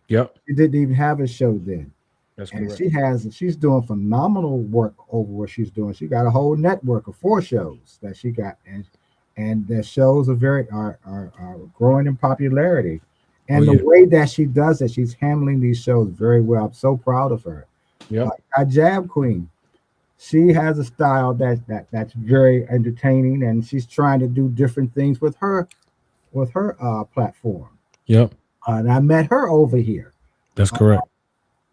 Yep, She didn't even have a show then. that's And correct. she's doing phenomenal work over what she's doing. She got a whole network of 4 shows that she got, and the shows are growing in popularity. Oh And the yeah. way that she does it, she's handling these shows very well. I'm so proud of her. Yep. Our Jab Queen, she has a style that's very entertaining, and she's trying to do different things with her platform. Yep. And I met her over here. That's Uh, correct.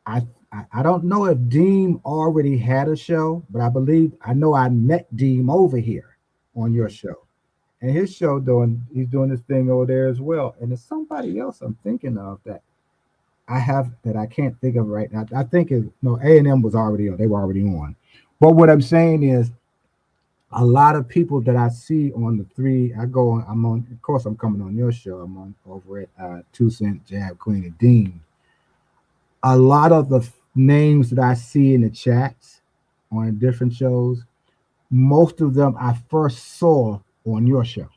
I don't know if Deem already had a show, but I know I met Deem over here on your show. And his show he's doing this thing over there as well. And there's somebody else I'm thinking of that I can't think of right now. I think no, A&M was already on, they were already on. But what I'm saying is a lot of people that I see on the three, I'm on, of course I'm coming on your show. I'm on over at 2 Cent, Jab Queen, and Dean. A lot of the names that I see in the chats on different shows, most of them I first saw on your show.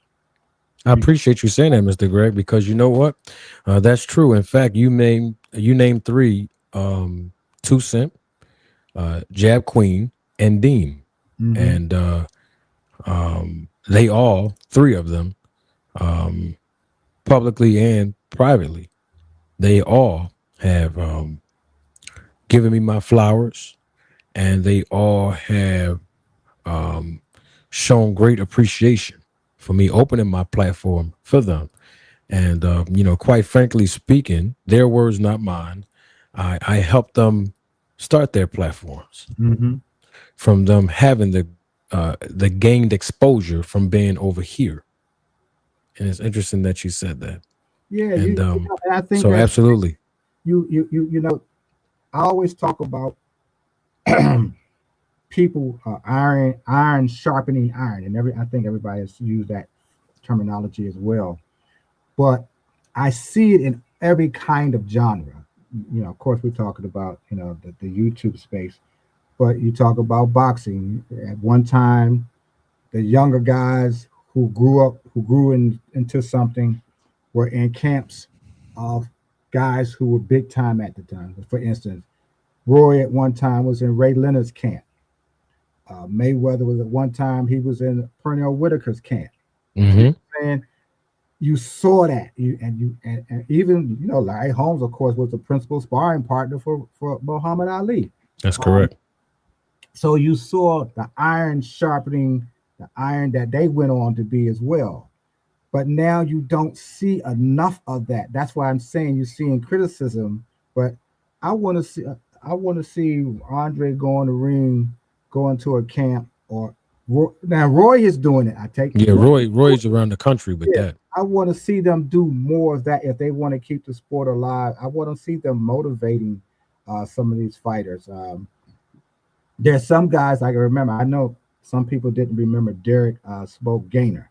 I appreciate you saying that, Mr. Greg, because you know what? That's true. In fact, you named three, 2 Cent, Jab Queen, and Dean. Mm-hmm. And they all, three of them, publicly and privately, they all have given me my flowers, and they all have shown great appreciation for me opening my platform for them. And quite frankly speaking, their words, not mine. I helped them start their platforms Mm-hmm. from them having the gained exposure from being over here. And it's interesting that you said that. Yeah, And and I think so that absolutely. I always talk about people iron sharpening iron, and I think everybody has used that terminology as well. But I see it in every kind of genre. Of course, we're talking about the YouTube space, but you talk about boxing. At one time, the younger guys who grew into something, were in camps of guys who were big time at the time. For instance, Roy at one time was in Ray Leonard's camp. Mayweather was at one time, he was in Pernell Whitaker's camp. Hmm. And you saw that, and even Larry Holmes, of course, was the principal sparring partner for Muhammad Ali. That's Um, correct. so you saw the iron sharpening the iron that they went on to be as well. But now you don't see enough of that. That's why I'm saying you're seeing criticism. But I want to see Andre go in the ring, go into a camp, or now Roy is doing it. I take Yeah, Roy's around the country with yeah. that. I want to see them do more of that if they want to keep the sport alive. I want to see them motivating some of these fighters. There's some guys I can remember. I know some people didn't remember Derek Spoke Gaynor,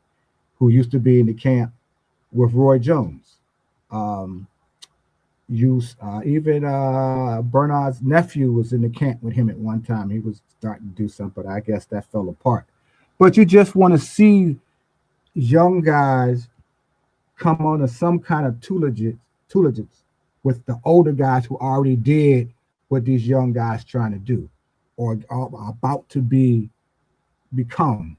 who used to be in the camp with Roy Jones. Um, use even Bernard's nephew was in the camp with him at one time. He was starting to do something, but I guess that fell apart. But you just want to see young guys come on to some kind of tutelage with the older guys who already did what these young guys trying to do or are about to become.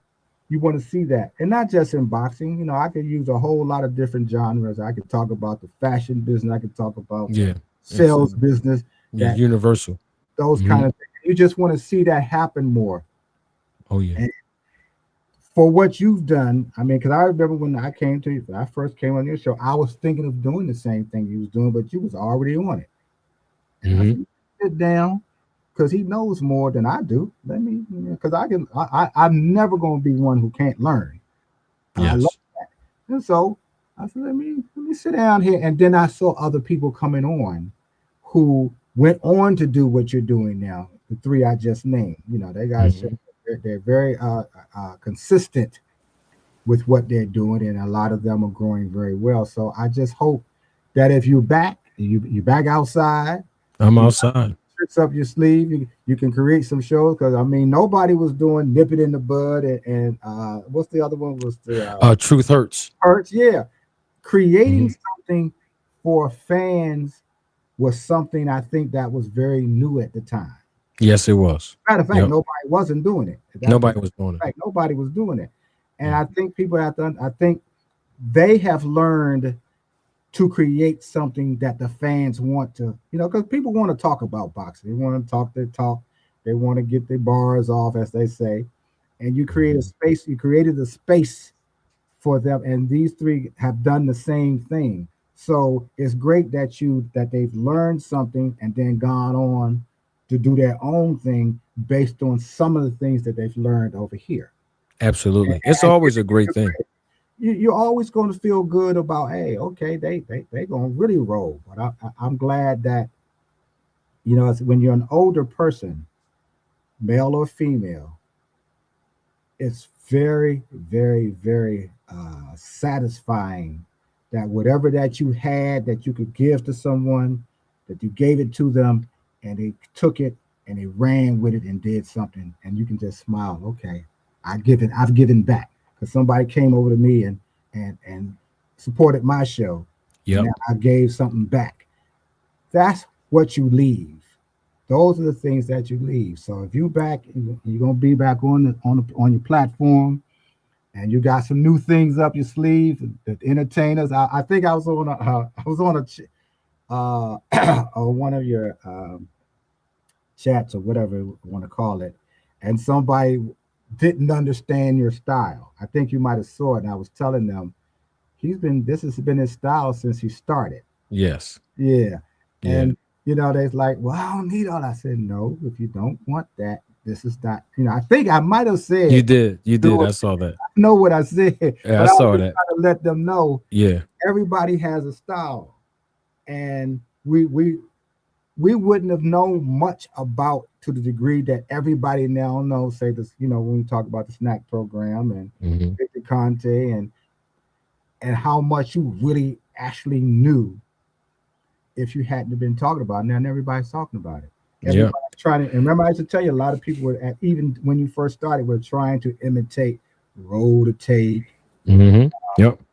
You want to see that, and not just in boxing. You know, I could use a whole lot of different genres. I could talk about the fashion business. I could talk about Yeah, sales business. yeah, That universal. those kind of things. You just want to see that happen more. Oh yeah. And for what you've done, I mean, because I remember when I came to you, when I first came on your show, I was thinking of doing the same thing you was doing, but you was already on it. And I said, sit down, because he knows more than I do. Let me, because I'm never going to be one who can't learn. I Yes. love that. And so I said, let me sit down here. And then I saw other people coming on who went on to do what you're doing now. The three I just named, they got they're very consistent with what they're doing, and a lot of them are growing very well. So I just hope that if you're back, you back outside. I'm outside. Tricks up your sleeve. You can create some shows, because I mean nobody was doing nip it in the bud and what's the other one was the Truth hurts. hurts. Yeah, creating something for fans was something I think that was very new at the time. Yes, it was. Matter of fact, nobody wasn't doing it. Nobody was doing it. Nobody was doing it, and I think people have to. I think they have learned to create something that the fans want to, because people want to talk about boxing. They want to talk their talk. They want to get their bars off, as they say. And you create a space. You created a space for them, and these three have done the same thing. So it's great that they've learned something and then gone on to do their own thing based on some of the things that they've learned over here. Absolutely, it's always a great thing. You're always going to feel good about, hey, okay, they going to really roll. But I'm glad that, when you're an older person, male or female, it's very, very, very satisfying that whatever that you had that you could give to someone, that you gave it to them, and they took it and they ran with it and did something, and you can just smile. Okay, I've given back. Because somebody came over to me and supported my show. Yeah, I gave something back. That's what you leave. Those are the things that you leave. So if you're back, you're gonna be back on your platform, and you got some new things up your sleeve. The entertainers. I think I was on one of your chats or whatever you want to call it, and somebody didn't understand your style. I think you might have saw it, and I was telling them this has been his style since he started. Yes. Yeah. And they're like, well, I don't need all. I said, no, if you don't want that, this is not, I think I might have said You did. I saw that. I know what I said. Yeah, I saw that. Trying to let them know. Yeah. Everybody has a style. And we wouldn't have known much about to the degree that everybody now knows, say this, when we talk about the snack program and Victor Conte and how much you really actually knew if you hadn't been talking about it. Now everybody's talking about it. Everybody's trying to, and remember I used to tell you a lot of people were even when you first started were trying to imitate roll the tape.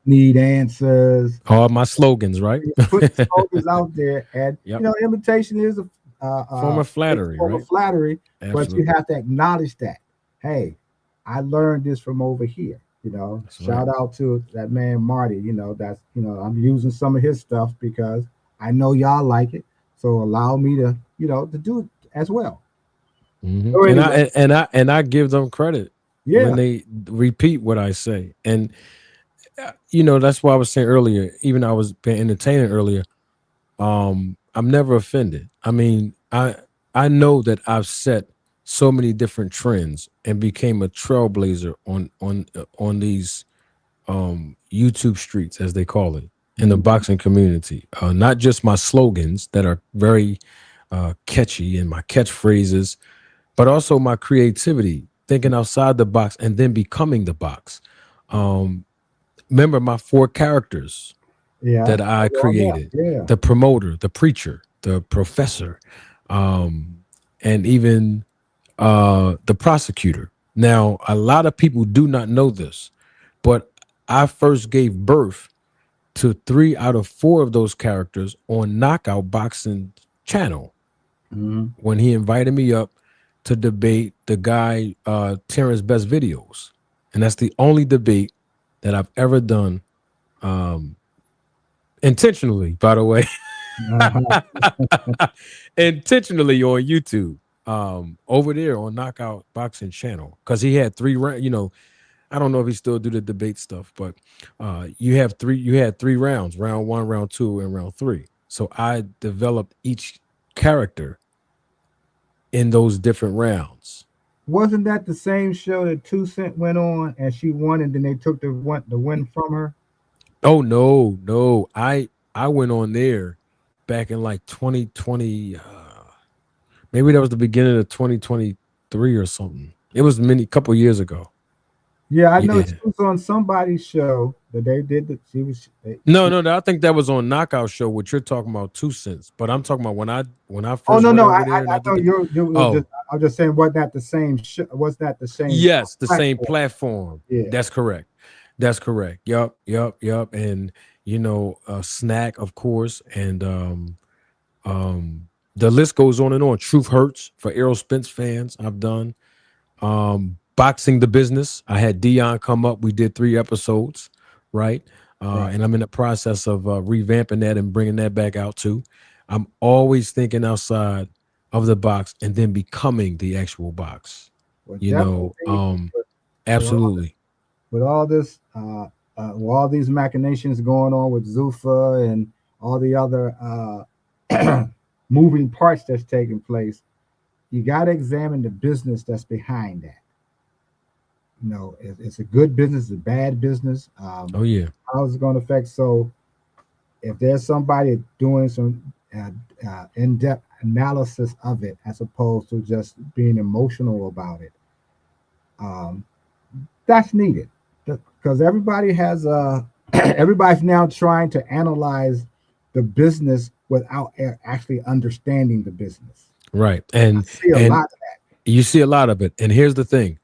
Need answers. All my slogans, right? Put the slogans out there, and imitation is a form of flattery, form right? of flattery. Absolutely. But you have to acknowledge that. Hey, I learned this from over here. Shout out to that man Marty. That's I'm using some of his stuff because I know y'all like it. So allow me to to do it as well. So anyway, and I give them credit when they repeat what I say. And that's why I was saying earlier, even I was being entertaining earlier. I'm never offended. I mean, I know that I've set so many different trends and became a trailblazer on these YouTube streets, as they call it, in the boxing community. Not just my slogans that are very catchy and my catchphrases, but also my creativity, thinking outside the box and then becoming the box. Remember my 4 characters. Yeah. that I Oh, yeah. created. Yeah. The promoter, the preacher, the professor, and even the prosecutor. Now, a lot of people do not know this, but I first gave birth to 3 out of 4 of those characters on Knockout Boxing channel Mhm. when he invited me up to debate the guy Terrence Best Videos. And that's the only debate that I've ever done intentionally, by the way. Uh-huh. Intentionally on YouTube. Over there on Knockout Boxing channel. Because he had 3 rounds, I don't know if he still do the debate stuff, but you had 3 rounds, round 1, round 2, and round 3. So I developed each character in those different rounds. Wasn't that the same show that 2 Cent went on and she won, and then they took the win from her? Oh no, no. I went on there back in like 2020. Maybe that was the beginning of 2023 or something. It was many couple years ago. Yeah, I know Yeah. she was on somebody's show that they did. That she was. No, no, no. I think that was on Knockout Show. What you're talking about, 2 cents. But I'm talking about when I Oh first no, went no. I over there and I I I did thought the. you were just. Oh, I was just saying, was that the same? Was that the same yes, the same platform? platform. Yeah. That's correct. That's correct. Yup, yup, yup. And Snack, of course, and um, the list goes on and on. Truth Hurts for Errol Spence fans. I've done. Boxing the Business. I had Dion come up. We did 3 episodes, right? Right. And I'm in the process of revamping that and bringing that back out too. I'm always thinking outside of the box and then becoming the actual box. Well, You know, definitely with all absolutely. with all this, with all these machinations going on with Zufa and all the other moving parts that's taking place, you got to examine the business that's behind that. It's a good business, a bad business. Oh yeah, How is it going to affect? So, if there's somebody doing some in-depth analysis of it, as opposed to just being emotional about it, um, that's needed because everybody has everybody's now trying to analyze the business without actually understanding the business. right. I And see a and lot of you see a lot of it. And here's the thing,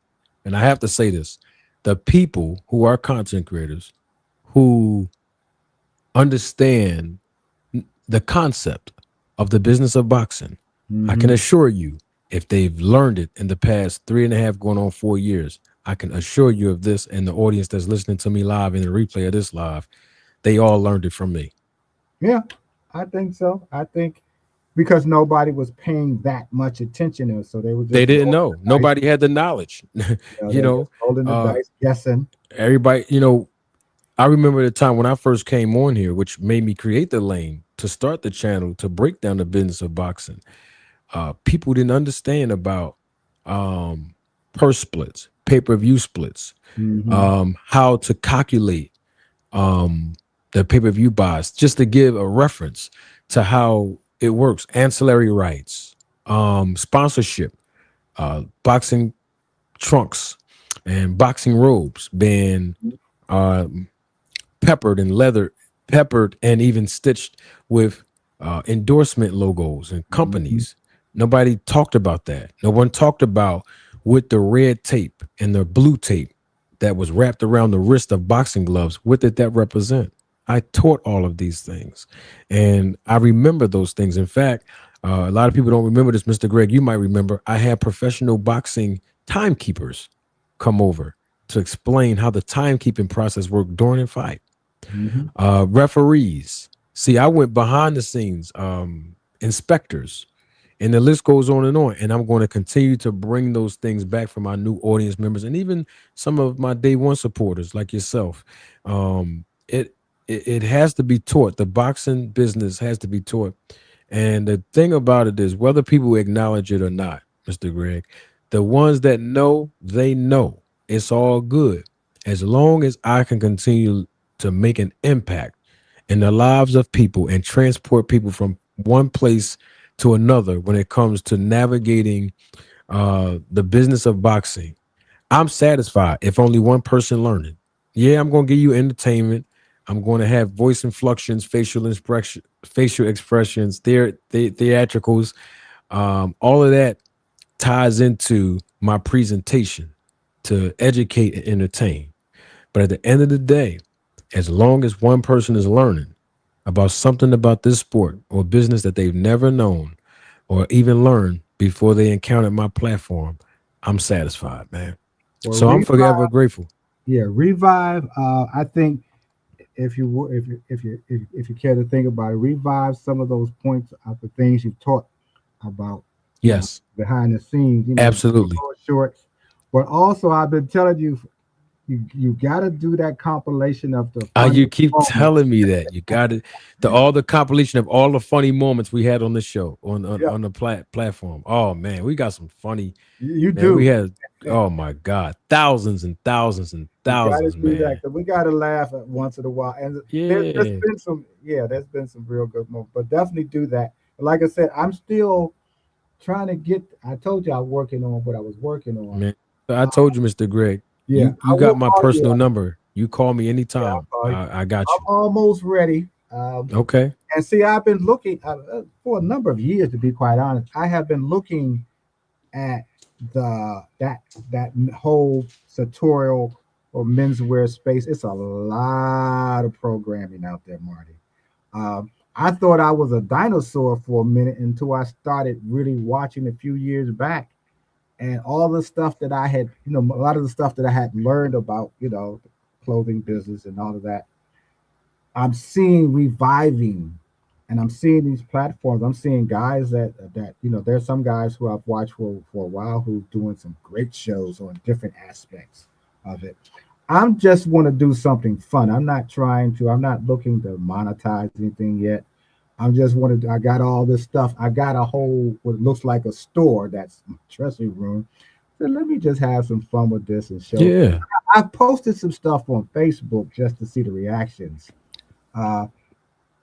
and I have to say this: the people who are content creators who understand the concept of the business of boxing, that. I Hmm. can assure you, if they've learned it in the past 3.5 going on 4 years, I can assure you of this, and the audience that's listening to me live in the replay of this live, they all learned it from me. Yeah, I think so. I think because nobody was paying that much attention to it, so they were They just didn't rolling know. the dice. Nobody had the knowledge. They you were know, just rolling the uh, dice, guessing. everybody, I remember the time when I first came on here, which made me create the lane to start the channel to break down the business of boxing. People didn't understand about um, purse splits, pay-per-view splits, Hmm. how to calculate um, the pay-per-view buys, just to give a reference to how it works. Ancillary rights, sponsorship, boxing trunks, and boxing robes being uh, peppered and leather, peppered and even stitched with endorsement logos and Hmm. companies. Nobody talked about that. No one talked about with the red tape and the blue tape that was wrapped around the wrist of boxing gloves. What did that represent? I taught all of these things, and I remember those things. In fact, a lot of people don't remember this, Mr. Greg. You might remember I had professional boxing timekeepers come over to explain how the timekeeping process worked during a fight. Hmm. Referees. See, I went behind the scenes, inspectors, and the list goes on and on. And I'm going to continue to bring those things back for my new audience members and even some of my day one supporters like yourself. It has to be taught. The boxing business has to be taught. And the thing about it is, whether people acknowledge it or not, Mr. Greg, the ones that know, they know. It's all good. As long as I can continue to make an impact in the lives of people and transport people from one place to another when it comes to navigating the business of boxing, I'm satisfied if only one person learning. Yeah, I'm going to give you entertainment. I'm going to have voice inflections, facial expressions, theatricals. All of that ties into my presentation to educate and entertain. But at the end of the day, as long as one person is learning about something about this sport or business that they've never known or even learned before they encountered my platform, I'm satisfied, man. Well, So I'm forever grateful. revive. I think if you if you care to think about it, revive some of those points of the things you've taught about, Yes, behind the scenes, absolutely. shorts. But also, I've been telling you, you got to do that compilation of the You funny keep moments. telling me that you got it. All the compilation of all the funny moments we had on the show Yeah, on the platform. Oh man, we got some funny. you Man, we do. had, oh my God, thousands and thousands and You got to thousands, do that man. because we got to laugh at once in a while. And there's Yeah, been some, there's been some real good moments. But definitely do that. But like I said, I'm still trying to get. I told you I'm working on what I was working on. man. I told you, Mr. Greg, Yeah, you I got will my call you. personal number. You call me Yeah, I'll anytime. call you. I got I'm you. almost ready. Okay. And see, I've been looking for a number of years, to be quite honest. I have been looking at that whole sartorial or menswear space. It's a lot of programming out there, Marty. I thought I was a dinosaur for a minute until I started really watching a few years back, and all the stuff that I had, a lot of the stuff that I had learned about, the clothing business and all of that. I'm seeing reviving, and I'm seeing these platforms. I'm seeing guys that there's some guys who I've watched for a while who's doing some great shows on different aspects of it. I'm just want to do something fun. I'm not looking to monetize anything yet. I'm just wanted I got all this stuff. I got a whole what looks like a store that's my dressing room. So let me just have some fun with this and show. Yeah. I posted some stuff on Facebook just to see the reactions. Uh,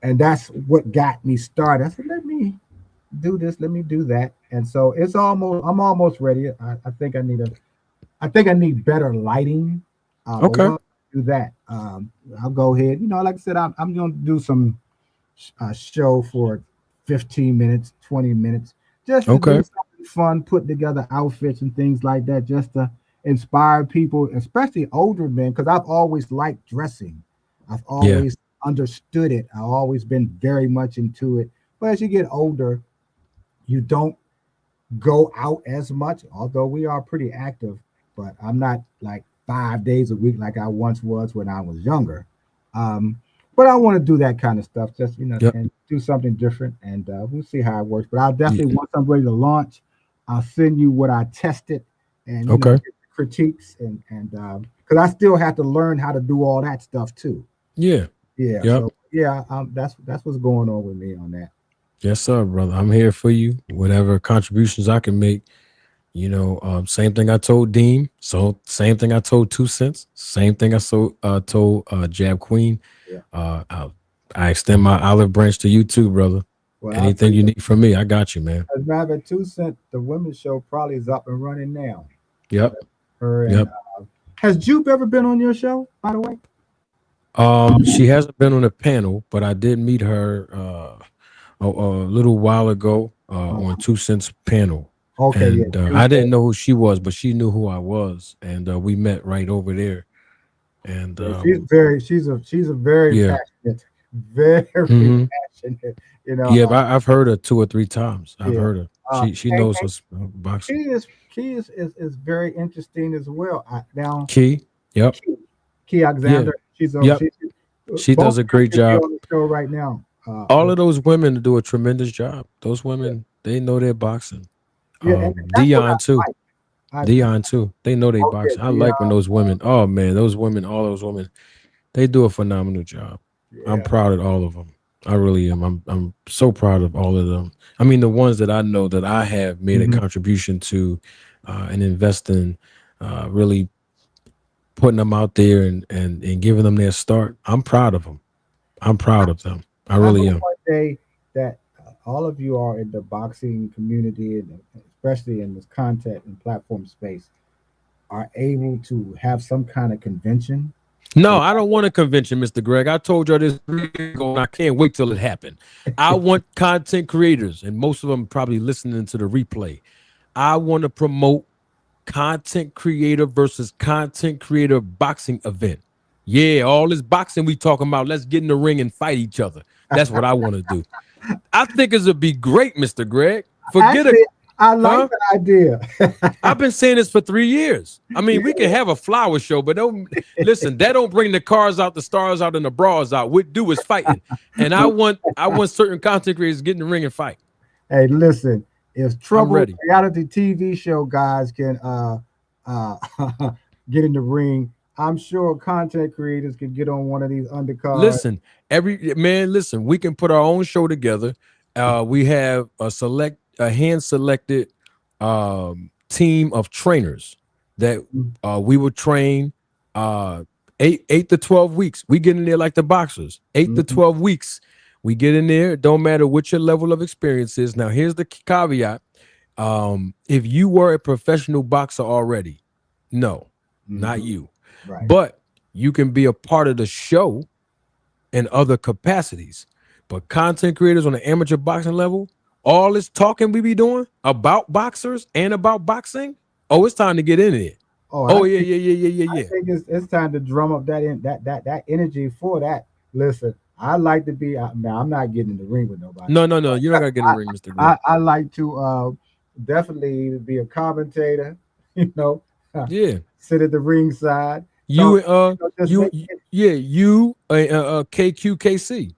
and that's what got me started. I said, let me do this, let me do that. And so I'm almost ready. I think I need better lighting. But Okay. once I do that, I'll go ahead. Like I said, I'm going to do some show for 15 minutes, 20 minutes, just to do Okay. something fun, put together outfits and things like that, just to inspire people, especially older men, because I've always liked dressing. I've Yeah. always understood it. I've always been very much into it. But as you get older, you don't go out as much, although we are pretty active, but I'm not like 5 days a week like I once was when I was younger. Um, but I want to do that kind of stuff, just Yep. and do something different, and we'll see how it works. But I'll definitely Yeah. once I'm ready to launch, I'll send you what I tested, and Okay. get the critiques, and because I still have to learn how to do all that stuff too. Yeah. Yeah, Yep. so yeah, that's what's going on with me on that. Yes, sir, brother. I'm here for you. Whatever contributions I can make. Same thing I told Dean. So same thing I told 2 Cents. Same thing I told Jab Queen. Yeah. Uh, I, I extend my olive branch to you too, brother. Well, I'll tell Anything you you, need from me, I got you, man. as a matter of 2 cent, the women's show probably is up and running now. Yep. Her and Yep. has Jupe ever been on your show, by the way? She hasn't been on a panel, but I did meet her a little while ago Uh, on 2 Cents panel. okay, yeah, And I Jupe. didn't know who she was, but she knew who I was, and we met right over there. And Yeah, she's a very yeah, passionate, very hmm passionate. yeah, I've heard her 2 or 3 times. I've Yeah. heard her. Uh, She and, knows her and boxing. Key is very interesting as well. Now, Key, yep, Key, Key yeah, Alexander, yep. she's She both does a of them great should be job. on the show right now. All of those women do a tremendous job. Those Yeah, women, they know their boxing. yeah, and that's what Dion too. I like. I Dion too. They know they okay, boxing. I yeah, like when those women. Oh man, those women, all those women, they do a phenomenal job. I'm yeah. proud of all of them. I really am. I'm so proud of all of them. I mean, the ones that I know that I have made a Mhm. contribution to and invest in, really putting them out there and giving them their start. I'm proud of them. I'm proud of them. I I really hope am. one day that all of you are in the boxing community, and especially in this content and platform space, are able to have some kind of convention No, I don't want a convention, Mr. Greg. I told you this 3 years ago, and I can't wait till it happened. I want content creators, and most of them probably listening to the replay. I want to promote content creator versus content creator boxing event. Yeah, all this boxing we talking about, let's get in the ring and fight each other. That's what I want to do. I think it'd be great, Mr. Greg. Forget Actually, it. I like Huh? the idea. I've been saying this for 3 years. I mean, we can have a flower show, but don't listen. That don't bring the cars out, the stars out, and the bras out. What do is fighting. And I want certain content creators to get in the ring and fight. Hey, listen, if Trouble ready. reality TV show guys can uh get in the ring, I'm sure content creators can get on one of these undercards. Listen, listen. We can put our own show together. We have a hand selected team of trainers that we would train 8 to 12 weeks. We get in there like the boxers. 8 to 12 weeks. We get in there. It don't matter what your level of experience is. Now, here's the caveat. If you were a professional boxer already, no, not you. Right. But you can be a part of the show in other capacities. But content creators on the amateur boxing level, all this talking we be doing about boxers and about boxing, oh, it's time to get in there. I think it's time to drum up that energy for that. Listen, I like to be now. I'm not getting in the ring with nobody. No. You're not gonna get in the ring, Mr. Green. I like to definitely be a commentator. You know, sit at the ringside. KQKC,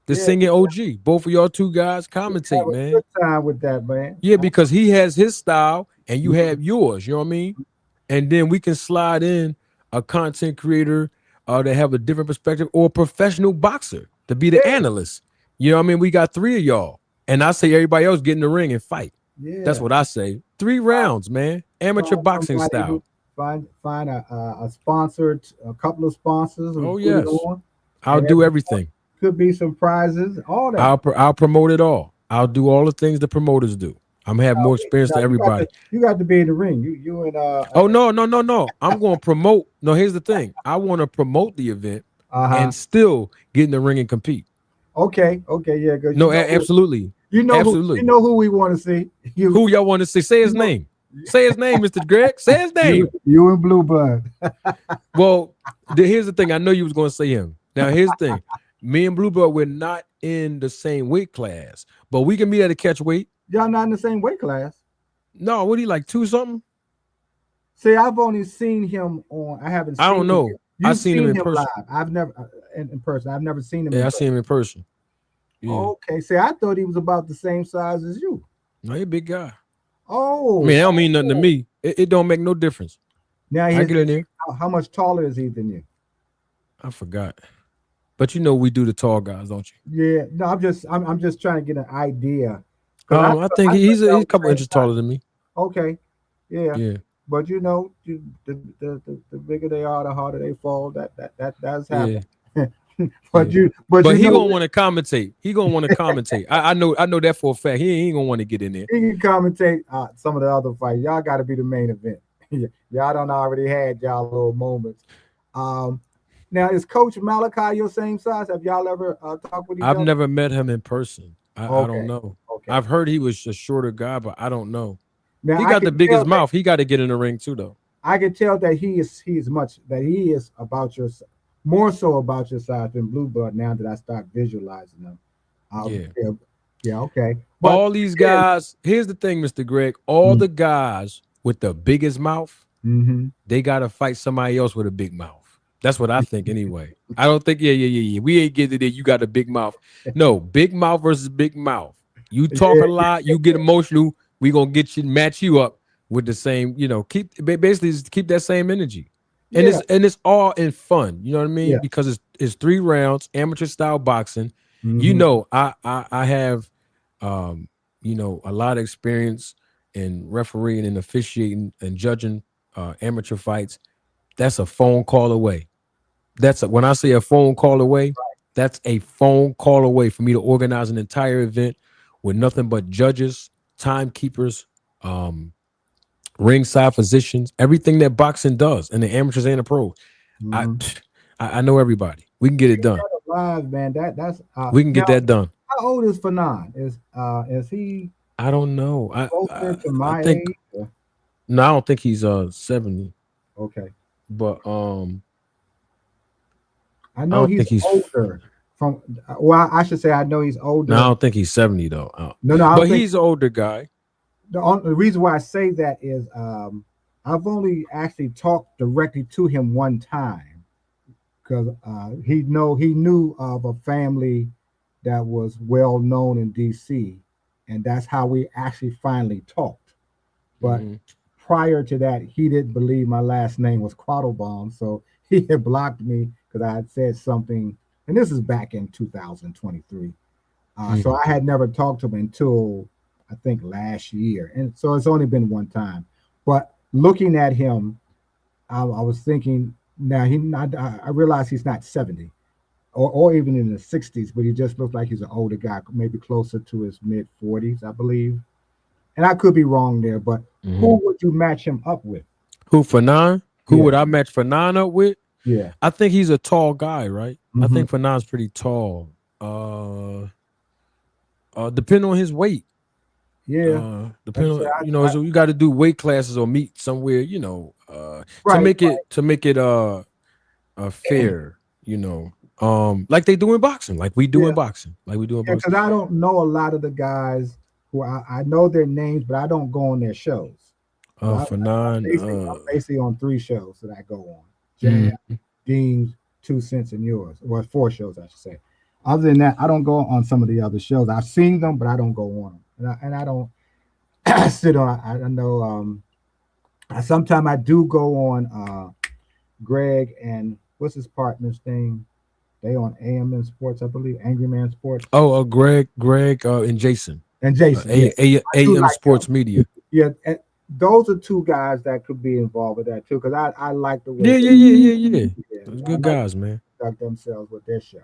the singing OG. Both of y'all two guys commentate, man. Good time with that, man. Yeah, because he has his style and you have yours. You know what I mean? And then we can slide in a content creator that have a different perspective, or a professional boxer to be the analyst. You know what I mean? We got 3 of y'all, and I say everybody else get in the ring and fight. Yeah, that's what I say. 3 rounds, man. Amateur boxing style. Find a sponsored, a couple of sponsors. Oh yes, I'll do everything. Could be some prizes. All that. I'll promote it all. I'll do all the things the promoters do. I'm gonna have more experience than everybody. You got to be in the ring. You and Oh no. I'm going to promote. No, here's the thing. I want to promote the event and still get in the ring and compete. Okay, yeah, good. No, absolutely. Absolutely. You know who we want to see. Who y'all want to see? Say his name. Say his name, Mr. Greg. Say his name. You and Bluebird. Well, here's the thing. I know you was going to say him. Now, here's the thing. Me and Bluebird, we're not in the same weight class, but we can meet at a catch weight. Y'all not in the same weight class? No, what do you like, 2 something? See, I've only seen him on. I haven't. I don't know. I've seen him in person. Live. I've never in person. I've never seen him. Yeah, I seen him in person. Yeah. Okay. See, I thought he was about the same size as you. No, he's a big guy. Oh, I mean, that don't mean nothing to me. It don't make no difference. Now I get in there. How much taller is he than you? I forgot. But you know we do the tall guys, don't you? Yeah. No, I'm just trying to get an idea. I think he's a couple inches taller than me. Okay. Yeah. Yeah. But you know, the bigger they are, the harder they fall. That does happen. Yeah. But he gonna want to commentate. He gonna want to commentate. I know that for a fact. He ain't gonna want to get in there. He can commentate some of the other fights. Y'all got to be the main event. Y'all done already had y'all little moments. Now is Coach Malachi your same size? Have y'all ever talked with each other? I've never met him in person. I don't know. Okay. I've heard he was a shorter guy, but I don't know. Now, he got the biggest mouth. He got to get in the ring too, though. I can tell that he is about your, more so about your size than Bluebird. Now that I start visualizing them, yeah, okay. But all these guys. Here's the thing, Mr. Greg. All the guys with the biggest mouth, they got to fight somebody else with a big mouth. That's what I think, anyway. I don't think. Yeah. We ain't getting there. You got a big mouth. No, big mouth versus big mouth. You talk a lot. You get emotional. We gonna match you up with the same, keep that same energy, and it's all in fun. You know what I mean? Yeah. Because it's 3 rounds, amateur style boxing. I have, a lot of experience in refereeing and officiating and judging amateur fights. That's a phone call away. When I say a phone call away, that's a phone call away for me to organize an entire event with nothing but judges, timekeepers, ringside physicians, everything that boxing does, and the amateurs and the pros. I know everybody. We can get it done. Live, man. That's We can now. get that done. How old is Fanon? Is he I don't know. closer to I my think age? Or- no, I don't think he's 70, Okay, but I I know don't he's think he's older. From well, I should say I know he's no, I older. don't think he's 70 though. No, I don't But think he's an older guy. the reason why I say that is I've only actually talked directly to him one time because he knew of a family that was well known in DC, and that's how we actually finally talked. But Mhm. prior to that, he didn't believe my last name was Quattlebaum, so he had blocked me because I had said something, and this is back in 2023. So Mhm. I had never talked to him until I think last year, and so it's only been one time. But looking at him, I was thinking now he not. I realize he's not 70 or even in the 60s, but he just looks like he's an older guy, maybe closer to his mid 40s, I believe. And I could be wrong there, but who Mhm. would you match him up with? Who for nine? Who Yeah, would I match for nine up with? yeah. I think he's a tall guy, right? I Hmm. think Fanon's pretty tall. Depending on his weight. Yeah. Like I Depending said, on so you got to do weight classes or meet somewhere, to right. make it fair, like they do in boxing, like we do Yeah. in boxing, like we do in Yeah, boxing. because I don't know a lot of the guys who I know their names, but I don't go on their shows. For nine, I'm basically on three shows that I go on. Jam, mm, Dean's, 2 Cents, and yours. Well, four shows, I should say. Other than that, I don't go on some of the other shows. I've seen them, but I don't go on them. And I don't sit on. I know. Sometimes I do go on. Greg and what's his partner's name? They on AMN Sports, I believe. Angry Man Sports Greg, and Jason, and Jason. Yeah, I do AM like Sports them. Media. Yeah, and those are two guys that could be involved with that too, because I like the way Yeah, they, yeah, yeah, yeah, yeah. yeah, Those I good like guys, man. to conduct themselves with their show.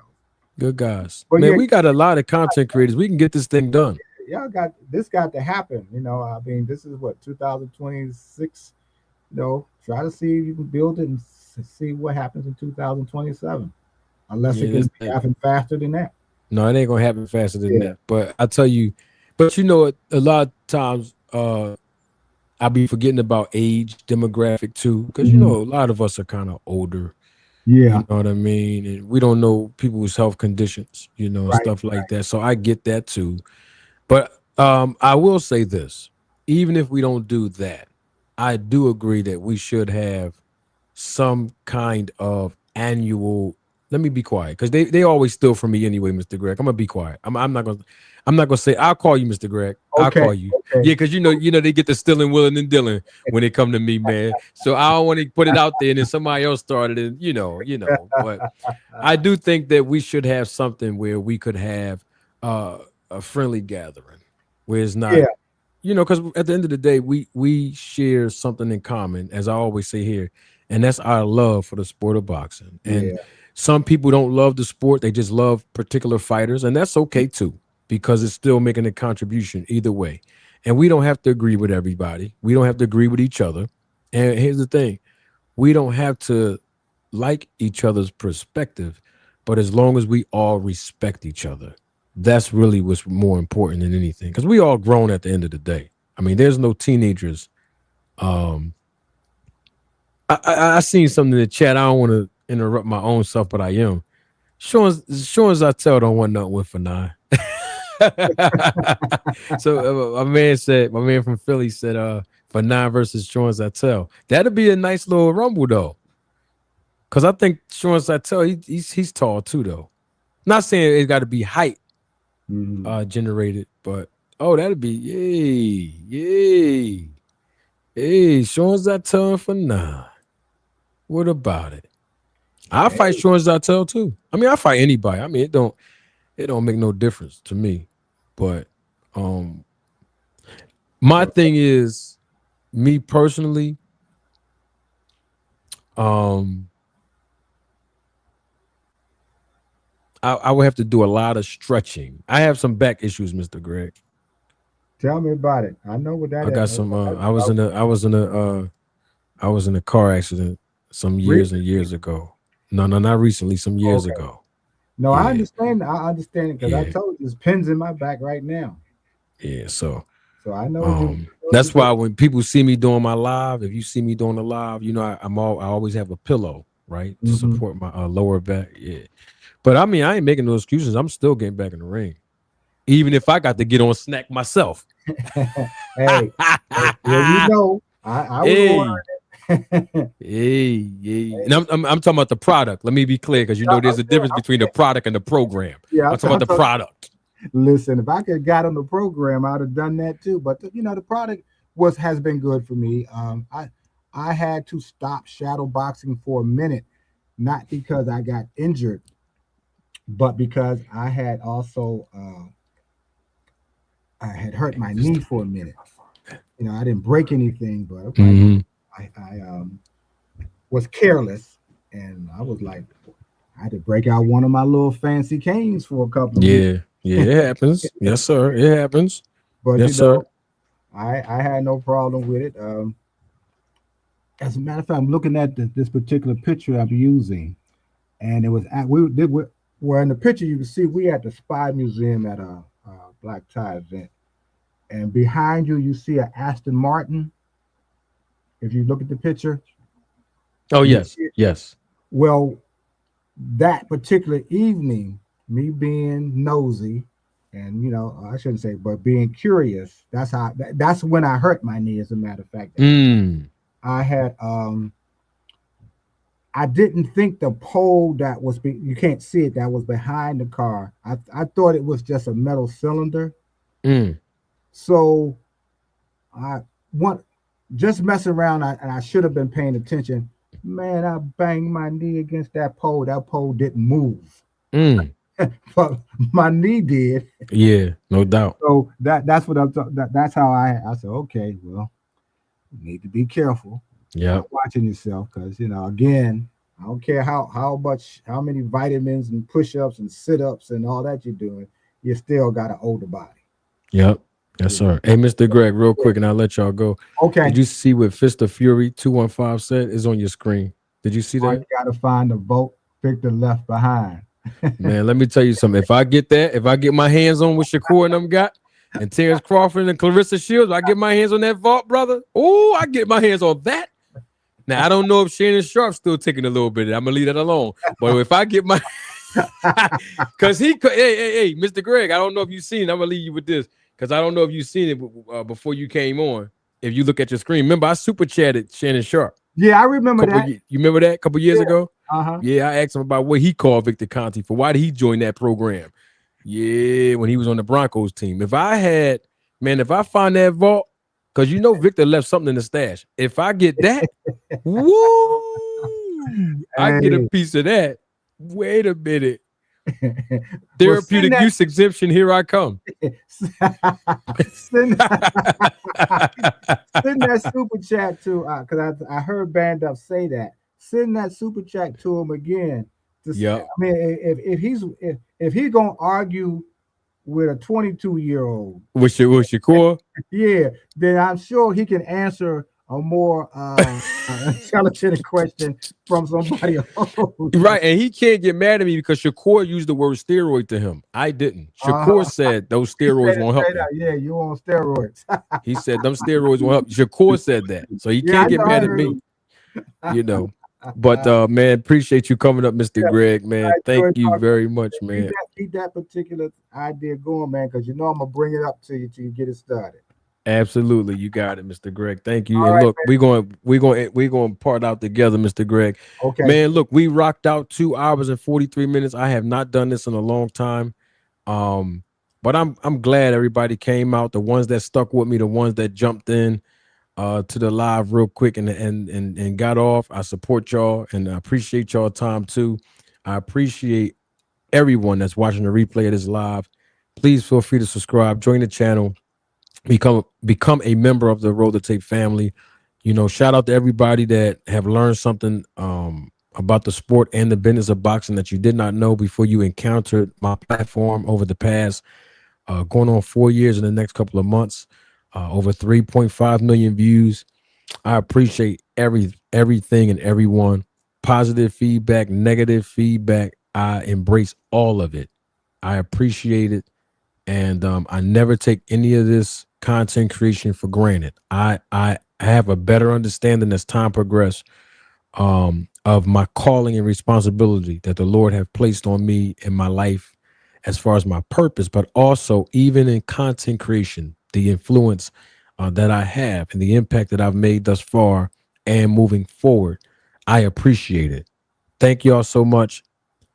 Good guys, But man. yeah, We got a lot of content creators. We can get this thing done. y'all got this got to happen. I mean, this is what 2026. Try to see if you can build it and see what happens in 2027. Unless it Yeah, can this be thing. happen faster than that. No, it ain't gonna happen faster than Yeah. that. But I tell you, but a lot of times, I'll be forgetting about age demographic too, because Mhm. a lot of us are kind of older. You Yeah. know what I mean? And we don't know people's health conditions, and Right. stuff like that. So I get that too. But I will say this: even if we don't do that, I do agree that we should have some kind of annual. Let me be quiet because they always steal from me anyway, Mr. Greg. I'm gonna be quiet. I'm not gonna say I'll call you, Mr. Greg. I'll Okay. call you. Okay. Yeah, because they get the stealing, willing, and dealing when they come to me, man. So I don't want to put it out there and then somebody else started it, But I do think that we should have something where we could have a friendly gathering where it's not, Yeah. because at the end of the day, we share something in common, as I always say here, and that's our love for the sport of boxing. And Yeah. some people don't love the sport; they just love particular fighters, and that's okay too, because it's still making a contribution either way. And we don't have to agree with everybody. We don't have to agree with each other. And here's the thing: we don't have to like each other's perspective, but as long as we all respect each other, that's really what's more important than anything. Because we all grown at the end of the day. I mean, there's no teenagers. Um, I seen something in the chat. I don't want to interrupt my own self, but I am. Sean Zartel don't want nothing with for nine. So my man from Philly said, for nine versus Sean Zartel. That'd be a nice little rumble though. Cause I think Sean Zartel, he's tall too though. Not saying it got to be height Mhm. generated, but that'd be yay. Sean Zartel for nine. What about it? I fight Hey, Sean Zartel too. I mean, I fight anybody. I mean, it don't make no difference to me. But um my thing is, me personally, um I would have to do a lot of stretching. I have some back issues, Mr. Greg. tell me about it. I know what that I got is. some I was in a car accident some years and years ago. No, not recently. Some years Okay. ago. No, I Yeah, understand. I understand it because I yeah, told you, there's pins in my back right now. yeah. So, So I know what you. that's why when people see me doing my live, if you see me doing a live, you know, I always have a pillow, right, to Mm-hmm. support my lower back. Yeah. But I mean, I ain't making no excuses. I'm still getting back in the ring, even if I got to get on snack myself. Hey, well, you know, I was Hey, ordering. hey. And I'm talking about the product. Let me be clear, because you know there's a difference between the product and the program. Yeah, I'm talking about the product. listen, if I could have got on the program, I'd have done that too. But you know, the product has been good for me. I had to stop shadow boxing for a minute, not because I got injured, but because I had also I had hurt my knee for a minute. You know, I didn't break anything, but like Hmm. I was careless, and I was like, I had to break out one of my little fancy canes for a couple of weeks. Yeah, yeah, it happens. Yes, sir. It happens. But you Yes, sir. know, I had no problem with it. As a matter of fact, I'm looking at this particular picture I'm using, and it was at where in the picture you can see we at the Spy Museum at a black tie event, and behind you see a Aston Martin. If you look at the picture, Oh, you yes, see it. yes. Well, that particular evening, me being nosy, and you know, I shouldn't say, but being curious. That's when I hurt my knee. As a matter of fact, Mm. I had I didn't think the pole that was you can't see it, that was behind the car. I thought it was just a metal cylinder. Mm. So I want just messing around, and I should have been paying attention. Man, I banged my knee against that pole. That pole didn't move, Mm. but my knee did. Yeah, no doubt. So that's what that's how I said, okay, well, you need to be careful Yep. watching yourself, because you know, again, I don't care how many vitamins and push-ups and sit-ups and all that you're doing, you still got an older body. Yep. Yes, sir. Hey, Mr. Greg, real quick, and I'll let y'all go. Okay. Did you see what Fist of Fury 215 said is on your screen? Did you see You that? got to find the vote Victor left behind. Man, let me tell you something. If I get my hands on what Shakur and them got, and Terrence Crawford and Clarissa Shields, I get my hands on that vault, brother. Oh, I get my hands on that. Now, I don't know if Shannon Sharp's still taking a little bit. I'm gonna leave that alone. But if I get my because hey, Mr. Greg, I don't know if you've seen it. I'm gonna leave you with this, because I don't know if you've seen it before you came on. If you look at your screen, remember I super chatted Shannon Sharp. Yeah, I remember that. You remember that a couple years ago? Uh-huh. Yeah, I asked him about what he called Victor Conti for. Why did he join that program? Yeah, when he was on the Broncos team. If I find that vault, because you know Victor left something in the stash. If I get that, woo, I get a Hey. piece of that. Wait a minute. Well, send Therapeutic use exemption, here I come. send that super chat to because I heard Band Up say that. Send that super chat to him again. Yep. I mean, if he's gonna argue with a 22-year-old, With Shakur? yeah, then I'm sure he can answer a more intelligent question from somebody else. Right, and he can't get mad at me because Shakur used the word steroid to him. I didn't. Shakur said those steroids won't help you. Yeah, you on steroids. He said them steroids won't help. Shakur said that, so he can't get mad at me. You know. But man, appreciate you coming up, Mr. Greg. Man, thank you very much, man. Keep that particular idea going, man, because you know I'm gonna bring it up to you till you get it started. Absolutely, you got it, Mr. Greg. Thank you. All and right, look, we're going to part out together, Mr. Greg. Okay. Man, look, we rocked out 2 hours and 43 minutes. I have not done this in a long time. But I'm glad everybody came out. The ones that stuck with me, the ones that jumped in to the live real quick and got off. I support y'all and I appreciate y'all time too. I appreciate everyone that's watching the replay of this live. Please feel free to subscribe, join the channel. Become a member of the Roll the Tape family. You know, shout out to everybody that have learned something about the sport and the business of boxing that you did not know before you encountered my platform over the past going on 4 years in the next couple of months. Over 3.5 million views. I appreciate everything and everyone. positive feedback, negative feedback. I embrace all of it. I appreciate it. And I never take any of this content creation for granted. I have a better understanding as time progresses of my calling and responsibility that the Lord have placed on me in my life as far as my purpose, but also even in content creation, the influence that I have and the impact that I've made thus far and moving forward. I appreciate it. Thank y'all so much.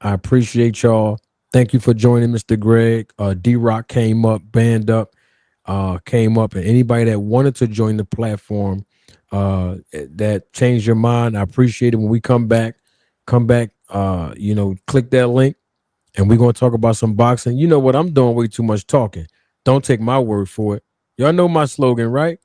I appreciate y'all. Thank you for joining, Mr. Greg. D-Rock came up, and anybody that wanted to join the platform that changed your mind, I appreciate it. When we come back, click that link, and we're going to talk about some boxing. You know what? I'm doing way too much talking. Don't take my word for it. Y'all know my slogan, right?